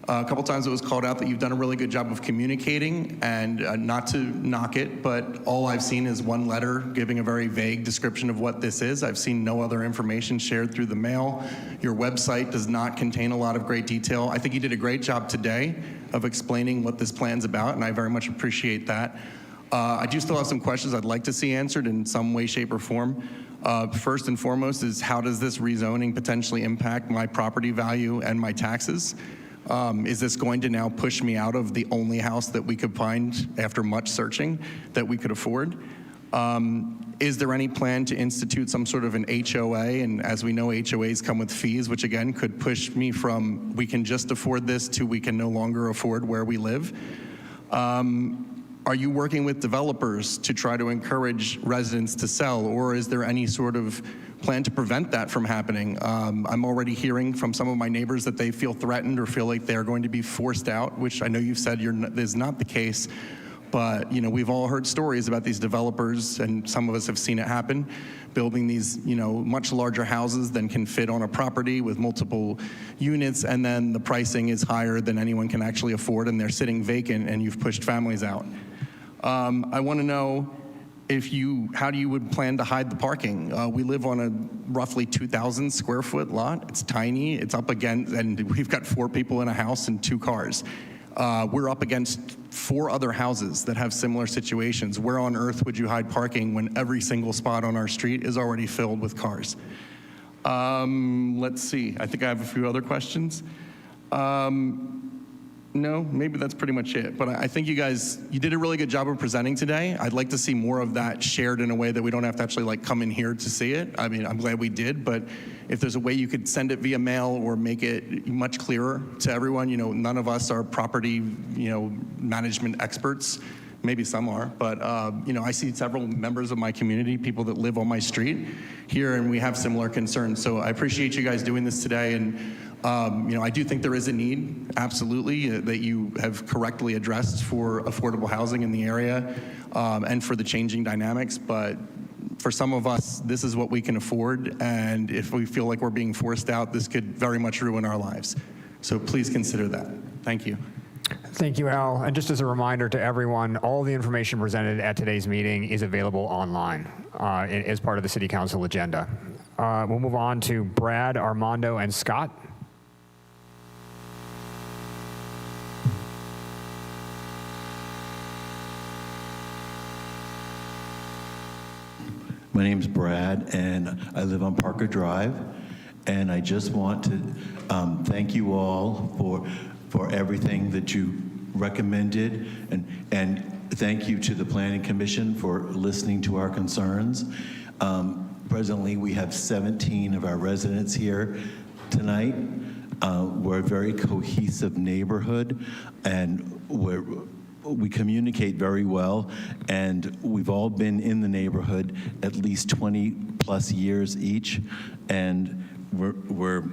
a couple times it was called out that you've done a really good job of communicating, and not to knock it, but all I've seen is one letter giving a very vague description of what this is. I've seen no other information shared through the mail. Your website does not contain a lot of great detail. I think you did a great job today of explaining what this plan's about, and I very much appreciate that. I do still have some questions I'd like to see answered in some way, shape, or form. First and foremost is, how does this rezoning potentially impact my property value and my taxes? Is this going to now push me out of the only house that we could find after much searching that we could afford? Is there any plan to institute some sort of an HOA? And as we know, HOAs come with fees, which again could push me from we can just afford this to we can no longer afford where we live. Are you working with developers to try to encourage residents to sell, or is there any sort of plan to prevent that from happening? I'm already hearing from some of my neighbors that they feel threatened or feel like they're going to be forced out, which I know you've said is not the case. But we've all heard stories about these developers, and some of us have seen it happen, building these much larger houses than can fit on a property with multiple units, and then the pricing is higher than anyone can actually afford, and they're sitting vacant, and you've pushed families out. I want to know how do you would plan to hide the parking? We live on a roughly 2,000 square foot lot. It's tiny. It's up against, and we've got 4 people in a house and 2 cars. We're up against 4 other houses that have similar situations. Where on earth would you hide parking when every single spot on our street is already filled with cars? Let's see. I think I have a few other questions. No, maybe that's pretty much it. But I think you did a really good job of presenting today. I'd like to see more of that shared in a way that we don't have to actually like come in here to see it. I mean, I'm glad we did, but if there's a way you could send it via mail or make it much clearer to everyone, none of us are property, management experts. Maybe some are, but I see several members of my community, people that live on my street here, and we have similar concerns. So I appreciate you guys doing this today, and I do think there is a need, absolutely, that you have correctly addressed for affordable housing in the area and for the changing dynamics. But for some of us, this is what we can afford, and if we feel like we're being forced out, this could very much ruin our lives. So please consider that. Thank you. Thank you, Al. And just as a reminder to everyone, all the information presented at today's meeting is available online as part of the City Council agenda. We'll move on to Brad, Armando, and Scott. My name's Brad, and I live on Parker Drive. And I just want to thank you all for everything that you recommended, and thank you to the Planning Commission for listening to our concerns. Presently, we have 17 of our residents here tonight. We're a very cohesive neighborhood, and we communicate very well, and we've all been in the neighborhood at least 20 plus years each, and we're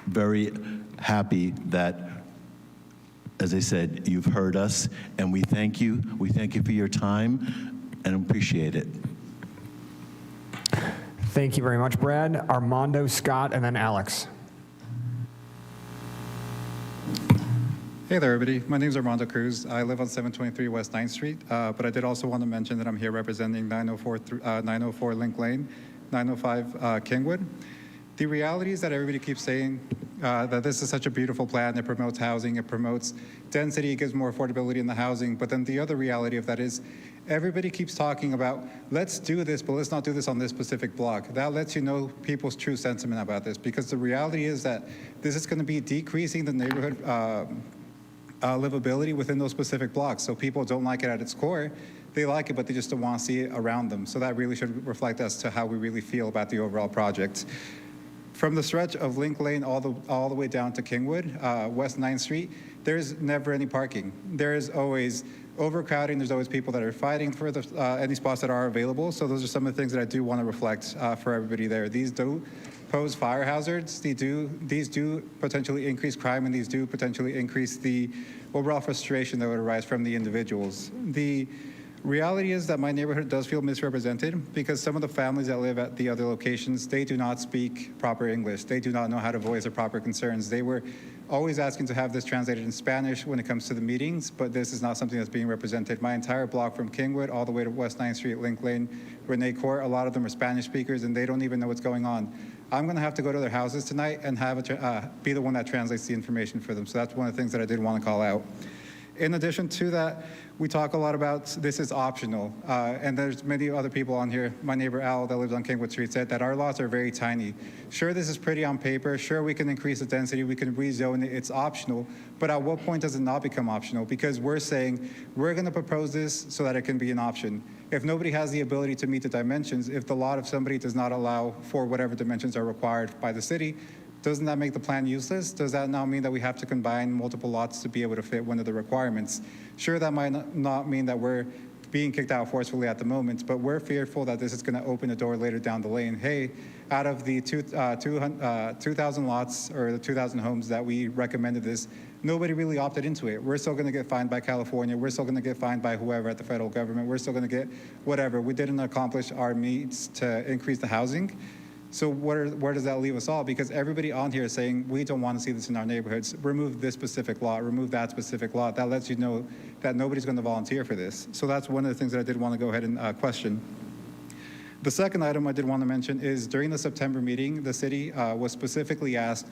very happy that, as I said, you've heard us, and we thank you. We thank you for your time and appreciate it. Thank you very much, Brad. Armando, Scott, and then Alex. Hey there, everybody. My name is Armando Cruz. I live on 723 West 9th Street, but I did also want to mention that I'm here representing 904 Link Lane, 905 Kingwood. The reality is that everybody keeps saying that this is such a beautiful plan. It promotes housing, it promotes density, it gives more affordability in the housing. But then the other reality of that is everybody keeps talking about, let's do this, but let's not do this on this specific block. That lets you know people's true sentiment about this, because the reality is that this is going to be decreasing the neighborhood livability within those specific blocks. So people don't like it at its core. They like it, but they just don't want to see it around them. So that really should reflect as to how we really feel about the overall project. From the stretch of Link Lane all the way down to Kingwood, West 9th Street, there's never any parking. There's always overcrowding. There's always people that are fighting for any spots that are available. So those are some of the things that I do want to reflect for everybody there. These do pose fire hazards. These do potentially increase crime, and these do potentially increase the overall frustration that would arise from the individuals. The reality is that my neighborhood does feel misrepresented because some of the families that live at the other locations, they do not speak proper English. They do not know how to voice their proper concerns. They were always asking to have this translated in Spanish when it comes to the meetings, but this is not something that's being represented. My entire block from Kingwood all the way to West 9th Street, Link Lane, Rene Court, a lot of them are Spanish speakers, and they don't even know what's going on. I'm going to have to go to their houses tonight and be the one that translates the information for them. So that's one of the things that I did want to call out. In addition to that, we talk a lot about this is optional, and there's many other people on here. My neighbor Al that lives on Kingwood Street said that our lots are very tiny. Sure, this is pretty on paper. Sure, we can increase the density. We can rezone it. It's optional. But at what point does it not become optional? Because we're saying we're going to propose this so that it can be an option. If nobody has the ability to meet the dimensions, if the lot of somebody does not allow for whatever dimensions are required by the city, doesn't that make the plan useless? Does that now mean that we have to combine multiple lots to be able to fit one of the requirements? Sure, that might not mean that we're being kicked out forcefully at the moment, but we're fearful that this is going to open a door later down the lane. Hey, out of the 2,000 lots or the 2,000 homes that we recommended this, nobody really opted into it. We're still going to get fined by California. We're still going to get fined by whoever at the federal government. We're still going to get whatever. We didn't accomplish our needs to increase the housing. So where does that leave us all? Because everybody on here is saying, we don't want to see this in our neighborhoods. Remove this specific lot, remove that specific lot. That lets you know that nobody's going to volunteer for this. So that's one of the things that I did want to go ahead and question. The second item I did want to mention is during the September meeting, the city was specifically asked,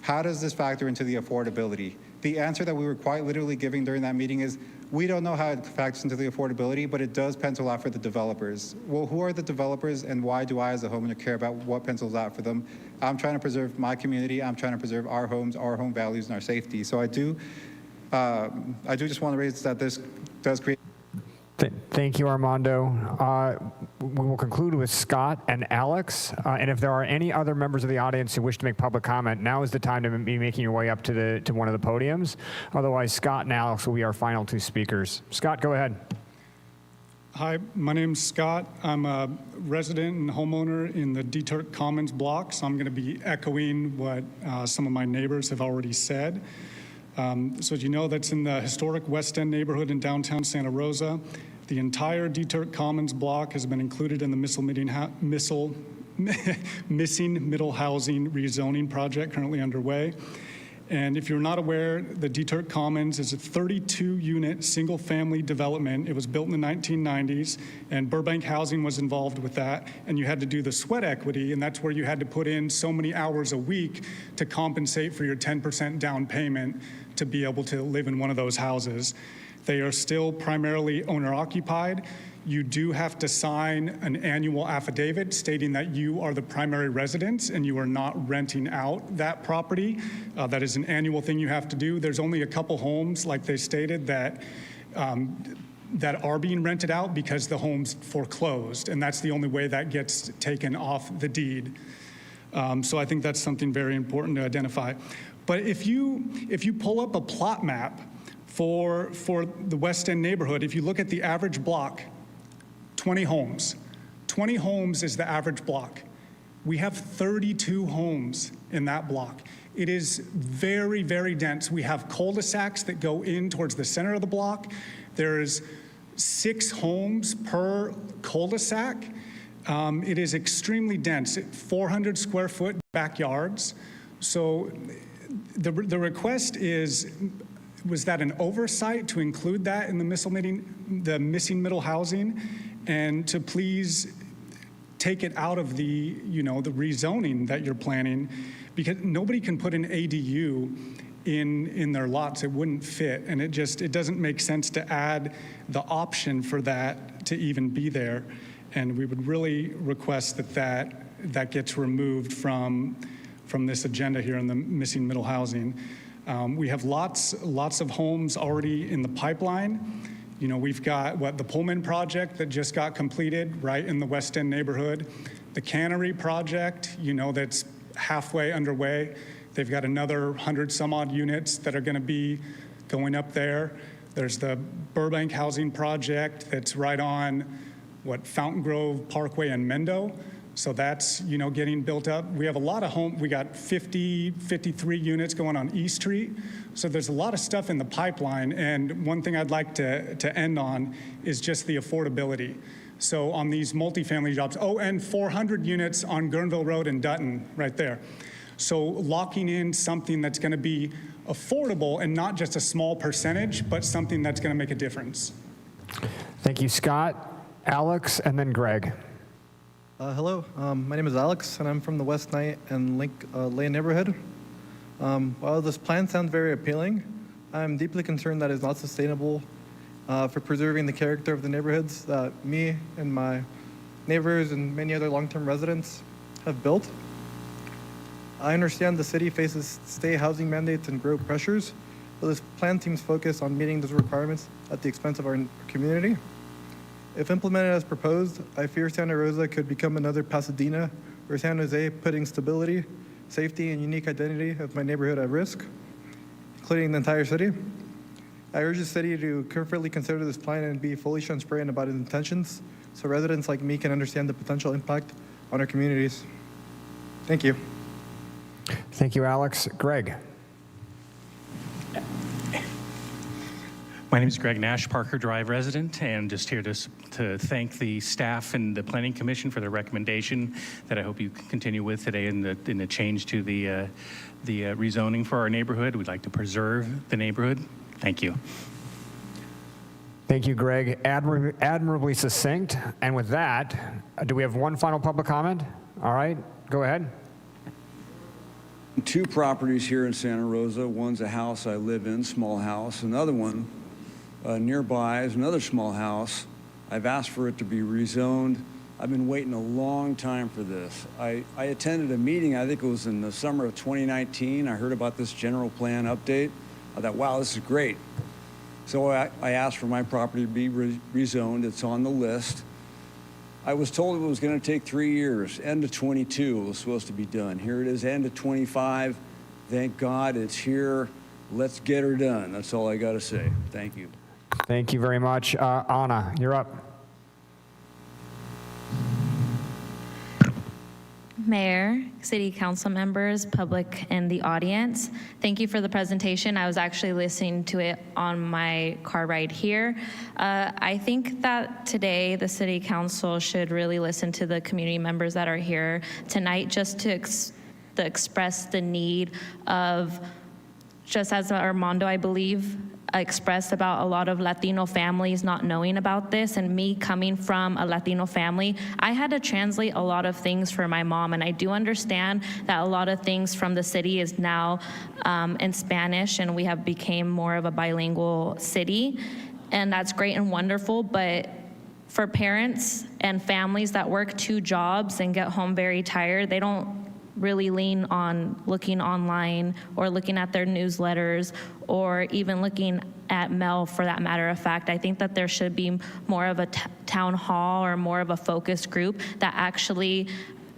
how does this factor into the affordability? The answer that we were quite literally giving during that meeting is, we don't know how it factors into the affordability, but it does pencil out for the developers. Well, who are the developers, and why do I as a homeowner care about what pencils out for them? I'm trying to preserve my community. I'm trying to preserve our homes, our home values, and our safety. So I do just want to raise that this does create. Thank you, Armando. We will conclude with Scott and Alex. And if there are any other members of the audience who wish to make public comment, now is the time to be making your way up to one of the podiums. Otherwise, Scott and Alex will be our final two speakers. Scott, go ahead. Hi, my name's Scott. I'm a resident and homeowner in the Deturk Commons block, so I'm going to be echoing what some of my neighbors have already said. So as you know, that's in the historic West End neighborhood in downtown Santa Rosa. The entire Deturk Commons block has been included in the missing middle housing rezoning project currently underway. And if you're not aware, the Deturk Commons is a 32-unit single-family development. It was built in the 1990s, and Burbank Housing was involved with that. And you had to do the sweat equity, and that's where you had to put in so many hours a week to compensate for your 10% down payment to be able to live in one of those houses. They are still primarily owner-occupied. You do have to sign an annual affidavit stating that you are the primary residence and you are not renting out that property. That is an annual thing you have to do. There's only a couple homes, like they stated, that are being rented out because the home's foreclosed, and that's the only way that gets taken off the deed. So I think that's something very important to identify. But if you pull up a plot map for the West End neighborhood, if you look at the average block, 20 homes. 20 homes is the average block. We have 32 homes in that block. It is very, very dense. We have cul-de-sacs that go in towards the center of the block. There's 6 homes per cul-de-sac. It is extremely dense, 400 square foot backyards. So the request was that an oversight to include that in the missing middle housing, and to please take it out of the rezoning that you're planning, because nobody can put an ADU in their lots. It wouldn't fit, and it doesn't make sense to add the option for that to even be there. And we would really request that gets removed from this agenda here in the missing middle housing. We have lots of homes already in the pipeline. We've got the Pullman project that just got completed right in the West End neighborhood. The Cannery project, that's halfway underway. They've got another 100 some odd units that are going to be going up there. There's the Burbank housing project that's right on Fountain Grove Parkway and Mendo. So that's, getting built up. We have a lot of we got 53 units going on East Street. So there's a lot of stuff in the pipeline. And one thing I'd like to end on is just the affordability. So on these multifamily jobs, and 400 units on Guerneville Road in Dutton, right there. So locking in something that's going to be affordable and not just a small percentage, but something that's going to make a difference. Thank you, Scott. Alex, and then Greg. Hello, my name is Alex, and I'm from the West Knight and Link Lane neighborhood. While this plan sounds very appealing, I'm deeply concerned that it's not sustainable for preserving the character of the neighborhoods that me and my neighbors and many other long-term residents have built. I understand the city faces state housing mandates and growth pressures, but this plan seems focused on meeting those requirements at the expense of our community. If implemented as proposed, I fear Santa Rosa could become another Pasadena or San Jose, putting stability, safety, and unique identity of my neighborhood at risk, including the entire city. I urge the city to carefully consider this plan and be fully transparent about its intentions so residents like me can understand the potential impact on our communities. Thank you. Thank you, Alex. Greg. My name is Greg Nash, Parker Drive resident, and just here to thank the staff and the Planning Commission for their recommendation that I hope you can continue with today in the change to the rezoning for our neighborhood. We'd like to preserve the neighborhood. Thank you. Thank you, Greg. Admirably succinct. And with that, do we have one final public comment? All right, go ahead. 2 properties here in Santa Rosa. One's a house I live in, small house. Another one nearby is another small house. I've asked for it to be rezoned. I've been waiting a long time for this. I attended a meeting, I think it was in the summer of 2019. I heard about this general plan update. I thought, wow, this is great. So I asked for my property to be rezoned. It's on the list. I was told it was going to take 3 years. End of 22 it was supposed to be done. Here it is, end of 25. Thank God it's here. Let's get her done. That's all I got to say. Thank you. Thank you very much. Anna, you're up. Mayor, City Council members, public, and the audience, thank you for the presentation. I was actually listening to it on my car ride here. I think that today the City Council should really listen to the community members that are here tonight just to express the need of, just as Armando, I believe, expressed about a lot of Latino families not knowing about this, and me coming from a Latino family, I had to translate a lot of things for my mom, and I do understand that a lot of things from the city is now in Spanish, and we have become more of a bilingual city, and that's great and wonderful, but for parents and families that work 2 jobs and get home very tired, they don't really lean on looking online or looking at their newsletters or even looking at mail for that matter of fact. I think that there should be more of a town hall or more of a focus group that actually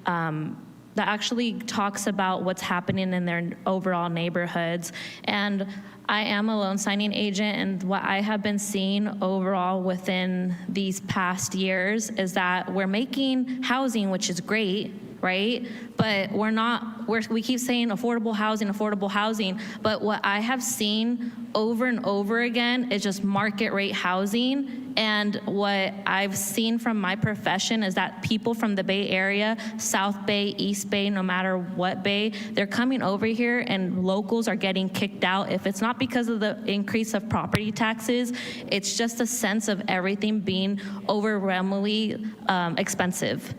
talks about what's happening in their overall neighborhoods. And I am a loan signing agent, and what I have been seeing overall within these past years is that we're making housing, which is great, right? But we keep saying affordable housing, but what I have seen over and over again is just market rate housing. And what I've seen from my profession is that people from the Bay Area, South Bay, East Bay, no matter what bay, they're coming over here and locals are getting kicked out. If it's not because of the increase of property taxes, it's just a sense of everything being overwhelmingly expensive.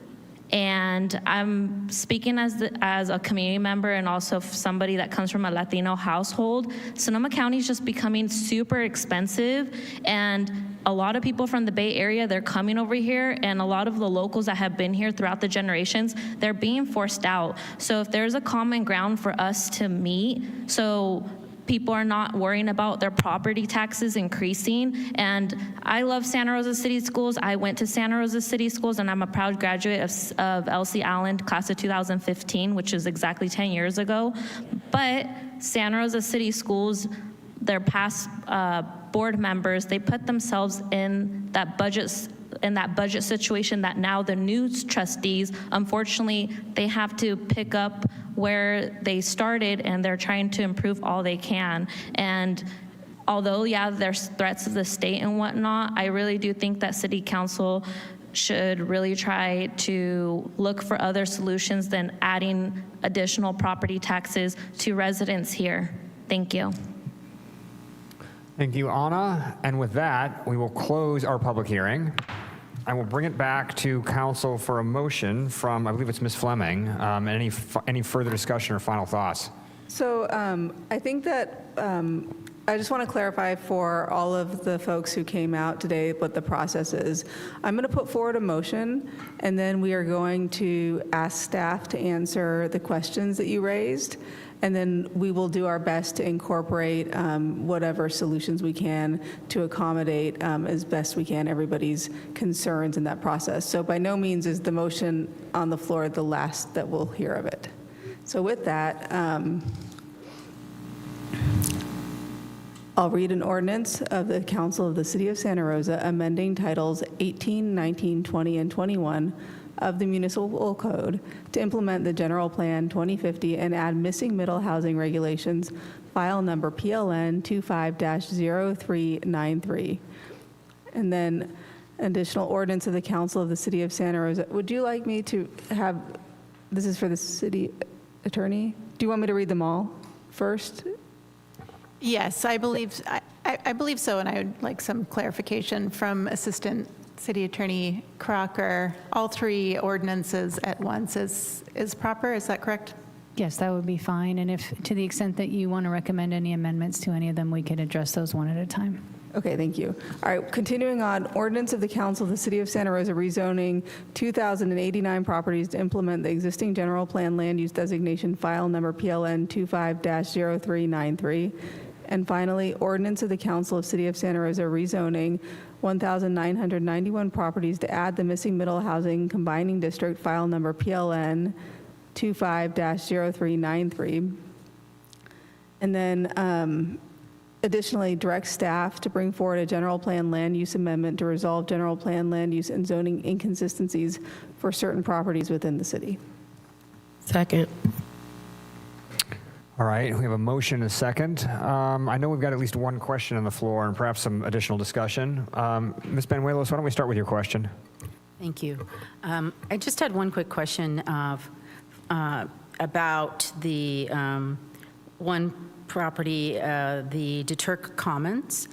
And I'm speaking as a community member and also somebody that comes from a Latino household. Sonoma County is just becoming super expensive, and a lot of people from the Bay Area, they're coming over here, and a lot of the locals that have been here throughout the generations, they're being forced out. So if there's a common ground for us to meet, so people are not worrying about their property taxes increasing. And I love Santa Rosa City Schools. I went to Santa Rosa City Schools, and I'm a proud graduate of Elsie Allen, class of 2015, which is exactly 10 years ago. But Santa Rosa City Schools, their past board members, they put themselves in that budget situation that now the new trustees, unfortunately, they have to pick up where they started, and they're trying to improve all they can. And although, yeah, there's threats of the state and whatnot, I really do think that City Council should really try to look for other solutions than adding additional property taxes to residents here. Thank you. Thank you, Anna. And with that, we will close our public hearing. I will bring it back to council for a motion from, I believe it's Ms. Fleming. Any further discussion or final thoughts? So I think that I just want to clarify for all of the folks who came out today what the process is. I'm going to put forward a motion, and then we are going to ask staff to answer the questions that you raised. And then we will do our best to incorporate whatever solutions we can to accommodate as best we can everybody's concerns in that process. So by no means is the motion on the floor the last that we'll hear of it. So with that, I'll read an ordinance of the Council of the City of Santa Rosa amending titles 18, 19, 20, and 21 of the Municipal Code to implement the General Plan 2050 and add missing middle housing regulations file number PLN 25-0393. And then additional ordinance of the Council of the City of Santa Rosa. Would you like me to have, this is for the city attorney? Do you want me to read them all first? Yes, I believe so, and I would like some clarification from Assistant City Attorney Crocker. All three ordinances at once is proper, is that correct? Yes, that would be fine. And if, to the extent that you want to recommend any amendments to any of them, we could address those one at a time. Okay, thank you. All right, continuing on, ordinance of the Council of the City of Santa Rosa rezoning 2,089 properties to implement the existing general plan land use designation, file number PLN 25-0393. And finally, ordinance of the Council of City of Santa Rosa rezoning 1,991 properties to add the missing middle housing combining district, file number PLN 25-0393. And then additionally, direct staff to bring forward a general plan land use amendment to resolve general plan land use and zoning inconsistencies for certain properties within the city. Second. All right, we have a motion and a second. I know we've got at least one question on the floor and perhaps some additional discussion. Ms. Benuelos, why don't we start with your question? Thank you. I just had one quick question about the one property, the DeTurk Commons.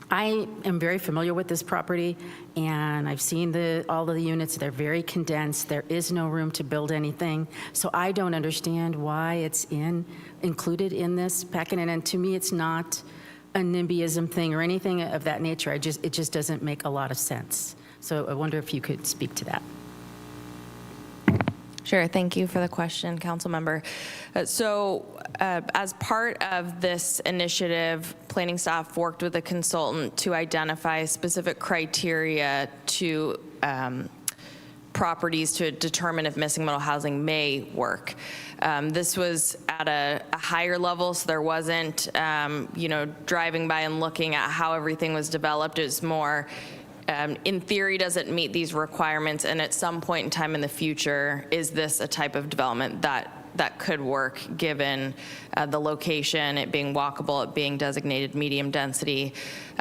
I am very familiar with this property, and I've seen all of the units. They're very condensed. There is no room to build anything. So I don't understand why it's included in this packet. And to me, it's not a NIMBYism thing or anything of that nature. It just doesn't make a lot of sense. So I wonder if you could speak to that. Sure. Thank you for the question, Council Member. As part of this initiative, planning staff worked with a consultant to identify specific criteria to properties to determine if missing middle housing may work. This was at a higher level, so there wasn't, driving by and looking at how everything was developed. It was more, in theory, does it meet these requirements? And at some point in time in the future, is this a type of development that could work given the location, it being walkable, it being designated medium density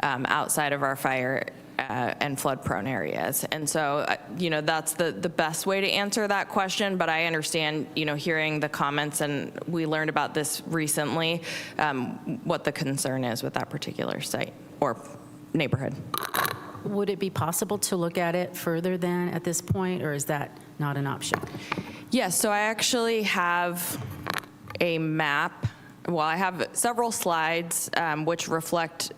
outside of our fire and flood prone areas. And so, that's the best way to answer that question, but I understand, hearing the comments, and we learned about this recently, what the concern is with that particular site or neighborhood. Would it be possible to look at it further than at this point, or is that not an option? Yes, so I actually have a map. Well, I have several slides which reflect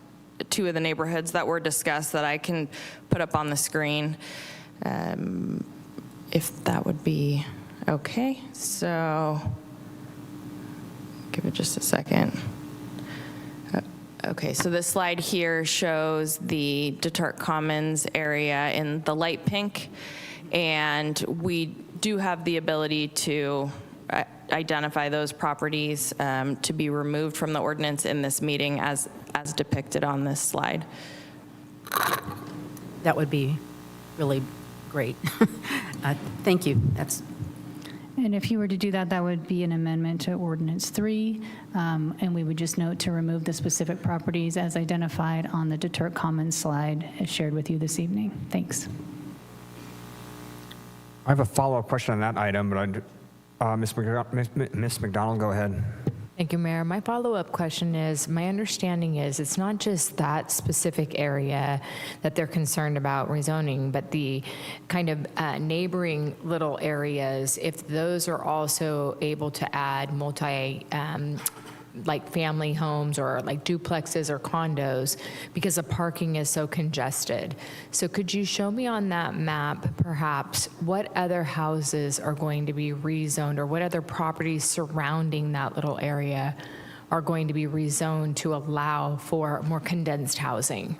two of the neighborhoods that were discussed that I can put up on the screen, if that would be okay. So give it just a second. Okay, so this slide here shows the DeTurk Commons area in the light pink, and we do have the ability to identify those properties to be removed from the ordinance in this meeting as depicted on this slide. That would be really great. Thank you. And if you were to do that, that would be an amendment to Ordinance 3, and we would just note to remove the specific properties as identified on the DeTurk Commons slide as shared with you this evening. Thanks. I have a follow-up question on that item, but Ms. McDonald, go ahead. Thank you, Mayor. My follow-up question is, my understanding is it's not just that specific area that they're concerned about rezoning, but the kind of neighboring little areas, if those are also able to add like family homes or like duplexes or condos, because the parking is so congested. So could you show me on that map, perhaps, what other houses are going to be rezoned, or what other properties surrounding that little area are going to be rezoned to allow for more condensed housing?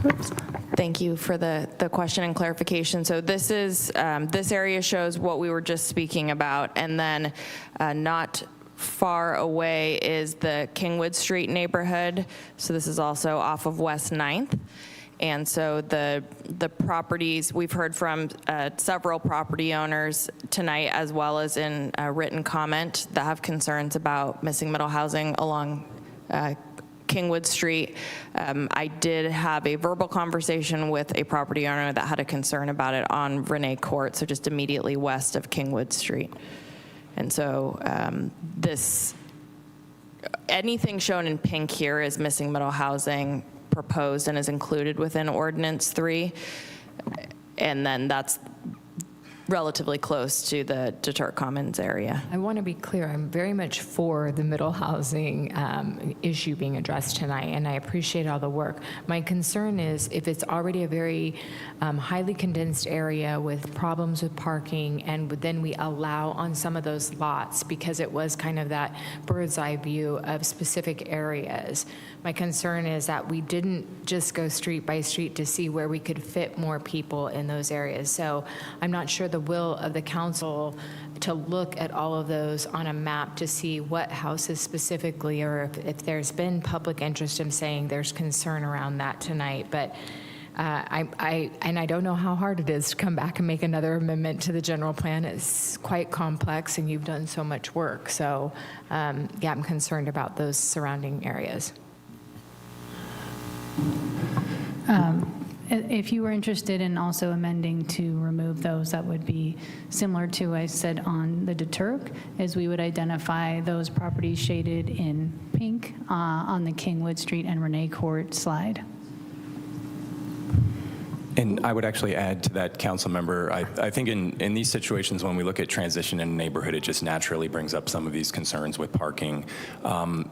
Oops. Thank you for the question and clarification. So this is this area shows what we were just speaking about, and then not far away is the Kingwood Street neighborhood. So this is also off of West 9th. And so the properties, we've heard from several property owners tonight, as well as in a written comment, that have concerns about missing middle housing along Kingwood Street. I did have a verbal conversation with a property owner that had a concern about it on Renee Court, so just immediately west of Kingwood Street. And so anything shown in pink here is missing middle housing proposed and is included within Ordinance 3. And then that's relatively close to the Deterk Commons area. I want to be clear, I'm very much for the middle housing issue being addressed tonight, and I appreciate all the work. My concern is if it's already a very highly condensed area with problems with parking, and then we allow on some of those lots, because it was kind of that bird's eye view of specific areas. My concern is that we didn't just go street by street to see where we could fit more people in those areas. So I'm not sure the will of the council to look at all of those on a map to see what houses specifically, or if there's been public interest in saying there's concern around that tonight. But I don't know how hard it is to come back and make another amendment to the general plan. It's quite complex, and you've done so much work. So yeah, I'm concerned about those surrounding areas. If you were interested in also amending to remove those, that would be similar to I said on the Deterk, as we would identify those properties shaded in pink on the Kingwood Street and Renee Court slide. And I would actually add to that, council member, I think in these situations when we look at transition in a neighborhood, it just naturally brings up some of these concerns with parking.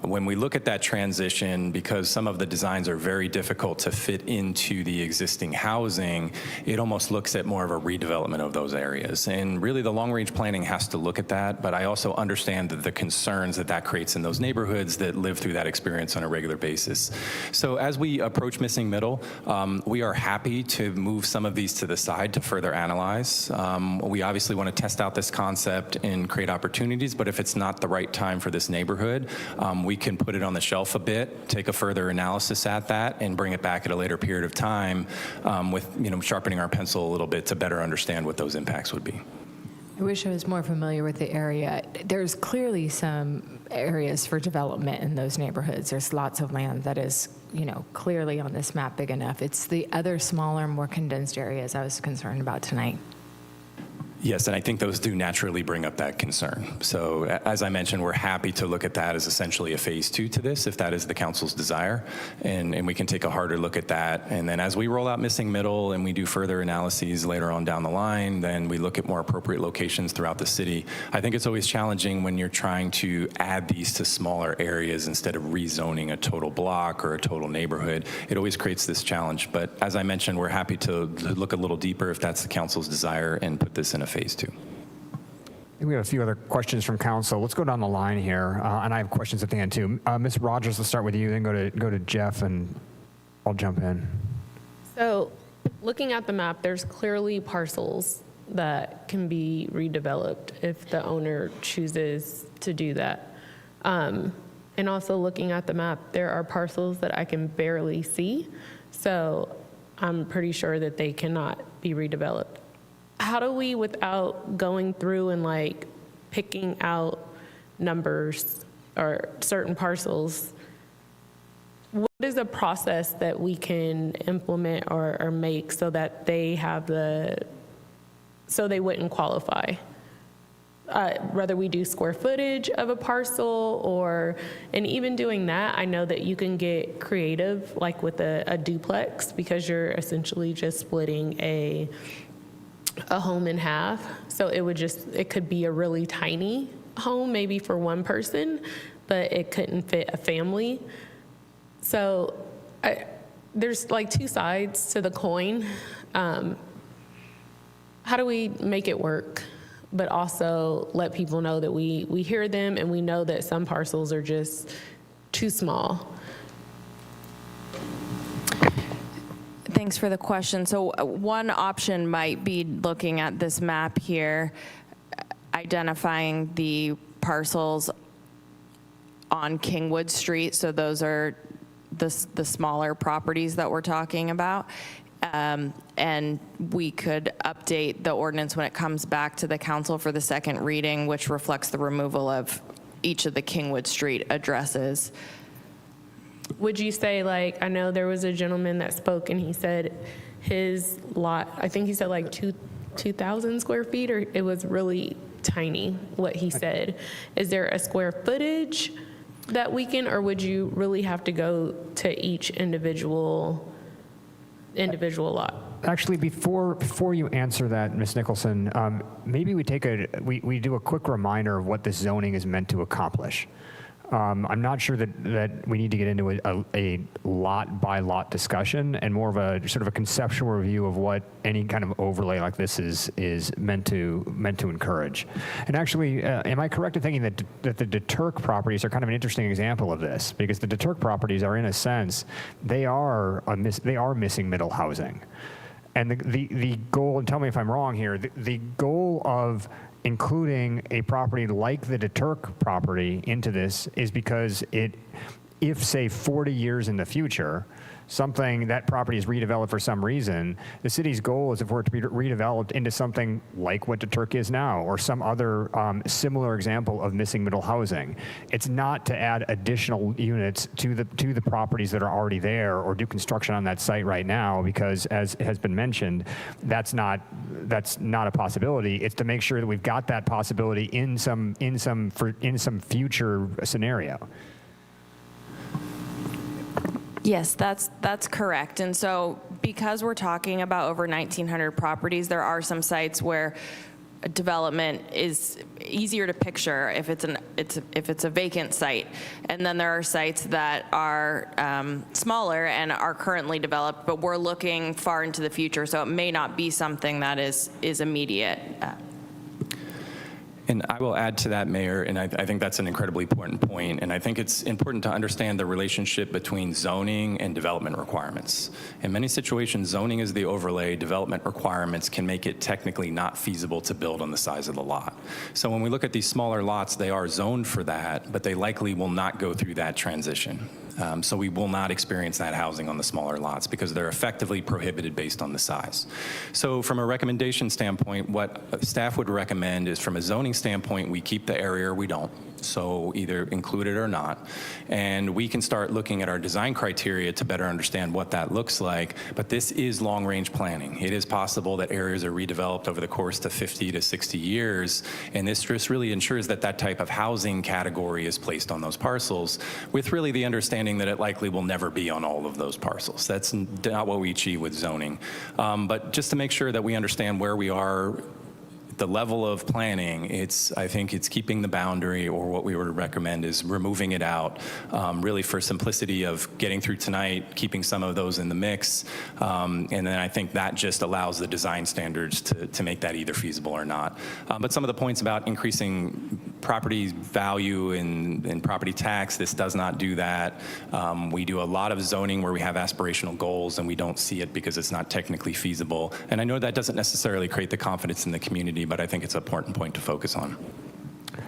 When we look at that transition, because some of the designs are very difficult to fit into the existing housing, it almost looks at more of a redevelopment of those areas. And really the long-range planning has to look at that, but I also understand the concerns that creates in those neighborhoods that live through that experience on a regular basis. So as we approach missing middle, we are happy to move some of these to the side to further analyze. We obviously want to test out this concept and create opportunities, but if it's not the right time for this neighborhood, we can put it on the shelf a bit, take a further analysis at that, and bring it back at a later period of time with sharpening our pencil a little bit to better understand what those impacts would be. I wish I was more familiar with the area. There's clearly some areas for development in those neighborhoods. There's lots of land that is, clearly on this map big enough. It's the other smaller, more condensed areas I was concerned about tonight. Yes, and I think those do naturally bring up that concern. So as I mentioned, we're happy to look at that as essentially a phase 2 to this, if that is the council's desire, and we can take a harder look at that. And then as we roll out missing middle and we do further analyses later on down the line, then we look at more appropriate locations throughout the city. I think it's always challenging when you're trying to add these to smaller areas instead of rezoning a total block or a total neighborhood. It always creates this challenge. But as I mentioned, we're happy to look a little deeper if that's the council's desire and put this in a phase 2. We have a few other questions from council. Let's go down the line here, and I have questions at the end too. Ms. Rogers, let's start with you, then go to Jeff, and I'll jump in. So, looking at the map, there's clearly parcels that can be redeveloped if the owner chooses to do that. And also looking at the map, there are parcels that I can barely see, so I'm pretty sure that they cannot be redeveloped. How do we, without going through and picking out numbers or certain parcels, what is a process that we can implement or make so that they have so they wouldn't qualify? Whether we do square footage of a parcel and even doing that, I know that you can get creative, like with a duplex, because you're essentially just splitting a home in half. So it could be a really tiny home, maybe for one person, but it couldn't fit a family. So there's two sides to the coin. How do we make it work, but also let people know that we hear them and we know that some parcels are just too small? Thanks for the question. So one option might be looking at this map here, identifying the parcels on Kingwood Street, so those are the smaller properties that we're talking about. And we could update the ordinance when it comes back to the council for the second reading, which reflects the removal of each of the Kingwood Street addresses. Would you say, like, I know there was a gentleman that spoke and he said his lot, I think he said like 2,000 square feet, or it was really tiny, what he said. Is there a square footage that we can, or would you really have to go to each individual lot? Actually, before you answer that, Ms. Nicholson, maybe we we do a quick reminder of what this zoning is meant to accomplish. I'm not sure that we need to get into a lot by lot discussion, and more of a sort of a conceptual review of what any kind of overlay like this is meant to encourage. And actually, am I correct in thinking that the DeTurk properties are kind of an interesting example of this? Because the DeTurk properties are, in a sense, they are missing middle housing. And the goal, and tell me if I'm wrong here, the goal of including a property like the DeTurk property into this is because if say 40 years in the future, that property is redeveloped for some reason, the city's goal is if it to be redeveloped into something like what DeTurk is now, or some other similar example of missing middle housing. It's not to add additional units to the properties that are already there or do construction on that site right now, because as has been mentioned, that's not a possibility. It's to make sure that we've got that possibility in some future scenario. Yes, that's correct. And so because we're talking about over 1,900 properties, there are some sites where development is easier to picture if it's a vacant site. And then there are sites that are smaller and are currently developed, but we're looking far into the future, so it may not be something that is immediate. And I will add to that, Mayor, and I think that's an incredibly important point, and I think it's important to understand the relationship between zoning and development requirements. In many situations, zoning is the overlay, development requirements can make it technically not feasible to build on the size of the lot. So when we look at these smaller lots, they are zoned for that, but they likely will not go through that transition. So we will not experience that housing on the smaller lots because they're effectively prohibited based on the size. So from a recommendation standpoint, what staff would recommend is from a zoning standpoint, we keep the area or we don't. So either include it or not. And we can start looking at our design criteria to better understand what that looks like. But this is long-range planning. It is possible that areas are redeveloped over the course of 50 to 60 years. And this just really ensures that that type of housing category is placed on those parcels with really the understanding that it likely will never be on all of those parcels. That's not what we achieve with zoning. But just to make sure that we understand where we are, the level of planning, I think it's keeping the boundary, or what we would recommend is removing it out, really for simplicity of getting through tonight, keeping some of those in the mix, and then I think that just allows the design standards to make that either feasible or not. But some of the points about increasing property value and property tax, this does not do that. We do a lot of zoning where we have aspirational goals and we don't see it because it's not technically feasible. And I know that doesn't necessarily create the confidence in the community, but I think it's an important point to focus on.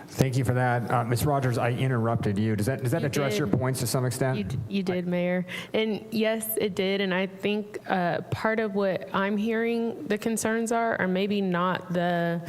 Thank you for that. Ms. Rogers, I interrupted you. Does that address your points to some extent? You did, Mayor. And yes, it did. And I think part of what I'm hearing the concerns are maybe not the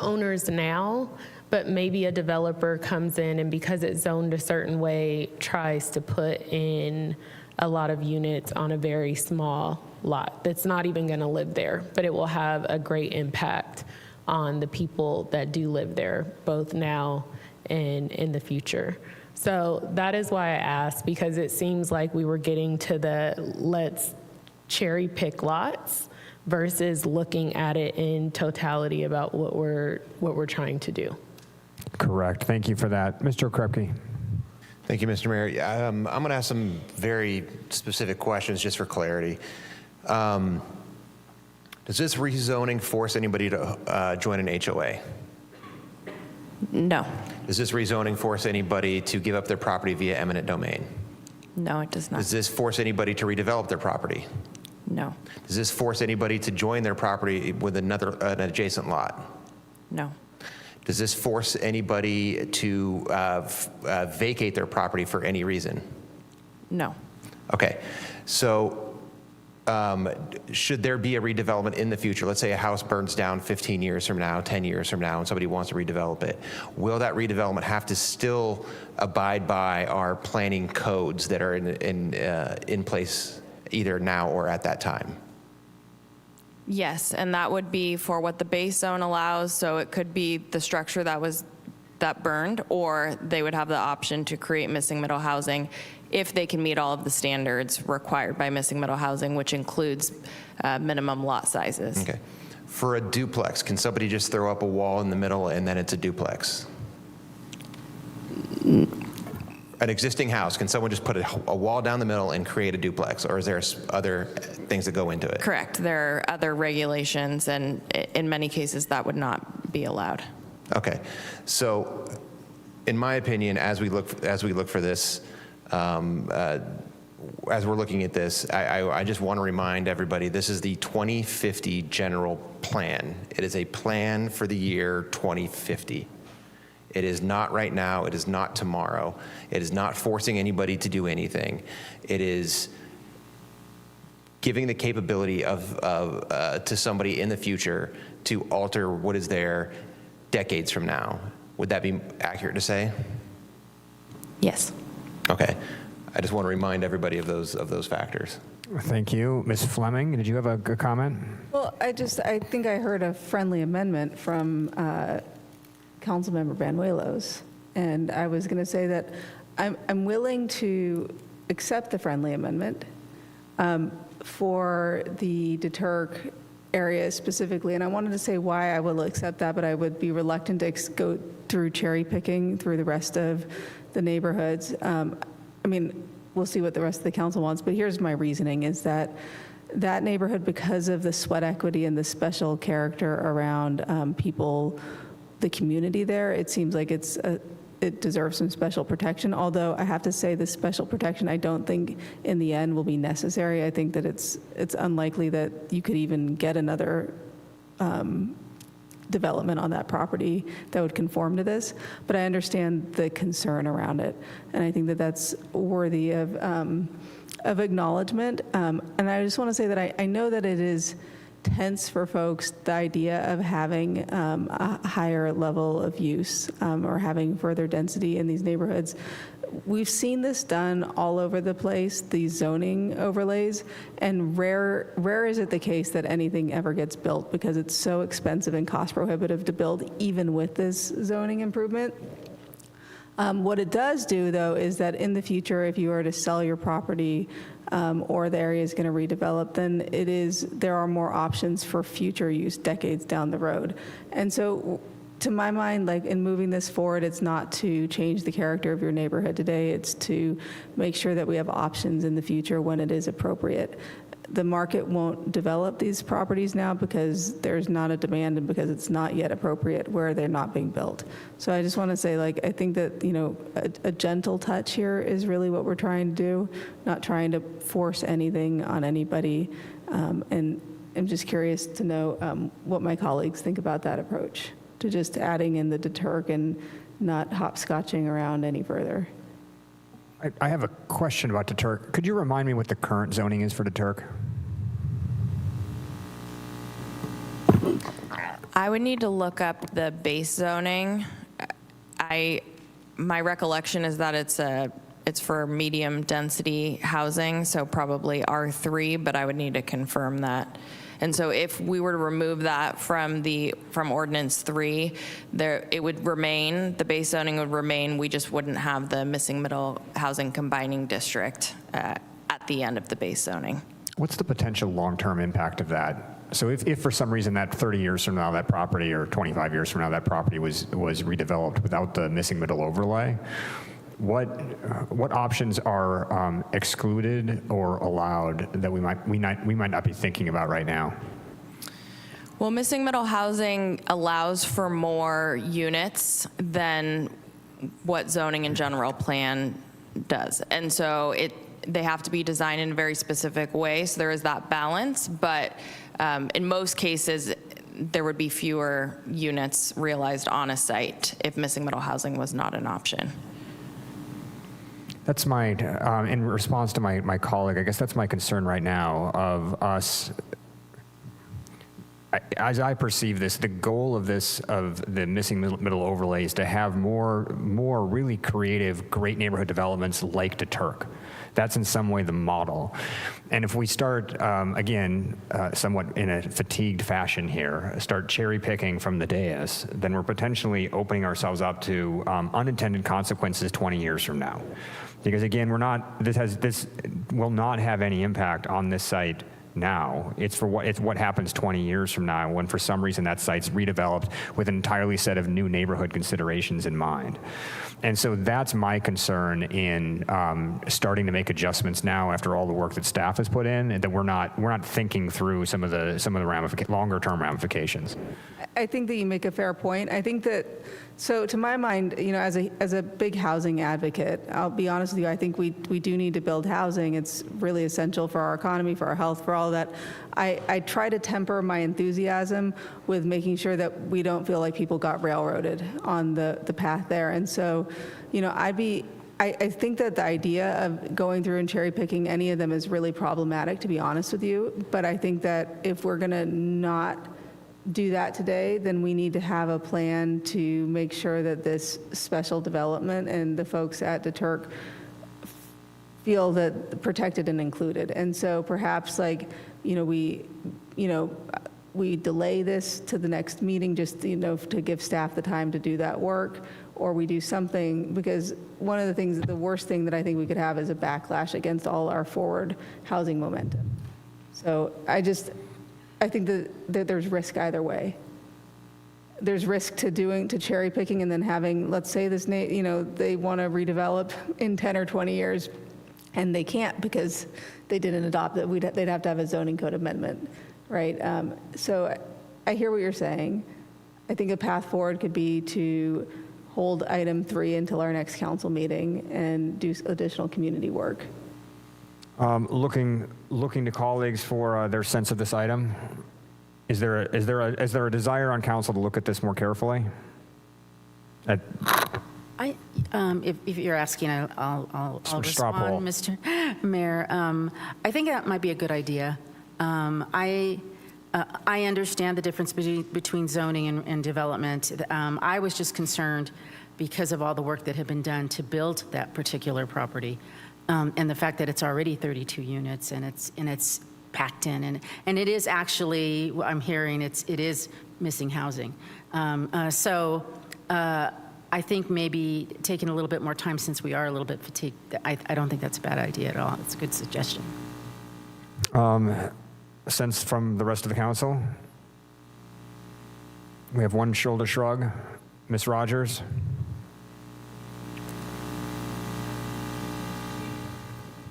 owners now, but maybe a developer comes in and because it's zoned a certain way, tries to put in a lot of units on a very small lot that's not even going to live there, but it will have a great impact on the people that do live there, both now and in the future. So that is why I asked, because it seems like we were getting to the let's cherry pick lots versus looking at it in totality about what we're trying to do. Correct. Thank you for that. Mr. Krepke. Thank you, Mr. Mayor. I'm going to ask some very specific questions just for clarity. Does this rezoning force anybody to join an HOA? No. Does this rezoning force anybody to give up their property via eminent domain? No, it does not. Does this force anybody to redevelop their property? No. Does this force anybody to join their property with an adjacent lot? No. Does this force anybody to vacate their property for any reason? No. Okay, so should there be a redevelopment in the future? Let's say a house burns down 15 years from now, 10 years from now, and somebody wants to redevelop it. Will that redevelopment have to still abide by our planning codes that are in place either now or at that time? Yes, and that would be for what the base zone allows, so it could be the structure that burned, or they would have the option to create missing middle housing if they can meet all of the standards required by missing middle housing, which includes minimum lot sizes. Okay. For a duplex, can somebody just throw up a wall in the middle and then it's a duplex? An existing house, can someone just put a wall down the middle and create a duplex, or is there other things that go into it? Correct. There are other regulations, and in many cases, that would not be allowed. Okay. So, in my opinion, as we look for this, as we're looking at this, I just want to remind everybody, this is the 2050 general plan. It is a plan for the year 2050. It is not right now. It is not tomorrow. It is not forcing anybody to do anything. It is giving the capability to somebody in the future to alter what is there decades from now. Would that be accurate to say? Yes. Okay. I just want to remind everybody of those factors. Thank you. Ms. Fleming, did you have a good comment? Well, I think I heard a friendly amendment from Councilmember Banuelos, and I was going to say that I'm willing to accept the friendly amendment for the Deturk area specifically, and I wanted to say why I will accept that, but I would be reluctant to go through cherry picking through the rest of the neighborhoods. I mean, we'll see what the rest of the council wants, but here's my reasoning, is that neighborhood, because of the sweat equity and the special character around people, the community there, it seems like it deserves some special protection, although I have to say the special protection I don't think in the end will be necessary. I think that it's unlikely that you could even get another development on that property that would conform to this, but I understand the concern around it, and I think that that's worthy of acknowledgement. And I just want to say that I know that it is tense for folks, the idea of having a higher level of use or having further density in these neighborhoods. We've seen this done all over the place, these zoning overlays, and rare is it the case that anything ever gets built because it's so expensive and cost prohibitive to build even with this zoning improvement. What it does do, though, is that in the future, if you were to sell your property or the area is going to redevelop, then there are more options for future use decades down the road. And so to my mind, like in moving this forward, it's not to change the character of your neighborhood today, it's to make sure that we have options in the future when it is appropriate. The market won't develop these properties now because there's not a demand and because it's not yet appropriate where they're not being built. So I just want to say, like, I think that, a gentle touch here is really what we're trying to do, not trying to force anything on anybody. And I'm just curious to know what my colleagues think about that approach, to just adding in the Deturk and not hopscotching around any further. I have a question about Deturk. Could you remind me what the current zoning is for Deturk? I would need to look up the base zoning. My recollection is that it's for medium density housing, so probably R3, but I would need to confirm that. And so if we were to remove that from Ordinance 3, it would remain, the base zoning would remain, we just wouldn't have the missing middle housing combining district at the end of the base zoning. What's the potential long-term impact of that? So if for some reason that 30 years from now that property, or 25 years from now that property was redeveloped without the missing middle overlay, what options are excluded or allowed that we might not be thinking about right now? Well, missing middle housing allows for more units than what zoning and general plan does, and so they have to be designed in a very specific way. So there is that balance, but in most cases, there would be fewer units realized on a site if missing middle housing was not an option. That's my, in response to my colleague, I guess that's my concern right now of us. As I perceive this, the goal of the missing middle overlay is to have more really creative, great neighborhood developments like DeTurk. That's in some way the model. And if we start, again, somewhat in a fatigued fashion here, start cherry picking from the dais, then we're potentially opening ourselves up to unintended consequences 20 years from now. Because again, this will not have any impact on this site now. It's what happens 20 years from now when for some reason that site's redeveloped with an entirely set of new neighborhood considerations in mind. And so that's my concern in starting to make adjustments now after all the work that staff has put in, and that we're not thinking through some of the longer term ramifications. I think that you make a fair point. I think that, so to my mind, as a big housing advocate, I'll be honest with you, I think we do need to build housing. It's really essential for our economy, for our health, for all that. I try to temper my enthusiasm with making sure that we don't feel like people got railroaded on the path there. And so, I think that the idea of going through and cherry picking any of them is really problematic, to be honest with you. But I think that if we're going to not do that today, then we need to have a plan to make sure that this special development and the folks at DeTurk feel that protected and included. And so perhaps we delay this to the next meeting just, to give staff the time to do that work, or we do something, because one of the worst thing that I think we could have is a backlash against all our forward housing momentum. So I think that there's risk either way. There's risk to cherry picking and then having, let's say they want to redevelop in 10 or 20 years and they can't because they didn't adopt it. They'd have to have a zoning code amendment, right? So I hear what you're saying. I think a path forward could be to hold item 3 until our next council meeting and do additional community work. Looking to colleagues for their sense of this item. Is there a desire on council to look at this more carefully? If you're asking, I'll respond, Mr. Mayor. I think that might be a good idea. I understand the difference between zoning and development. I was just concerned because of all the work that had been done to build that particular property. And the fact that it's already 32 units and it's packed in, and it is actually, I'm hearing it is missing housing. So I think maybe taking a little bit more time since we are a little bit fatigued, I don't think that's a bad idea at all. It's a good suggestion. Sense from the rest of the council? We have one shoulder shrug. Ms. Rogers?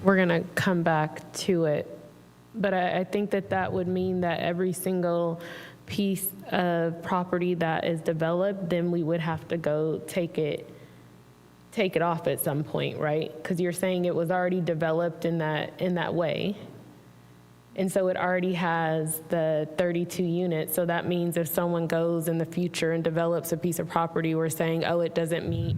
We're going to come back to it. But I think that would mean that every single piece of property that is developed, then we would have to go take it off at some point, right? Because you're saying it was already developed in that way. And so it already has the 32 units. So that means if someone goes in the future and develops a piece of property, we're saying, oh, it doesn't meet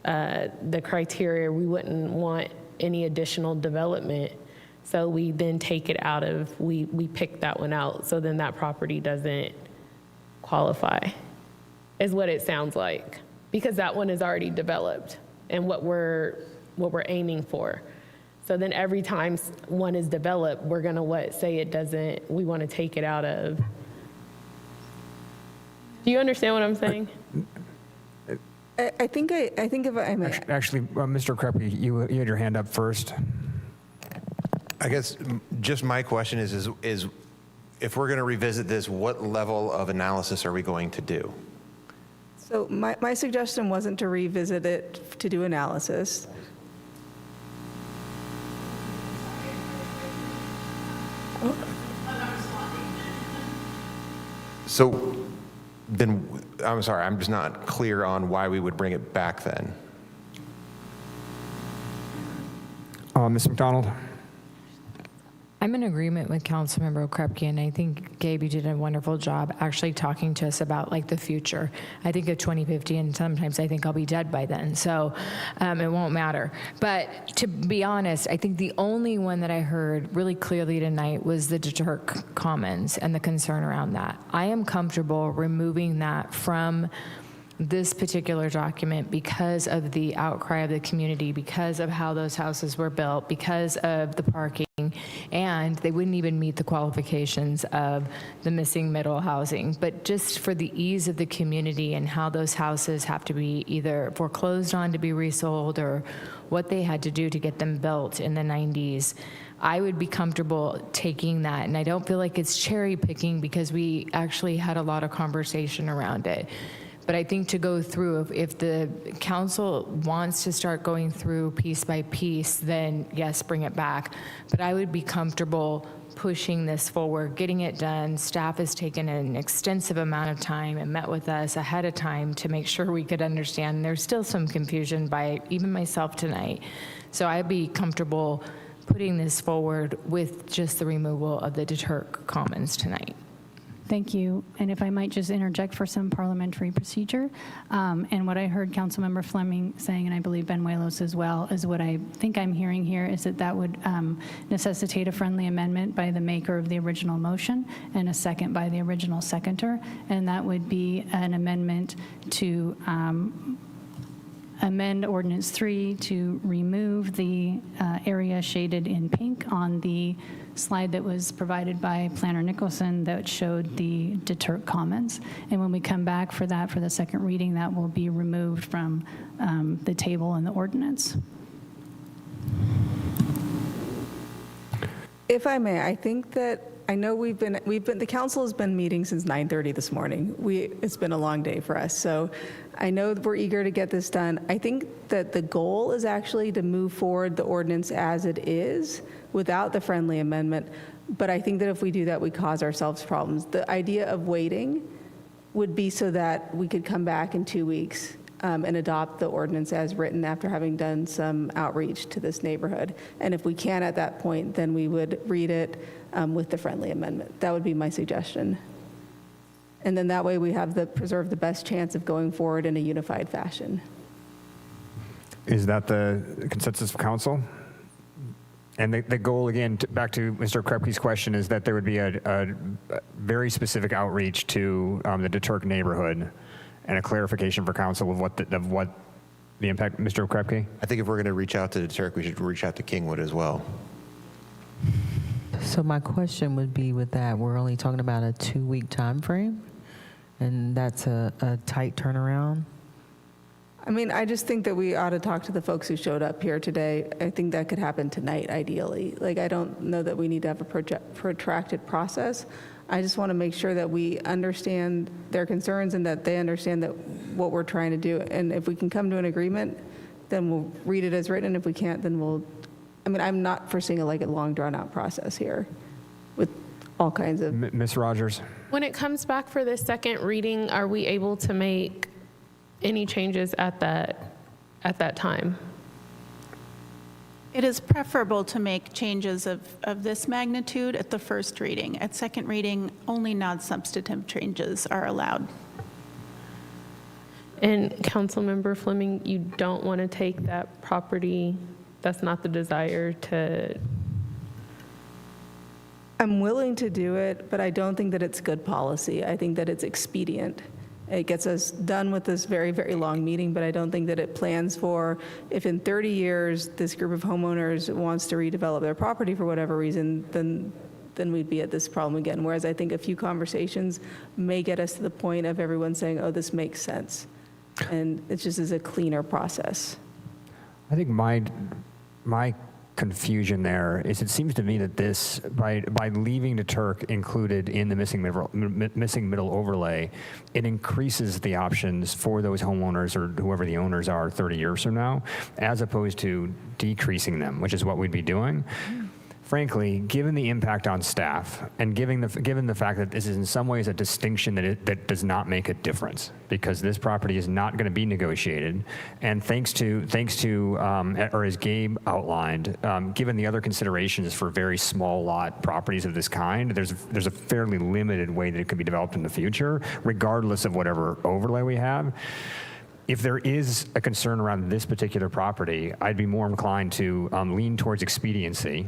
the criteria, we wouldn't want any additional development. So we then take it out of, we pick that one out. So then that property doesn't qualify, is what it sounds like. Because that one is already developed and what we're aiming for. So then every time one is developed, we're gonna say it doesn't, we wanna take it out of. Do you understand what I'm saying? I think if I may. Actually, Mr. Kreppe, you had your hand up first. I guess just my question is if we're going to revisit this, what level of analysis are we going to do? So my suggestion wasn't to revisit it to do analysis. So then, I'm sorry, I'm just not clear on why we would bring it back then. Ms. McDonald? I'm in agreement with Councilmember Okrepke, and I think, Gabe, you did a wonderful job actually talking to us about like the future. I think of 2050, and sometimes I think I'll be dead by then, so it won't matter. But to be honest, I think the only one that I heard really clearly tonight was the Deturk Commons and the concern around that. I am comfortable removing that from this particular document because of the outcry of the community, because of how those houses were built, because of the parking, and they wouldn't even meet the qualifications of the missing middle housing. But just for the ease of the community and how those houses have to be either foreclosed on to be resold or what they had to do to get them built in the 90s, I would be comfortable taking that. And I don't feel like it's cherry picking because we actually had a lot of conversation around it. But I think to go through, if the council wants to start going through piece by piece, then yes, bring it back. But I would be comfortable pushing this forward, getting it done. Staff has taken an extensive amount of time and met with us ahead of time to make sure we could understand. There's still some confusion by even myself tonight. So I'd be comfortable putting this forward with just the removal of the Deturk Commons tonight. Thank you. And if I might just interject for some parliamentary procedure, and what I heard Councilmember Fleming saying, and I believe Benuelos as well, is what I think I'm hearing here is that that would necessitate a friendly amendment by the maker of the original motion and a second by the original seconder, and that would be an amendment to amend Ordinance 3 to remove the area shaded in pink on the slide that was provided by Planner Nicholson that showed the Deturk Commons. And when we come back for that for the second reading, that will be removed from the table in the ordinance. If I may, I think that I know the council has been meeting since 9:30 this morning. It's been a long day for us, so I know that we're eager to get this done. I think that the goal is actually to move forward the ordinance as it is without the friendly amendment, but I think that if we do that, we cause ourselves problems. The idea of waiting would be so that we could come back in 2 weeks and adopt the ordinance as written after having done some outreach to this neighborhood. And if we can at that point, then we would read it with the friendly amendment. That would be my suggestion. And then that way we have preserve the best chance of going forward in a unified fashion. Is that the consensus of council? And the goal, again, back to Mr. Krepke's question, is that there would be a very specific outreach to the Deturk neighborhood and a clarification for council of what the impact, Mr. Krepke? I think if we're going to reach out to Deturk, we should reach out to Kingwood as well. So my question would be with that, we're only talking about a 2-week time frame, and that's a tight turnaround? I mean, I just think that we ought to talk to the folks who showed up here today. I think that could happen tonight, ideally. Like, I don't know that we need to have a protracted process. I just want to make sure that we understand their concerns and that they understand that what we're trying to do. And if we can come to an agreement, then we'll read it as written. If we can't, then we'll, I mean, I'm not foreseeing a long drawn out process here with all kinds of. Ms. Rogers. When it comes back for the second reading, are we able to make any changes at that time? It is preferable to make changes of this magnitude at the first reading. At second reading, only non-substantive changes are allowed. And Councilmember Fleming, you don't want to take that property, that's not the desire to. I'm willing to do it, but I don't think that it's good policy. I think that it's expedient. It gets us done with this very, very long meeting, but I don't think that it plans for, if in 30 years this group of homeowners wants to redevelop their property for whatever reason, then we'd be at this problem again. Whereas I think a few conversations may get us to the point of everyone saying, oh, this makes sense. And it just is a cleaner process. I think my confusion there is, it seems to me that this, by leaving Deturk included in the missing middle overlay, it increases the options for those homeowners or whoever the owners are 30 years from now, as opposed to decreasing them, which is what we'd be doing. frankly, given the impact on staff and given the fact that this is in some ways a distinction that does not make a difference, because this property is not going to be negotiated, and thanks to or as Gabe outlined, given the other considerations for very small lot properties of this kind, there's a fairly limited way that it could be developed in the future, regardless of whatever overlay we have. If there is a concern around this particular property, I'd be more inclined to lean towards expediency,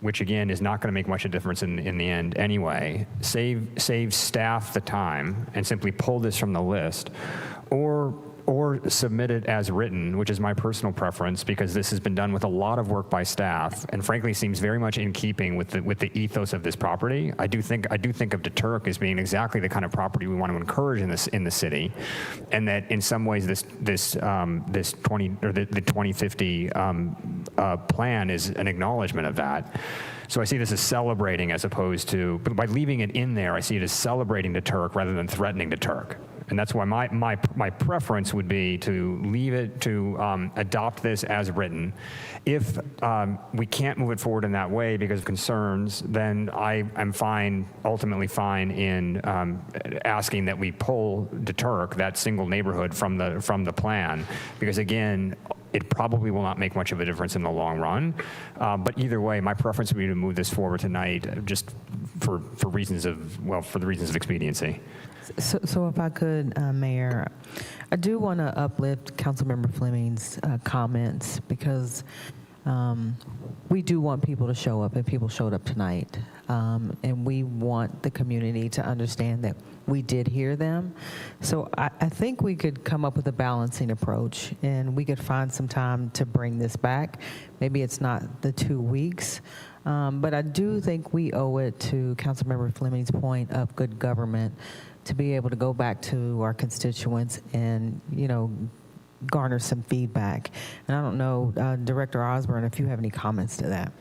which again is not going to make much of a difference in the end anyway. Save staff the time and simply pull this from the list, or submit it as written, which is my personal preference, because this has been done with a lot of work by staff, and frankly seems very much in keeping with the ethos of this property. I do think of DeTurk as being exactly the kind of property we want to encourage in the city, and that in some ways the 2050 plan is an acknowledgement of that. So I see this as celebrating, as opposed to, by leaving it in there, I see it as celebrating DeTurk rather than threatening DeTurk. And that's why my preference would be to leave it, to adopt this as written. If we can't move it forward in that way because of concerns, then I am ultimately fine in asking that we pull DeTurk, that single neighborhood, from the plan, because again, it probably will not make much of a difference in the long run. But either way, my preference would be to move this forward tonight, just for the reasons of expediency. So if I could, Mayor, I do want to uplift Councilmember Fleming's comments, because we do want people to show up, and people showed up tonight. And we want the community to understand that we did hear them. So I think we could come up with a balancing approach, and we could find some time to bring this back. Maybe it's not the 2 weeks, but I do think we owe it to Councilmember Fleming's point of good government to be able to go back to our constituents and, garner some feedback. And I don't know, Director Osborne, if you have any comments to that.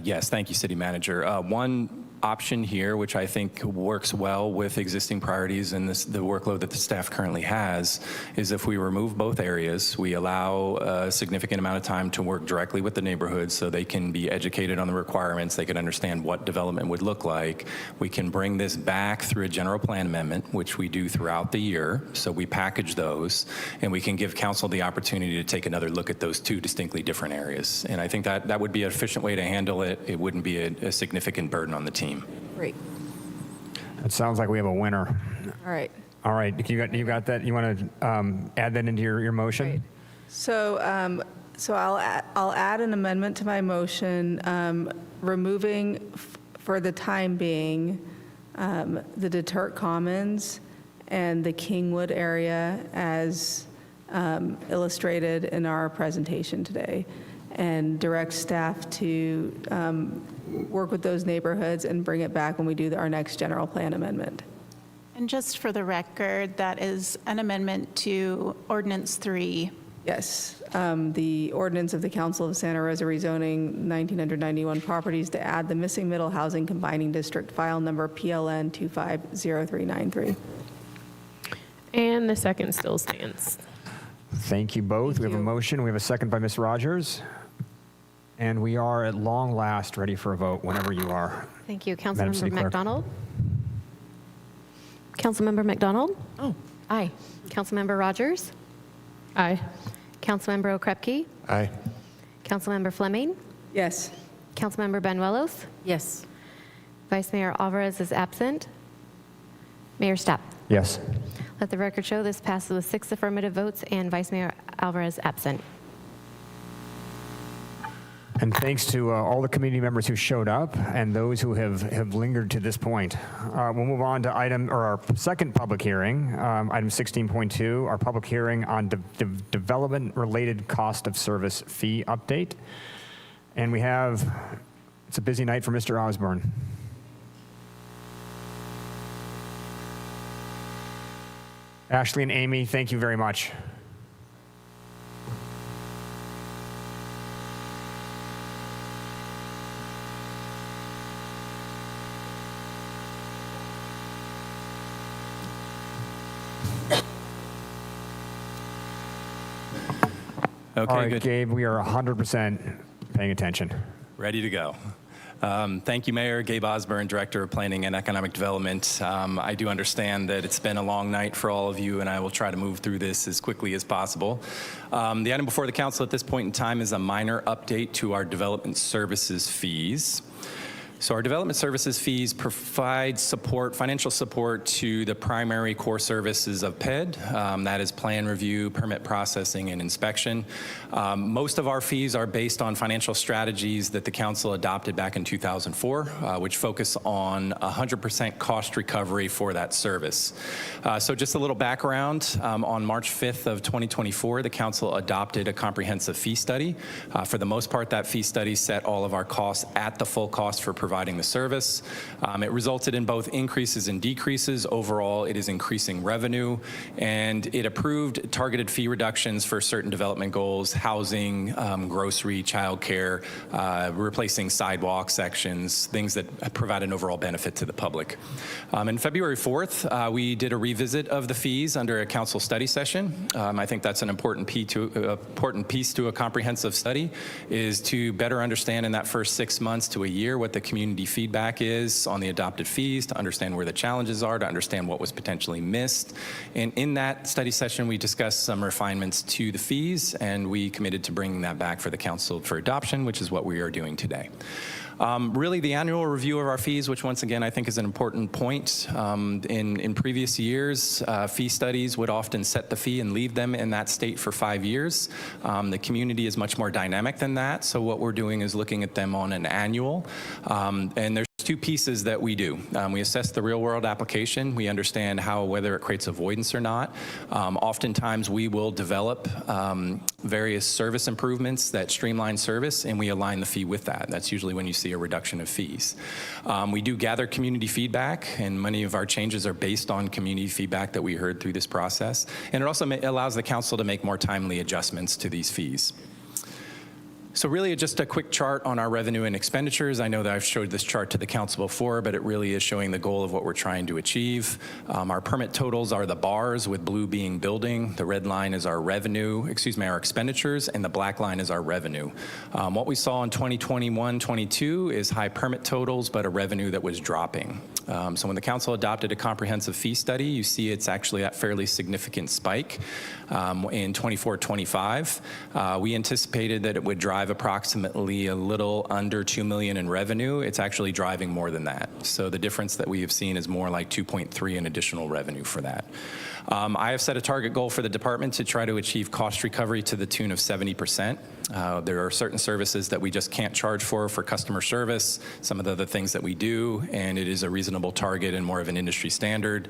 Yes, thank you, City Manager. One option here, which I think works well with existing priorities and the workload that the staff currently has, is if we remove both areas, we allow a significant amount of time to work directly with the neighborhoods so they can be educated on the requirements, they can understand what development would look like. We can bring this back through a general plan amendment, which we do throughout the year, so we package those, and we can give council the opportunity to take another look at those two distinctly different areas. And I think that would be an efficient way to handle it. It wouldn't be a significant burden on the team. Great. It sounds like we have a winner. All right. All right, you got that? You want to add that into your motion? Right. So I'll add an amendment to my motion, removing for the time being the DeTurk Commons and the Kingwood area as illustrated in our presentation today, and direct staff to work with those neighborhoods and bring it back when we do our next general plan amendment. And just for the record, that is an amendment to Ordinance 3. Yes, the ordinance of the Council of Santa Rosa rezoning 1991 properties to add the missing middle housing combining district, file number PLN 250393. And the second still stands. Thank you both. We have a motion. We have a second by Ms. Rogers. And we are at long last ready for a vote whenever you are. Thank you. Madam City Councilmember Clerk. McDonald? Councilmember McDonald? Oh, aye. Councilmember Rogers? Aye. Councilmember Okrepke? Aye. Councilmember Fleming? Yes. Councilmember Banuelos? Yes. Vice Mayor Alvarez is absent. Mayor Stapp? Yes. Let the record show this passes with 6 affirmative votes and Vice Mayor Alvarez absent. And thanks to all the community members who showed up and those who have lingered to this point. We'll move on to our second public hearing, item 16.2, our public hearing on development-related cost of service fee update. And it's a busy night for Mr. Osborne. Ashley and Amy, thank you very much. Okay, All right, good. Gabe, we are 100% paying attention. Ready to go. Thank you, Mayor. Gabe Osborne, Director of Planning and Economic Development. I do understand that it's been a long night for all of you, and I will try to move through this as quickly as possible. The item before the council at this point in time is a minor update to our development services fees. So our development services fees provide support, financial support to the primary core services of PED. That is plan review, permit processing, and inspection. Most of our fees are based on financial strategies that the council adopted back in 2004, which focus on 100% cost recovery for that service. So just a little background, on March 5th of 2024, the council adopted a comprehensive fee study. For the most part, that fee study set all of our costs at the full cost for providing the service. It resulted in both increases and decreases. Overall, it is increasing revenue, and it approved targeted fee reductions for certain development goals, housing, grocery, childcare, replacing sidewalk sections, things that provide an overall benefit to the public. On February 4th, we did a revisit of the fees under a council study session. I think that's an important piece to a comprehensive study, is to better understand in that first 6 months to a year what the community feedback is on the adopted fees, to understand where the challenges are, to understand what was potentially missed. And in that study session, we discussed some refinements to the fees, and we committed to bringing that back for the council for adoption, which is what we are doing today. Really, the annual review of our fees, which once again I think is an important point. In previous years, fee studies would often set the fee and leave them in that state for 5 years. The community is much more dynamic than that, so what we're doing is looking at them on an annual. And there's two pieces that we do. We assess the real-world application. We understand whether it creates avoidance or not. Oftentimes, we will develop various service improvements that streamline service, and we align the fee with that. That's usually when you see a reduction of fees. We do gather community feedback, and many of our changes are based on community feedback that we heard through this process. And it also allows the council to make more timely adjustments to these fees. So really just a quick chart on our revenue and expenditures. I know that I've showed this chart to the council before, but it really is showing the goal of what we're trying to achieve. Our permit totals are the bars, with blue being building. The red line is our our expenditures, and the black line is our revenue. What we saw in 2021-22 is high permit totals, but a revenue that was dropping. So when the council adopted a comprehensive fee study, you see it's actually a fairly significant spike in 24-25. We anticipated that it would drive approximately a little under $2 million in revenue. It's actually driving more than that. So the difference that we have seen is more like 2.3 in additional revenue for that. I have set a target goal for the department to try to achieve cost recovery to the tune of 70%. There are certain services that we just can't charge for customer service, some of the other things that we do, and it is a reasonable target and more of an industry standard.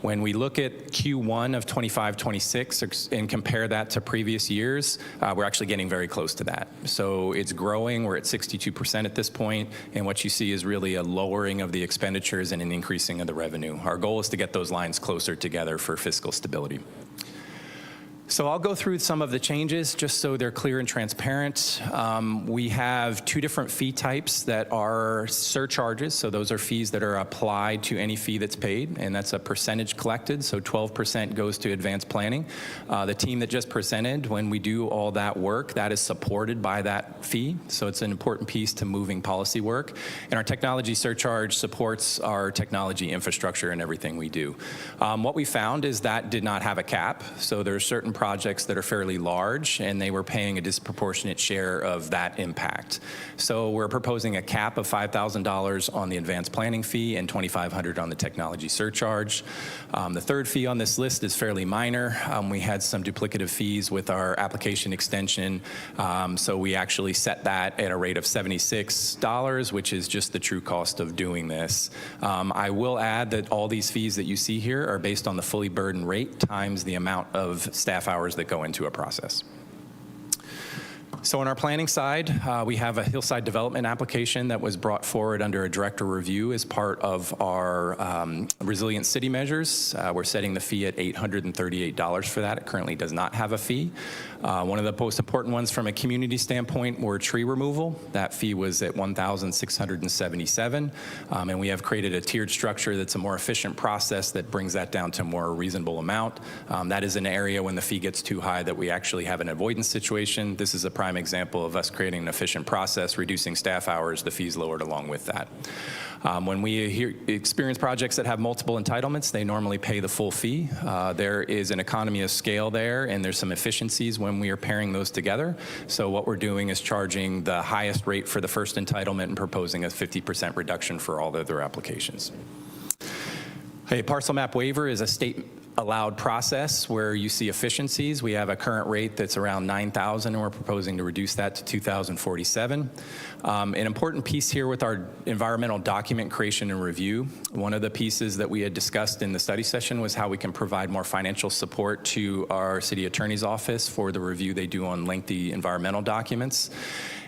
When we look at Q1 of 25-26 and compare that to previous years, we're actually getting very close to that. So it's growing. We're at 62% at this point, and what you see is really a lowering of the expenditures and an increasing of the revenue. Our goal is to get those lines closer together for fiscal stability. So I'll go through some of the changes just so they're clear and transparent. We have two different fee types that are surcharges. So those are fees that are applied to any fee that's paid, and that's a percentage collected. So 12% goes to advanced planning. The team that just presented, when we do all that work, that is supported by that fee. So it's an important piece to moving policy work. And our technology surcharge supports our technology infrastructure and everything we do. What we found is that did not have a cap. So there's certain projects that are fairly large, and they were paying a disproportionate share of that impact. So we're proposing a cap of $5,000 on the advanced planning fee and $2,500 on the technology surcharge. The third fee on this list is fairly minor. We had some duplicative fees with our application extension, so we actually set that at a rate of $76, which is just the true cost of doing this. I will add that all these fees that you see here are based on the fully burdened rate times the amount of staff hours that go into a process. So on our planning side, we have a hillside development application that was brought forward under a director review as part of our resilient city measures. We're setting the fee at $838 for that. It currently does not have a fee. One of the most important ones from a community standpoint were tree removal. That fee was at $1,677, and we have created a tiered structure that's a more efficient process that brings that down to a more reasonable amount. That is an area when the fee gets too high that we actually have an avoidance situation. This is a prime prime example of us creating an efficient process, reducing staff hours, the fees lowered along with that. When we experience projects that have multiple entitlements, they normally pay the full fee. There is an economy of scale there, and there's some efficiencies when we are pairing those together. So what we're doing is charging the highest rate for the first entitlement and proposing a 50% reduction for all the other applications. A parcel map waiver is a state allowed process where you see efficiencies. We have a current rate that's around 9,000, and we're proposing to reduce that to 2,047. An important piece here with our environmental document creation and review, one of the pieces that we had discussed in the study session was how we can provide more financial support to our city attorney's office for the review they do on lengthy environmental documents.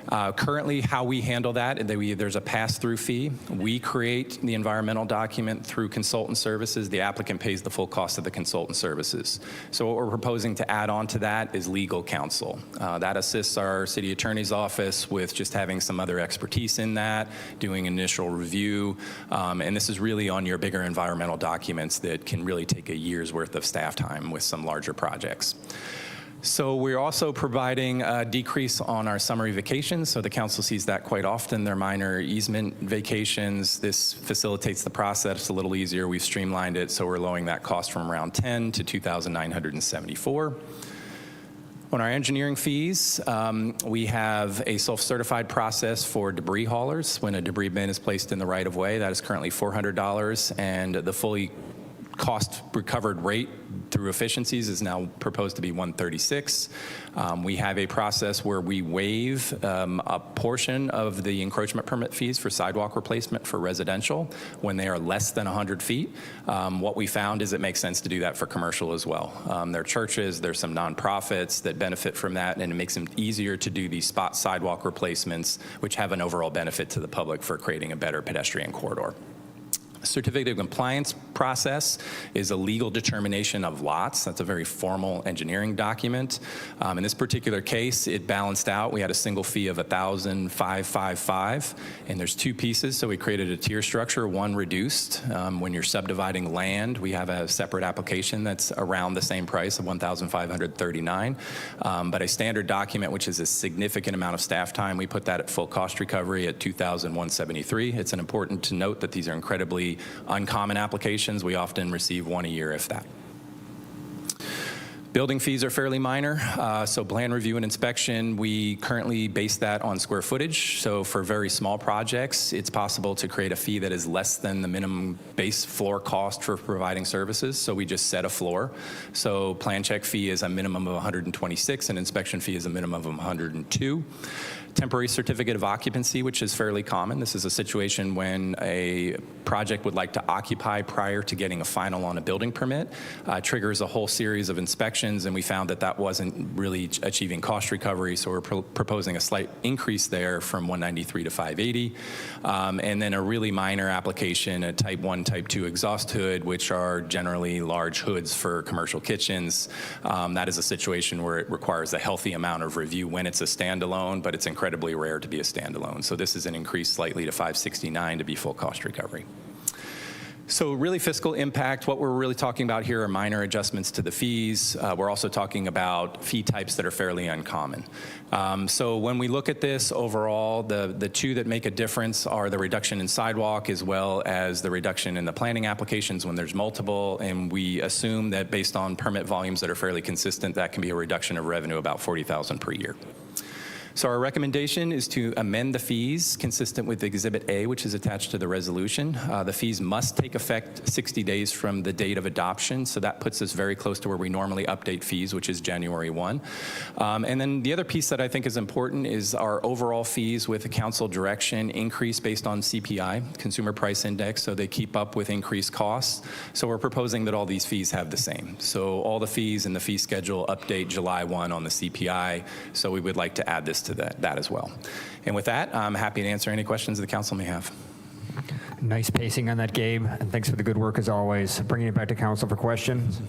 Currently, how we handle that, there's a pass-through fee. We create the environmental document through consultant services. The applicant pays the full cost of the consultant services. So what we're proposing to add on to that is legal counsel. That assists our city attorney's office with just having some other expertise in that, doing initial review, and this is really on your bigger environmental documents that can really take a year's worth of staff time with some larger projects. So we're also providing a decrease on our summary vacations. So the council sees that quite often. They're minor easement vacations. This facilitates the process a little easier. We've streamlined it, so we're lowering that cost from around 10 to 2,974. On our engineering fees, we have a self-certified process for debris haulers. When a debris bin is placed in the right-of-way, that is currently $400, and the fully cost recovered rate through efficiencies is now proposed to be $136. We have a process where we waive a portion of the encroachment permit fees for sidewalk replacement for residential when they are less than 100 feet. What we found is it makes sense to do that for commercial as well. There are churches, there's some nonprofits that benefit from that, and it makes it easier to do these spot sidewalk replacements, which have an overall benefit to the public for creating a better pedestrian corridor. Certificate of compliance process is a legal determination of lots. That's a very formal engineering document. In this particular case, it balanced out. We had a single fee of $1,555, and there's two pieces. So we created a tier structure, one reduced. When you're subdividing land, we have a separate application that's around the same price of $1,539. But a standard document, which is a significant amount of staff time, we put that at full cost recovery at $2,173. It's important to note that these are incredibly uncommon applications. We often receive one a year, if that. Building fees are fairly minor. So plan review and inspection, we currently base that on square footage. So for very small projects, it's possible to create a fee that is less than the minimum base floor cost for providing services. So we just set a floor. So plan check fee is a minimum of 126, and inspection fee is a minimum of 102. Temporary certificate of occupancy, which is fairly common. This is a situation when a project would like to occupy prior to getting a final on a building permit, triggers a whole series of inspections, and we found that that wasn't really achieving cost recovery, so we're proposing a slight increase there from 193 to 580. And then a really minor application, a type 1, type 2 exhaust hood, which are generally large hoods for commercial kitchens. That is a situation where it requires a healthy amount of review when it's a standalone, but it's incredibly rare to be a standalone. So this is an increase slightly to 569 to be full cost recovery. So really fiscal impact, what we're really talking about here are minor adjustments to the fees. We're also talking about fee types that are fairly uncommon. So when we look at this overall, the two that make a difference are the reduction in sidewalk as well as the reduction in the planning applications when there's multiple, and we assume that based on permit volumes that are fairly consistent, that can be a reduction of revenue about $40,000 per year. So our recommendation is to amend the fees consistent with Exhibit A, which is attached to the resolution. The fees must take effect 60 days from the date of adoption, so that puts us very close to where we normally update fees, which is January 1. And then the other piece that I think is important is our overall fees with the council direction increase based on CPI, Consumer Price Index, so they keep up with increased costs. So we're proposing that all these fees have the same. So all the fees in the fee schedule update July 1 on the CPI, so we would like to add this to that as well. And with that, I'm happy to answer any questions the council may have. Nice pacing on that, Gabe, and thanks for the good work as always. Bringing it back to council for questions.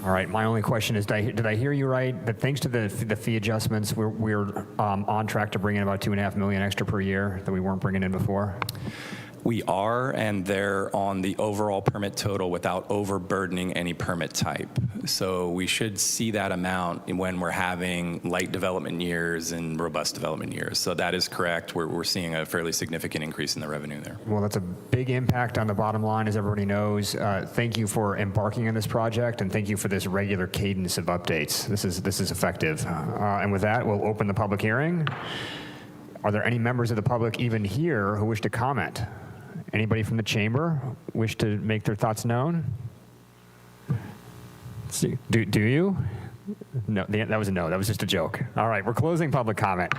All right, my only question is, did I hear you right, that thanks to the fee adjustments, we're on track to bring in about $2.5 million extra per year that we weren't bringing in before? We are, and they're on the overall permit total without overburdening any permit type. So we should see that amount when we're having light development years and robust development years. So that is correct. We're seeing a fairly significant increase in the revenue there. Well, that's a big impact on the bottom line, as everybody knows. Thank you for embarking on this project, and thank you for this regular cadence of updates. This is effective. And with that, we'll open the public hearing. Are there any members of the public even here who wish to comment? Anybody from the chamber wish to make their thoughts known? Do you? No, that was a no. That was just a joke. All right, we're closing public comment.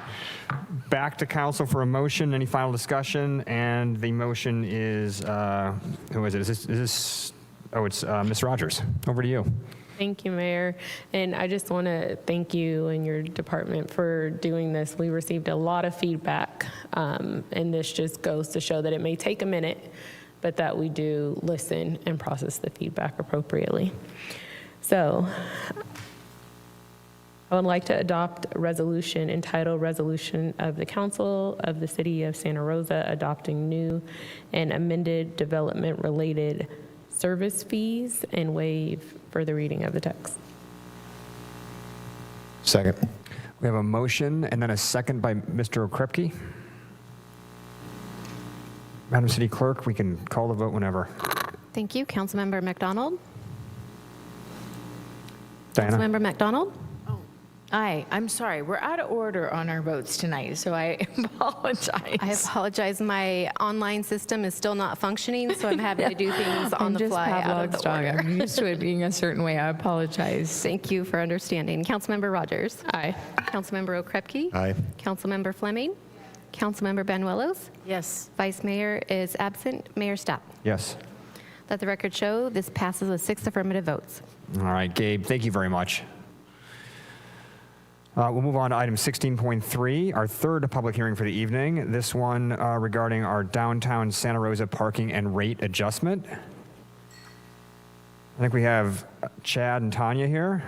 Back to council for a motion. Any final discussion? And the motion is, who is it? Is this oh, it's Ms. Rogers. Over to you. Thank you, Mayor. And I just want to thank you and your department for doing this. We received a lot of feedback, and this just goes to show that it may take a minute, but that we do listen and process the feedback appropriately. So I would like to adopt a resolution entitled Resolution of the Council of the City of Santa Rosa adopting new and amended development-related service fees and waive further reading of the text. Second. We have a motion and then a second by Mr. Okrepke. Madam City Clerk, we can call the vote whenever. Thank you. Councilmember McDonald? Diana? Councilmember McDonald? Aye, I'm sorry. We're out of order on our votes tonight, so I apologize. I apologize. My online system is still not functioning, so I'm having to do things on the fly out of the order. I'm used to it being a certain way. I apologize. Thank you for understanding. Councilmember Rogers? Aye. Councilmember Okrepke? Aye. Councilmember Fleming? Councilmember Banuelos? Yes. Vice Mayor is absent. Mayor Stapp? Yes. Let the record show this passes with 6 affirmative votes. All right, Gabe, thank you very much. We'll move on to item 16.3, our third public hearing for the evening. This one regarding our downtown Santa Rosa parking and rate adjustment. I think we have Chad and Tanya here.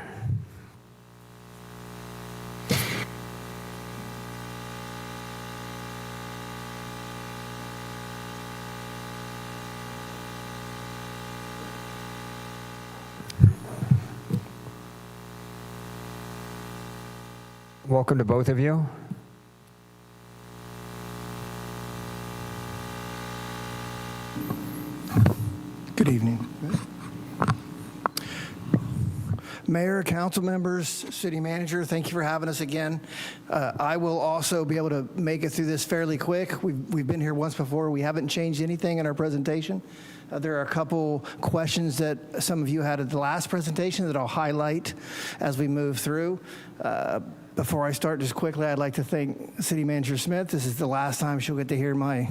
Welcome to both of you. Good evening. Mayor, council members, city manager, thank you for having us again. I will also be able to make it through this fairly quick. We've been here once before. We haven't changed anything in our presentation. There are a couple questions that some of you had at the last presentation that I'll highlight as we move through. Before I start, just quickly, I'd like to thank City Manager Smith. This is the last time she'll get to hear my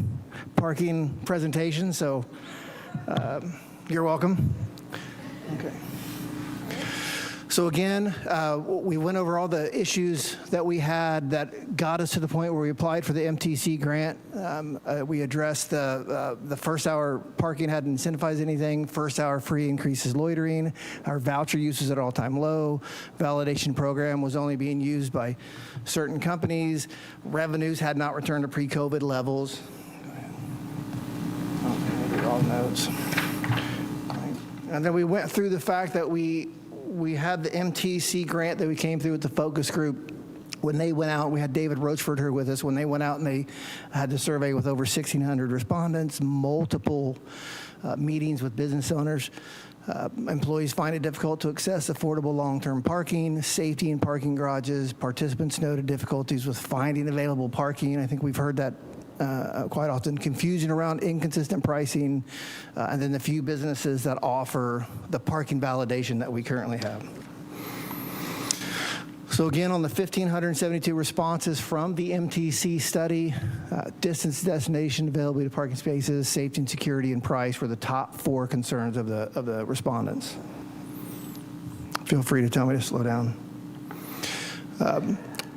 parking presentation, so you're welcome. Okay. So again, we went over all the issues that we had that got us to the point where we applied for the MTC grant. We addressed the first hour parking hadn't incentivized anything. First hour free increases loitering. Our voucher use is at all-time low. Validation program was only being used by certain companies. Revenues had not returned to pre-COVID levels. Okay, all notes. And then we went through the fact that we had the MTC grant that we came through with the focus group. When they went out, we had David Rochford here with us. When they went out and they had the survey with over 1,600 respondents, multiple meetings with business owners. Employees find it difficult to access affordable long-term parking, safety in parking garages. Participants noted difficulties with finding available parking. I think we've heard that quite often, confusion around inconsistent pricing, and then the few businesses that offer the parking validation that we currently have. So again, on the 1,572 responses from the MTC study, distance, destination, availability of parking spaces, safety and security, and price were the top 4 concerns of the respondents. Feel free to tell me to slow down.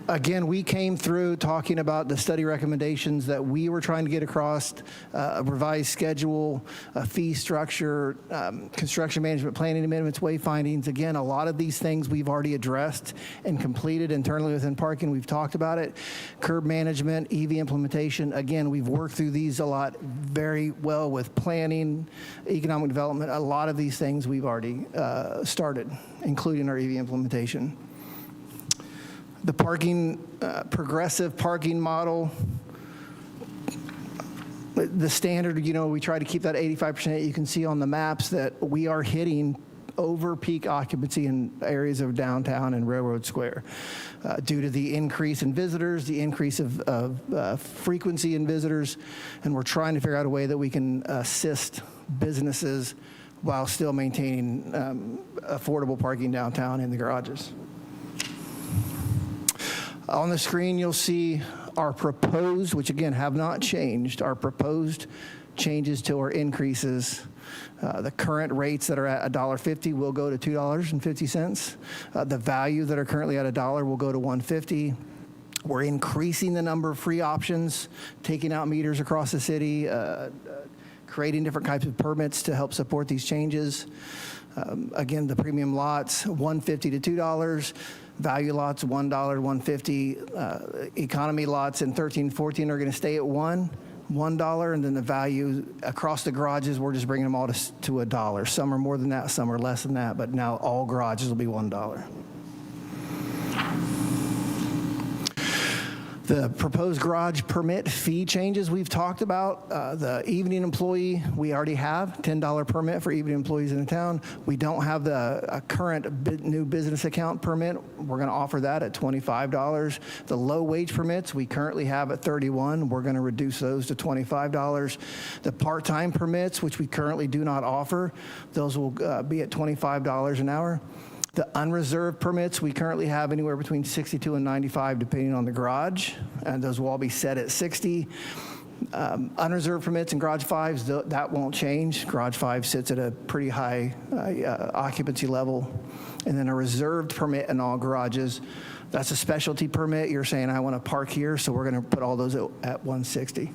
Again, we came through talking about the study recommendations that we were trying to get across, a revised schedule, a fee structure, construction management planning amendments, wayfindings. Again, a lot of these things we've already addressed and completed internally within parking. We've talked about it. Curb management, EV implementation. Again, we've worked through these a lot very well with planning, economic development. A lot of these things we've already started, including our EV implementation. The parking, progressive parking model, the standard, we try to keep that 85%. You can see on the maps that we are hitting over peak occupancy in areas of downtown and Railroad Square due to the increase in visitors, the increase of frequency in visitors, and we're trying to figure out a way that we can assist businesses while still maintaining affordable parking downtown in the garages. On the screen, you'll see our proposed, which again have not changed, our proposed changes to our increases. The current rates that are at $1.50 will go to $2.50. The value that are currently at $1 will go to $1.50. We're increasing the number of free options, taking out meters across the city, creating different types of permits to help support these changes. Again, the premium lots, $1.50 to $2. Value lots, $1, $1.50. Economy lots in 13, 14 are going to stay at $1, and then the value across the garages, we're just bringing them all to $1. Some are more than that, some are less than that, but now all garages will be $1. The proposed garage permit fee changes we've talked about. The evening employee, we already have $10 permit for evening employees in the town. We don't have the current new business account permit. We're going to offer that at $25. The low wage permits we currently have at $31. We're going to reduce those to $25. The part-time permits, which we currently do not offer, those will be at $25 an hour. The unreserved permits, we currently have anywhere between 62 and 95, depending on the garage, and those will all be set at 60. Unreserved permits in Garage 5s, that won't change. Garage 5 sits at a pretty high occupancy level. And then a reserved permit in all garages, that's a specialty permit. You're saying, I want to park here, so we're going to put all those at 160.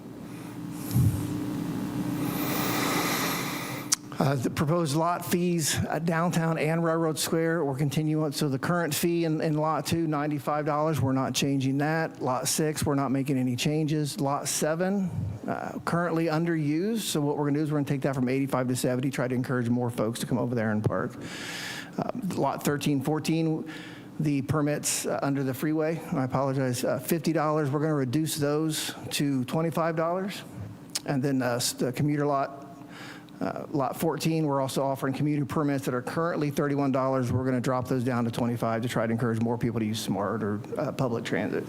The proposed lot fees at downtown and Railroad Square, we're continuing. So the current fee in Lot 2, $95, we're not changing that. Lot 6, we're not making any changes. Lot 7, currently underused. So what we're going to do is we're going to take that from 85 to 70, try to encourage more folks to come over there and park. Lot 13, 14, the permits under the freeway, I apologize, $50. We're going to reduce those to $25. And then the commuter lot, Lot 14, we're also offering commuter permits that are currently $31. We're going to drop those down to $25 to try to encourage more people to use SMART or public transit.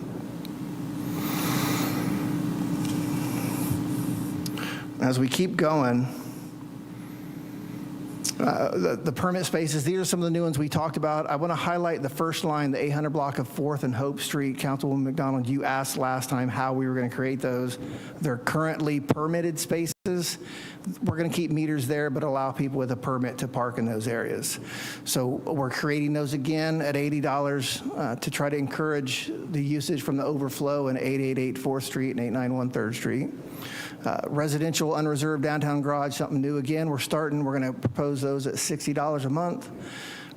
As we keep going, the permit spaces, these are some of the new ones we talked about. I want to highlight the first line, the 800 block of 4th and Hope Street. Councilwoman McDonald, you asked last time how we were going to create those. They're currently permitted spaces. We're going to keep meters there, but allow people with a permit to park in those areas. So we're creating those again at $80 to try to encourage the usage from the overflow in 888 4th Street and 891 3rd Street. Residential unreserved downtown garage, something new again. We're going to propose those at $60 a month.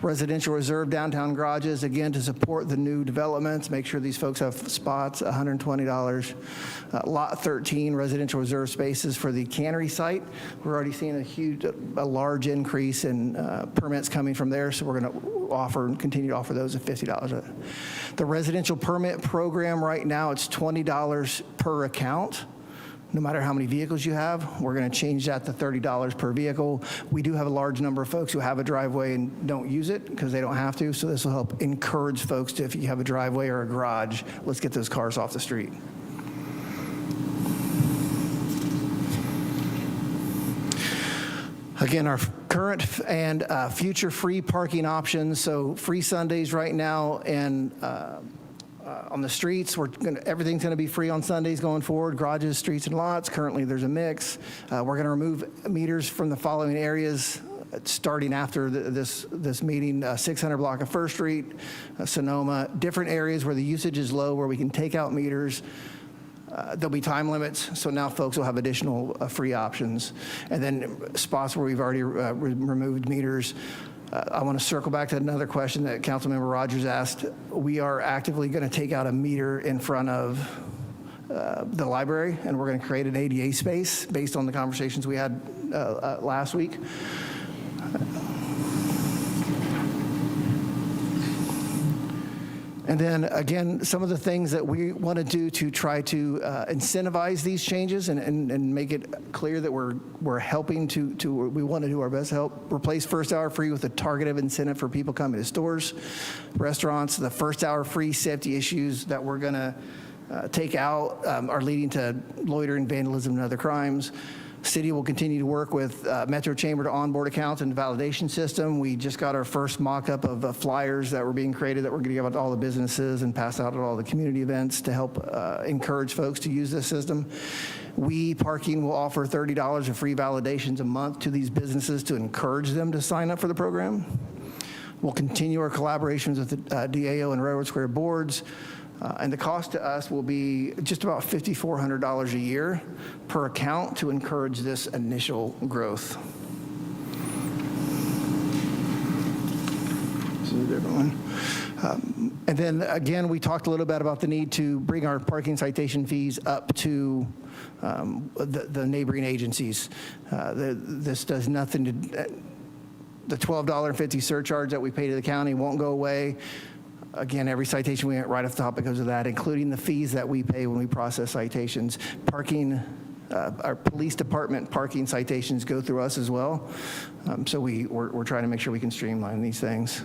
Residential reserved downtown garages, again, to support the new developments, make sure these folks have spots, $120. Lot 13, residential reserve spaces for the cannery site. We're already seeing a large increase in permits coming from there, so we're going to continue to offer those at $50. The residential permit program right now, it's $20 per account. No matter how many vehicles you have, we're going to change that to $30 per vehicle. We do have a large number of folks who have a driveway and don't use it because they don't have to, so this will help encourage folks to, if you have a driveway or a garage, let's get those cars off the street. Again, our current and future free parking options, so free Sundays right now, and on the streets, everything's going to be free on Sundays going forward, garages, streets, and lots. Currently, there's a mix. We're going to remove meters from the following areas: starting after this meeting, 600 block of First Street, Sonoma, different areas where the usage is low, where we can take out meters. There'll be time limits, so now folks will have additional free options. And then spots where we've already removed meters. I want to circle back to another question that Councilmember Rogers asked. We are actively going to take out a meter in front of the library, and we're going to create an ADA space based on the conversations we had last week. And then again, some of the things that we want to do to try to incentivize these changes and make it clear that we're helping we want to do our best to help replace first hour free with a targeted incentive for people coming to stores, restaurants. The first hour free safety issues that we're going to take out are leading to loitering, vandalism, and other crimes. City will continue to work with Metro Chamber to onboard accounts and validation system. We just got our first mock-up of flyers that were being created that we're going to give out to all the businesses and pass out at all the community events to help encourage folks to use this system. We Parking will offer $30 of free validations a month to these businesses to encourage them to sign up for the program. We'll continue our collaborations with the DAO and Railroad Square boards. And the cost to us will be just about $5,400 a year per account to encourage this initial growth. This is a different one. And then again, we talked a little bit about the need to bring our parking citation fees up to the neighboring agencies. This does nothing to, the $12.50 surcharge that we pay to the county won't go away. Again, every citation we went right off the top because of that, including the fees that we pay when we process citations. Parking, our police department parking citations go through us as well. So we're trying to make sure we can streamline these things.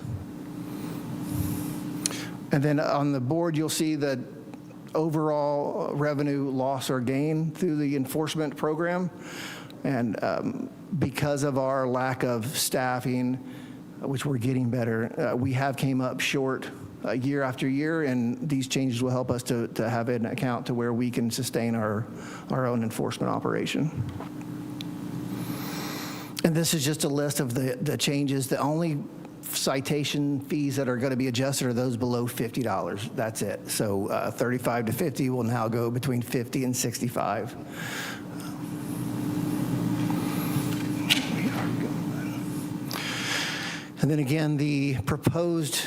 And then on the board, you'll see the overall revenue loss or gain through the enforcement program. And because of our lack of staffing, which we're getting better, we have came up short year after year, and these changes will help us to have an account to where we can sustain our own enforcement operation. And this is just a list of the changes. The only citation fees that are going to be adjusted are those below $50. That's it. So 35 to 50 will now go between 50 and 65. And then again, the proposed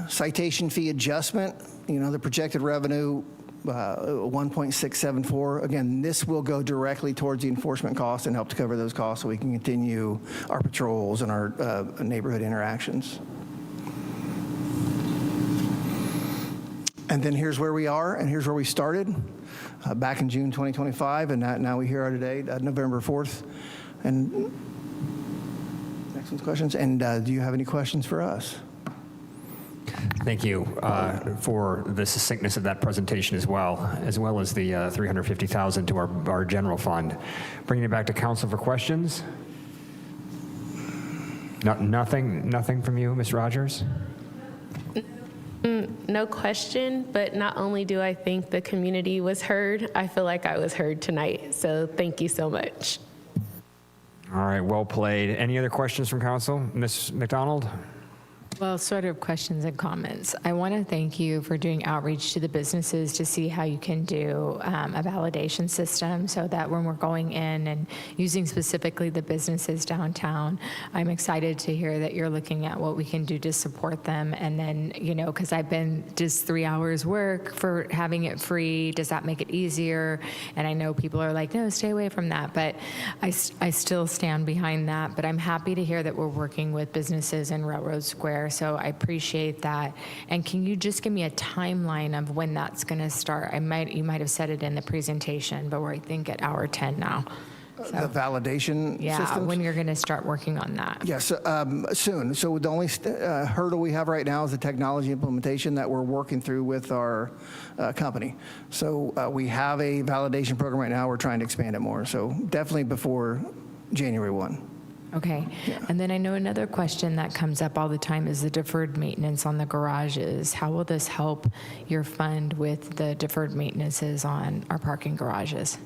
citation fee adjustment, the projected revenue, 1.674. Again, this will go directly towards the enforcement costs and help to cover those costs so we can continue our patrols and our neighborhood interactions. And then here's where we are, and here's where we started back in June 2025, and now we here are today, November 4th. And next one's questions. And do you have any questions for us? Thank you for the succinctness of that presentation as well as the $350,000 to our general fund. Bringing it back to council for questions. Nothing from you, Ms. Rogers? No question, but not only do I think the community was heard, I feel like I was heard tonight. So thank you so much. All right, well played. Any other questions from council? Ms. McDonald? Well, sort of questions and comments. I want to thank you for doing outreach to the businesses to see how you can do a validation system so that when we're going in and using specifically the businesses downtown, I'm excited to hear that you're looking at what we can do to support them. And then, because I've been just 3 hours work for having it free, does that make it easier? And I know people are like, no, stay away from that. But I still stand behind that. But I'm happy to hear that we're working with businesses in Railroad Square. So I appreciate that. And can you just give me a timeline of when that's going to start? You might have said it in the presentation, but we're, I think, at hour 10 now. So, the validation systems? When you're going to start working on that. Yes, soon. So the only hurdle we have right now is the technology implementation that we're working through with our company. So we have a validation program right now. We're trying to expand it more. So definitely before January 1. Okay. Yeah. And then I know another question that comes up all the time is the deferred maintenance on the garages. How will this help your fund with the deferred maintenances on our parking garages?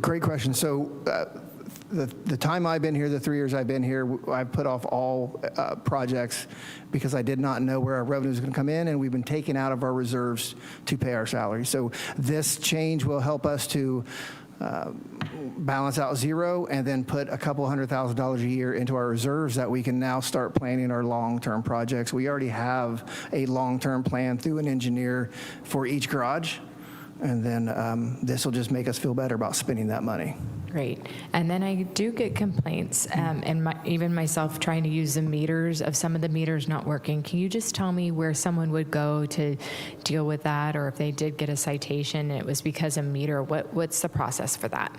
Great question. So the time I've been here, the 3 years I've been here, I've put off all projects because I did not know where our revenue was going to come in, and we've been taking out of our reserves to pay our salaries. So this change will help us to balance out zero and then put a couple $100,000 a year into our reserves that we can now start planning our long-term projects. We already have a long-term plan through an engineer for each garage, and then this will just make us feel better about spending that money. Great. And then I do get complaints, and even myself trying to use the meters, of some of the meters not working. Can you just tell me where someone would go to deal with that, or if they did get a citation and it was because of meter, what's the process for that?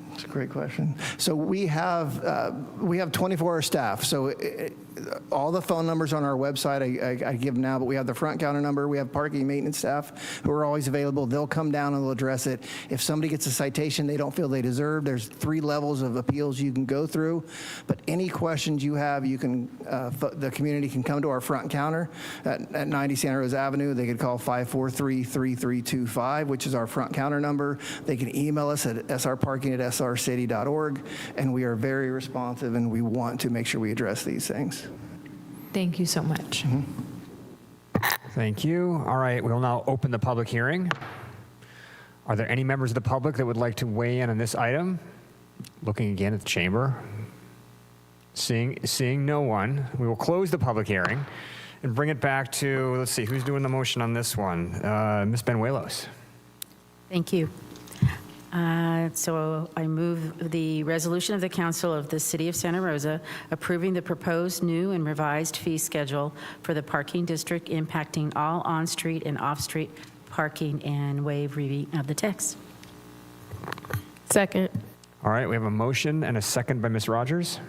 That's a great question. So we have 24-hour staff. So all the phone numbers on our website I give now, but we have the front counter number. We have parking maintenance staff who are always available. They'll come down and they'll address it. If somebody gets a citation they don't feel they deserve, there's 3 levels of appeals you can go through. But any questions you have, you can the community can come to our front counter at 90 Santa Rosa Avenue. They could call 543-3325, which is our front counter number. They can email us at srparking@srcity.org, and we are very responsive, and we want to make sure we address these things. Thank you so much. Thank you. All right, we'll now open the public hearing. Are there any members of the public that would like to weigh in on this item? Looking again at the chamber. Seeing no one, we will close the public hearing and bring it back to, let's see, who's doing the motion on this one? Ms. Benuelos. Thank you. So I move the resolution of the Council of the City of Santa Rosa approving the proposed new and revised fee schedule for the parking district impacting all on-street and off-street parking and waive reading of the text. Second. All right, we have a motion and a second by Ms. Rogers.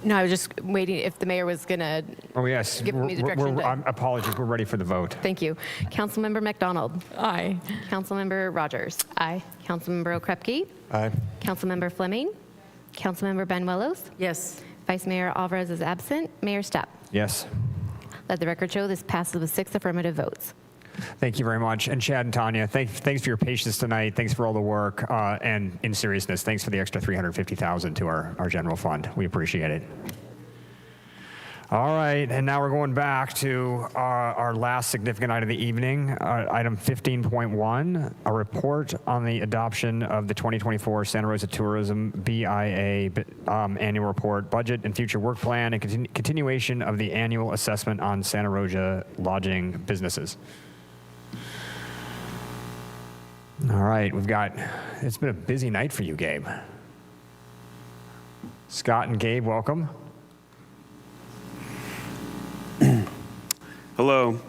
No, I was just waiting if the mayor was going to Oh, yes. give me the direction. Apologies, we're ready for the vote. Thank you. Councilmember McDonald. Aye. Councilmember Rogers. Aye. Councilmember Okrepke. Aye. Councilmember Fleming. Councilmember Benuelos. Yes. Vice Mayor Alvarez is absent. Mayor Stepp. Yes. Let the record show this passes with 6 affirmative votes. Thank you very much. And Chad and Tanya, thanks for your patience tonight. Thanks for all the work. And in seriousness, thanks for the extra $350,000 to our general fund. We appreciate it. All right, and now we're going back to our last significant item of the evening, item 15.1, a report on the adoption of the 2024 Santa Rosa Tourism BIA annual report, budget and future work plan, and continuation of the annual assessment on Santa Rosa lodging businesses. All right, it's been a busy night for you, Gabe. Scott and Gabe, welcome. Hello.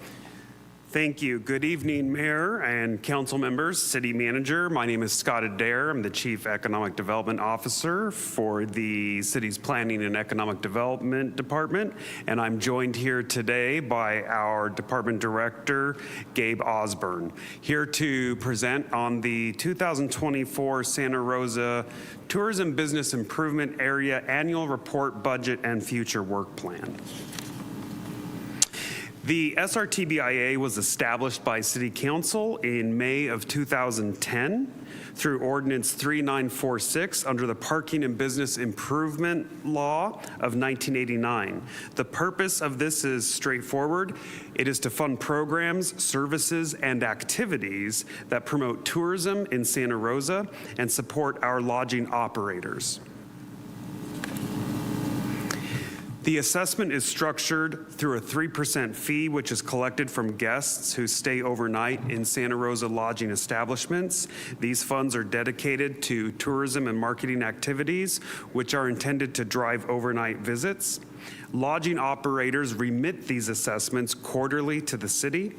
Thank you. Good evening, Mayor and council members, City Manager. My name is Scott Adair. I'm the Chief Economic Development Officer for the city's Planning and Economic Development Department, and I'm joined here today by our Department Director, Gabe Osborne, here to present on the 2024 Santa Rosa Tourism Business Improvement Area Annual Report, Budget, and Future Work Plan. The SRTBIA was established by City Council in May of 2010 through Ordinance 3946 under the Parking and Business Improvement Law of 1989. The purpose of this is straightforward. It is to fund programs, services, and activities that promote tourism in Santa Rosa and support our lodging operators. The assessment is structured through a 3% fee, which is collected from guests who stay overnight in Santa Rosa lodging establishments. These funds are dedicated to tourism and marketing activities, which are intended to drive overnight visits. Lodging operators remit these assessments quarterly to the city.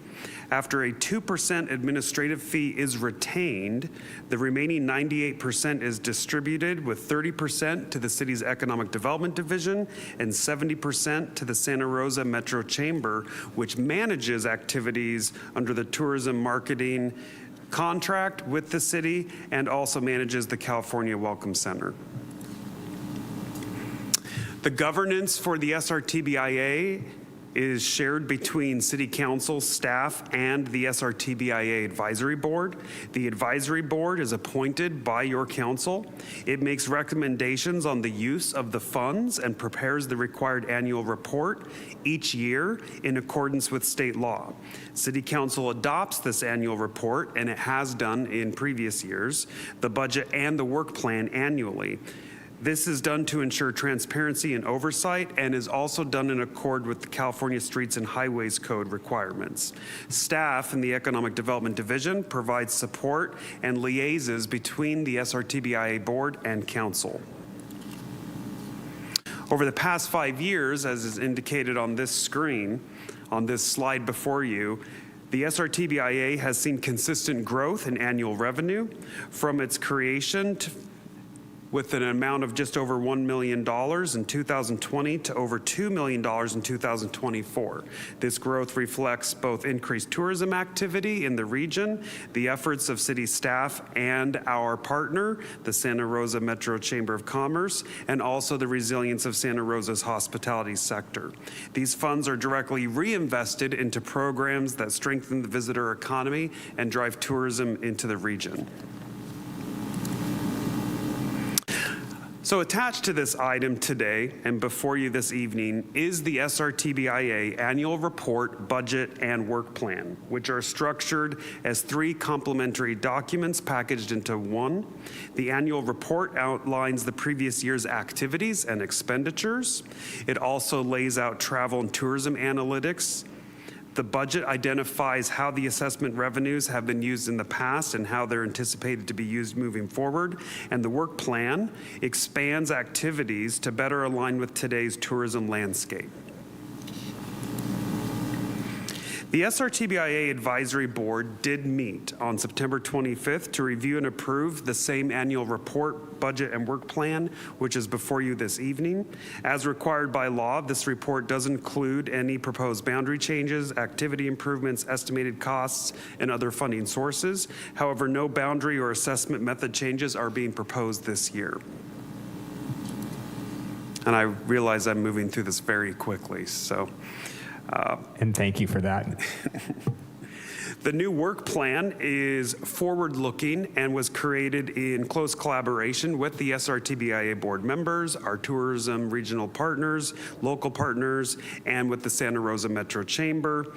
After a 2% administrative fee is retained, the remaining 98% is distributed, with 30% to the city's Economic Development Division and 70% to the Santa Rosa Metro Chamber, which manages activities under the tourism marketing contract with the city and also manages the California Welcome Center. The governance for the SRTBIA is shared between City Council, staff, and the SRTBIA Advisory Board. The Advisory Board is appointed by your council. It makes recommendations on the use of the funds and prepares the required annual report each year in accordance with state law. City Council adopts this annual report, and it has done in previous years, the budget and the work plan annually. This is done to ensure transparency and oversight, and is also done in accord with the California Streets and Highways Code requirements. Staff in the Economic Development Division provides support and liaises between the SRTBIA Board and Council. Over the past 5 years, as is indicated on this screen, on this slide before you, the SRTBIA has seen consistent growth in annual revenue from its creation with an amount of just over $1 million in 2020 to over $2 million in 2024. This growth reflects both increased tourism activity in the region, the efforts of city staff and our partner, the Santa Rosa Metro Chamber of Commerce, and also the resilience of Santa Rosa's hospitality sector. These funds are directly reinvested into programs that strengthen the visitor economy and drive tourism into the region. So attached to this item today and before you this evening is the SRTBIA Annual Report, Budget, and Work Plan, which are structured as 3 complementary documents packaged into one. The annual report outlines the previous year's activities and expenditures. It also lays out travel and tourism analytics. The budget identifies how the assessment revenues have been used in the past and how they're anticipated to be used moving forward. And the work plan expands activities to better align with today's tourism landscape. The SRTBIA Advisory Board did meet on September 25th to review and approve the same annual report, budget, and work plan, which is before you this evening. As required by law, this report does include any proposed boundary changes, activity improvements, estimated costs, and other funding sources. However, no boundary or assessment method changes are being proposed this year. And I realize I'm moving through this very quickly, so. And thank you for that. The new work plan is forward-looking and was created in close collaboration with the SRTBIA board members, our tourism regional partners, local partners, and with the Santa Rosa Metro Chamber.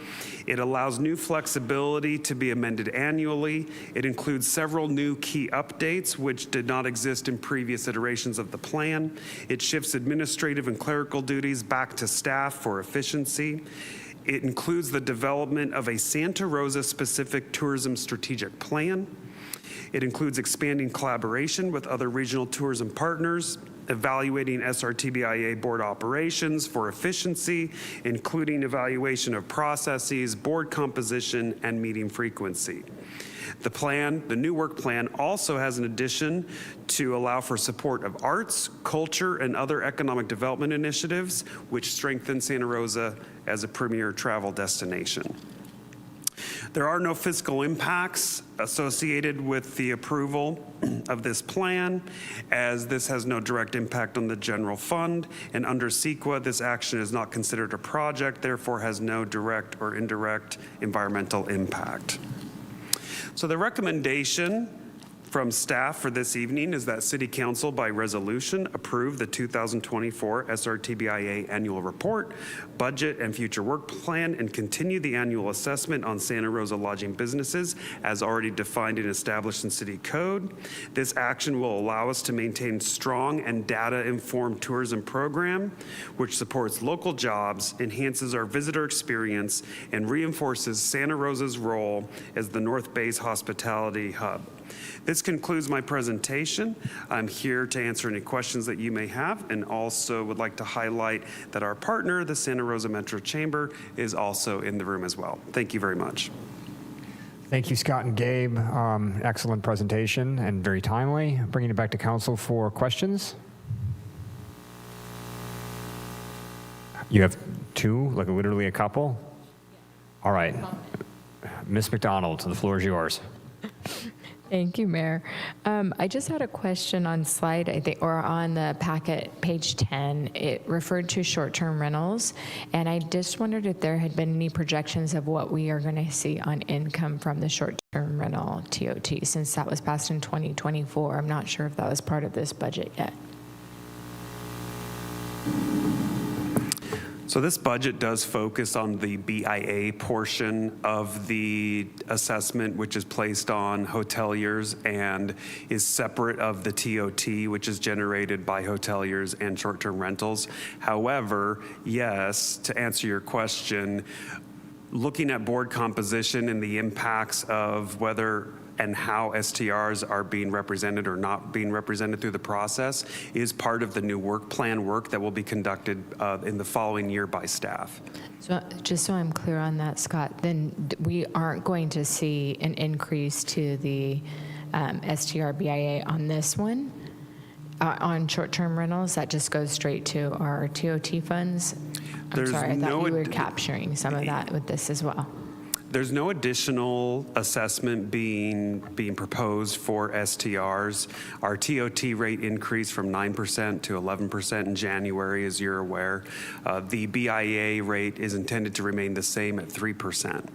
It allows new flexibility to be amended annually. It includes several new key updates which did not exist in previous iterations of the plan. It shifts administrative and clerical duties back to staff for efficiency. It includes the development of a Santa Rosa-specific tourism strategic plan. It includes expanding collaboration with other regional tourism partners, evaluating SRTBIA board operations for efficiency, including evaluation of processes, board composition, and meeting frequency. The plan, the new work plan, also has an addition to allow for support of arts, culture, and other economic development initiatives, which strengthen Santa Rosa as a premier travel destination. There are no fiscal impacts associated with the approval of this plan, as this has no direct impact on the general fund, and under CEQA, this action is not considered a project, therefore has no direct or indirect environmental impact. So the recommendation from staff for this evening is that City Council by resolution approve the 2024 SRTBIA annual report, budget, and future work plan, and continue the annual assessment on Santa Rosa lodging businesses as already defined and established in city code. This action will allow us to maintain strong and data-informed tourism program, which supports local jobs, enhances our visitor experience, and reinforces Santa Rosa's role as the North Bay's hospitality hub. This concludes my presentation. I'm here to answer any questions that you may have, and also would like to highlight that our partner, the Santa Rosa Metro Chamber, is also in the room as well. Thank you very much. Thank you, Scott and Gabe. Excellent presentation and very timely. Bringing it back to council for questions. You have 2, like literally a couple? All right. Ms. McDonald, the floor is yours. Thank you, Mayor. I just had a question on slide, I think, or on the packet, page 10. It referred to short-term rentals, and I just wondered if there had been any projections of what we are going to see on income from the short-term rental TOT, since that was passed in 2024. I'm not sure if that was part of this budget yet. So this budget does focus on the BIA portion of the assessment, which is placed on hoteliers and is separate of the TOT, which is generated by hoteliers and short-term rentals. However, yes, to answer your question, looking at board composition and the impacts of whether and how STRs are being represented or not being represented through the process is part of the new work plan work that will be conducted in the following year by staff. So just so I'm clear on that, Scott, then we aren't going to see an increase to the STR BIA on this one, on short-term rentals? That just goes straight to our TOT funds? I'm sorry, I thought you were capturing some of that with this as well. There's no additional assessment being proposed for STRs. Our TOT rate increased from 9% to 11% in January, as you're aware. The BIA rate is intended to remain the same at 3%.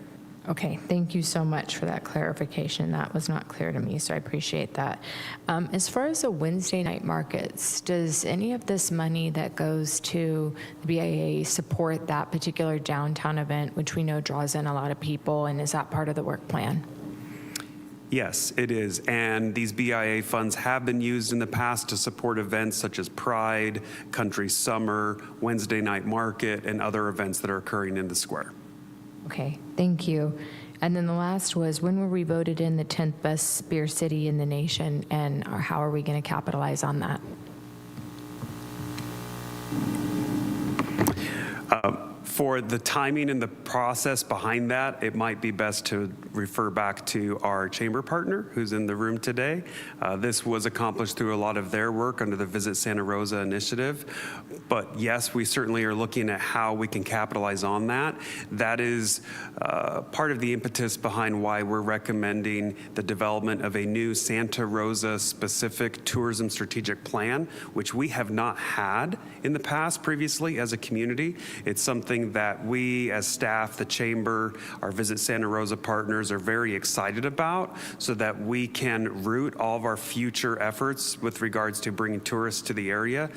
Okay, thank you so much for that clarification. That was not clear to me, so I appreciate that. As far as the Wednesday night markets, does any of this money that goes to the BIA support that particular downtown event, which we know draws in a lot of people, and is that part of the work plan? Yes, it is. And these BIA funds have been used in the past to support events such as Pride, Country Summer, Wednesday night market, and other events that are occurring in the square. Okay, thank you. And then the last was, when were we voted in the 10th best beer city in the nation, and how are we going to capitalize on that? For the timing and the process behind that, it might be best to refer back to our chamber partner who's in the room today. This was accomplished through a lot of their work under the Visit Santa Rosa initiative. But yes, we certainly are looking at how we can capitalize on that. That is part of the impetus behind why we're recommending the development of a new Santa Rosa specific tourism strategic plan, which we have not had in the past previously as a community. It's something that we as staff, the chamber, our Visit Santa Rosa partners are very excited about, so that we can root all of our future efforts with regards to bringing tourists to the area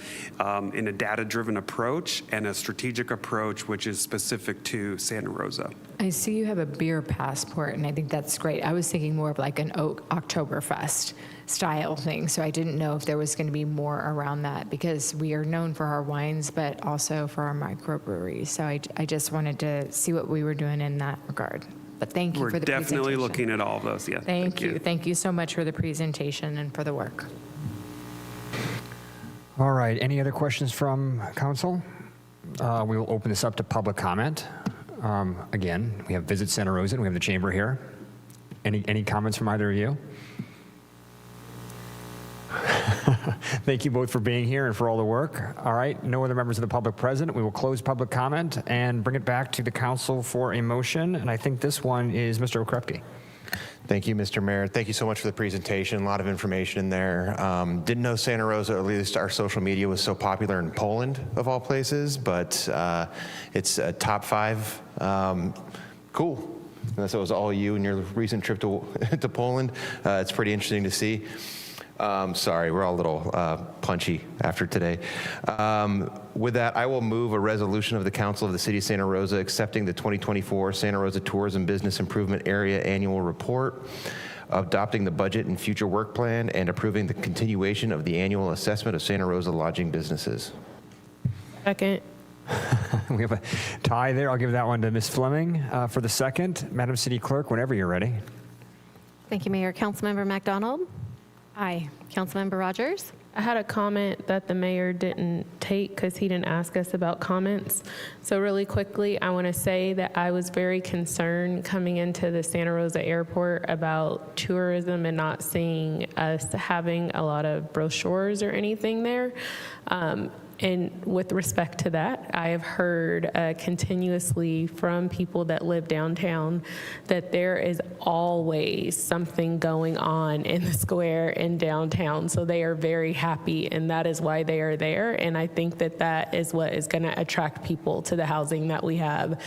in a data-driven approach and a strategic approach which is specific to Santa Rosa. I see you have a beer passport, and I think that's great. I was thinking more of like an Oktoberfest style thing, so I didn't know if there was going to be more around that, because we are known for our wines, but also for our microbreweries. So I just wanted to see what we were doing in that regard. But thank you for the presentation. We're definitely looking at all of those, yeah. Thank you. Thank you so much for the presentation and for the work. All right, any other questions from council? We will open this up to public comment. Again, we have Visit Santa Rosa, and we have the chamber here. Any comments from either of you? Thank you both for being here and for all the work. All right, no other members of the public present. We will close public comment and bring it back to the council for a motion. And I think this one is Mr. Okrepke. Thank you, Mr. Mayor. Thank you so much for the presentation. A lot of information in there. Didn't know Santa Rosa, or at least our social media, was so popular in Poland, of all places, but it's a top 5. Cool. And so it was all you and your recent trip to Poland. It's pretty interesting to see. Sorry, we're all a little punchy after today. With that, I will move a resolution of the Council of the City of Santa Rosa accepting the 2024 Santa Rosa Tourism Business Improvement Area Annual Report, adopting the budget and future work plan, and approving the continuation of the annual assessment of Santa Rosa lodging businesses. Second. We have a tie there. I'll give that one to Ms. Fleming for the second. Madam City Clerk, whenever you're ready. Thank you, Mayor. Councilmember McDonald? Aye. Councilmember Rogers? I had a comment that the mayor didn't take because he didn't ask us about comments. So really quickly, I want to say that I was very concerned coming into the Santa Rosa airport about tourism and not seeing us having a lot of brochures or anything there. And with respect to that, I have heard continuously from people that live downtown that there is always something going on in the square in downtown. So they are very happy, and that is why they are there. And I think that that is what is going to attract people to the housing that we have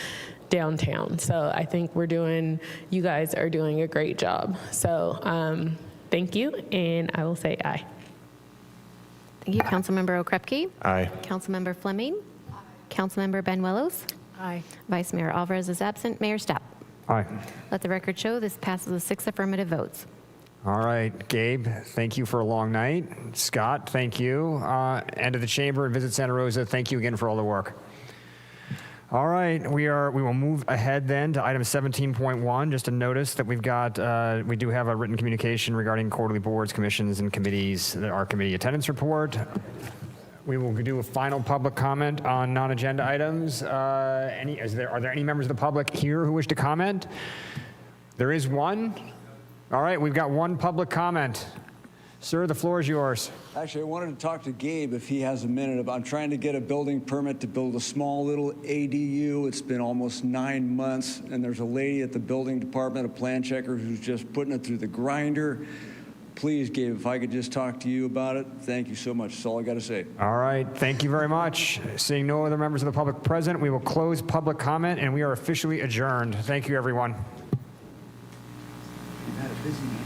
downtown. So I think you guys are doing a great job. So thank you, and I will say aye. Thank you. Councilmember Okrepke. Aye. Councilmember Fleming. Councilmember Banuelos. Aye. Vice Mayor Alvarez is absent. Mayor Stapp. Aye. Let the record show this passes with 6 affirmative votes. All right, Gabe, thank you for a long night. Scott, thank you. And to the Chamber and Visit Santa Rosa, thank you again for all the work. All right, we will move ahead then to item 17.1. Just a notice that we do have a written communication regarding quarterly boards, commissions, and committees, our committee attendance report. We will do a final public comment on non-agenda items. Are there any members of the public here who wish to comment? There is one. All right, we've got one public comment. Sir, the floor is yours. Actually, I wanted to talk to Gabe if he has a minute. I'm trying to get a building permit to build a small little ADU. It's been almost 9 months, and there's a lady at the building department, a plan checker, who's just putting it through the grinder. Please, Gabe, if I could just talk to you about it. Thank you so much. That's all I got to say. All right, thank you very much. Seeing no other members of the public present, we will close public comment, and we are officially adjourned. Thank you, everyone. You've had a busy night.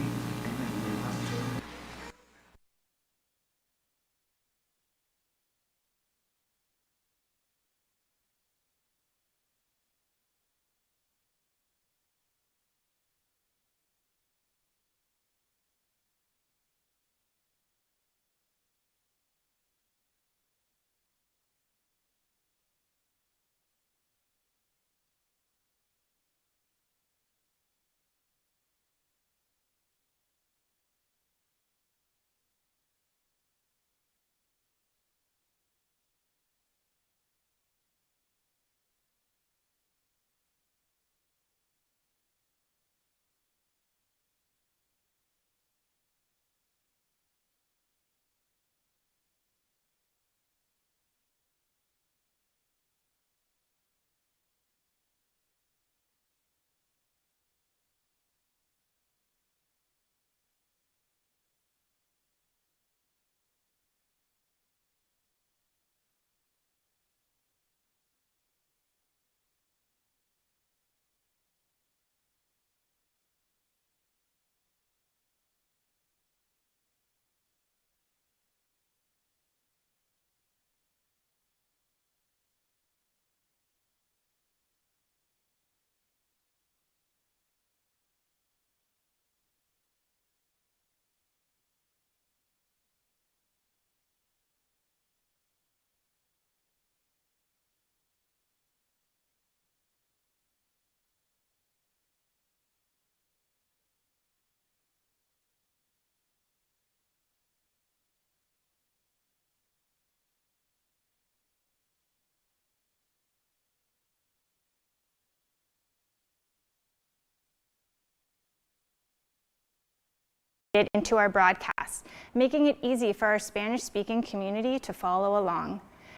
Into our broadcast, making it easy for our Spanish-speaking community to follow along.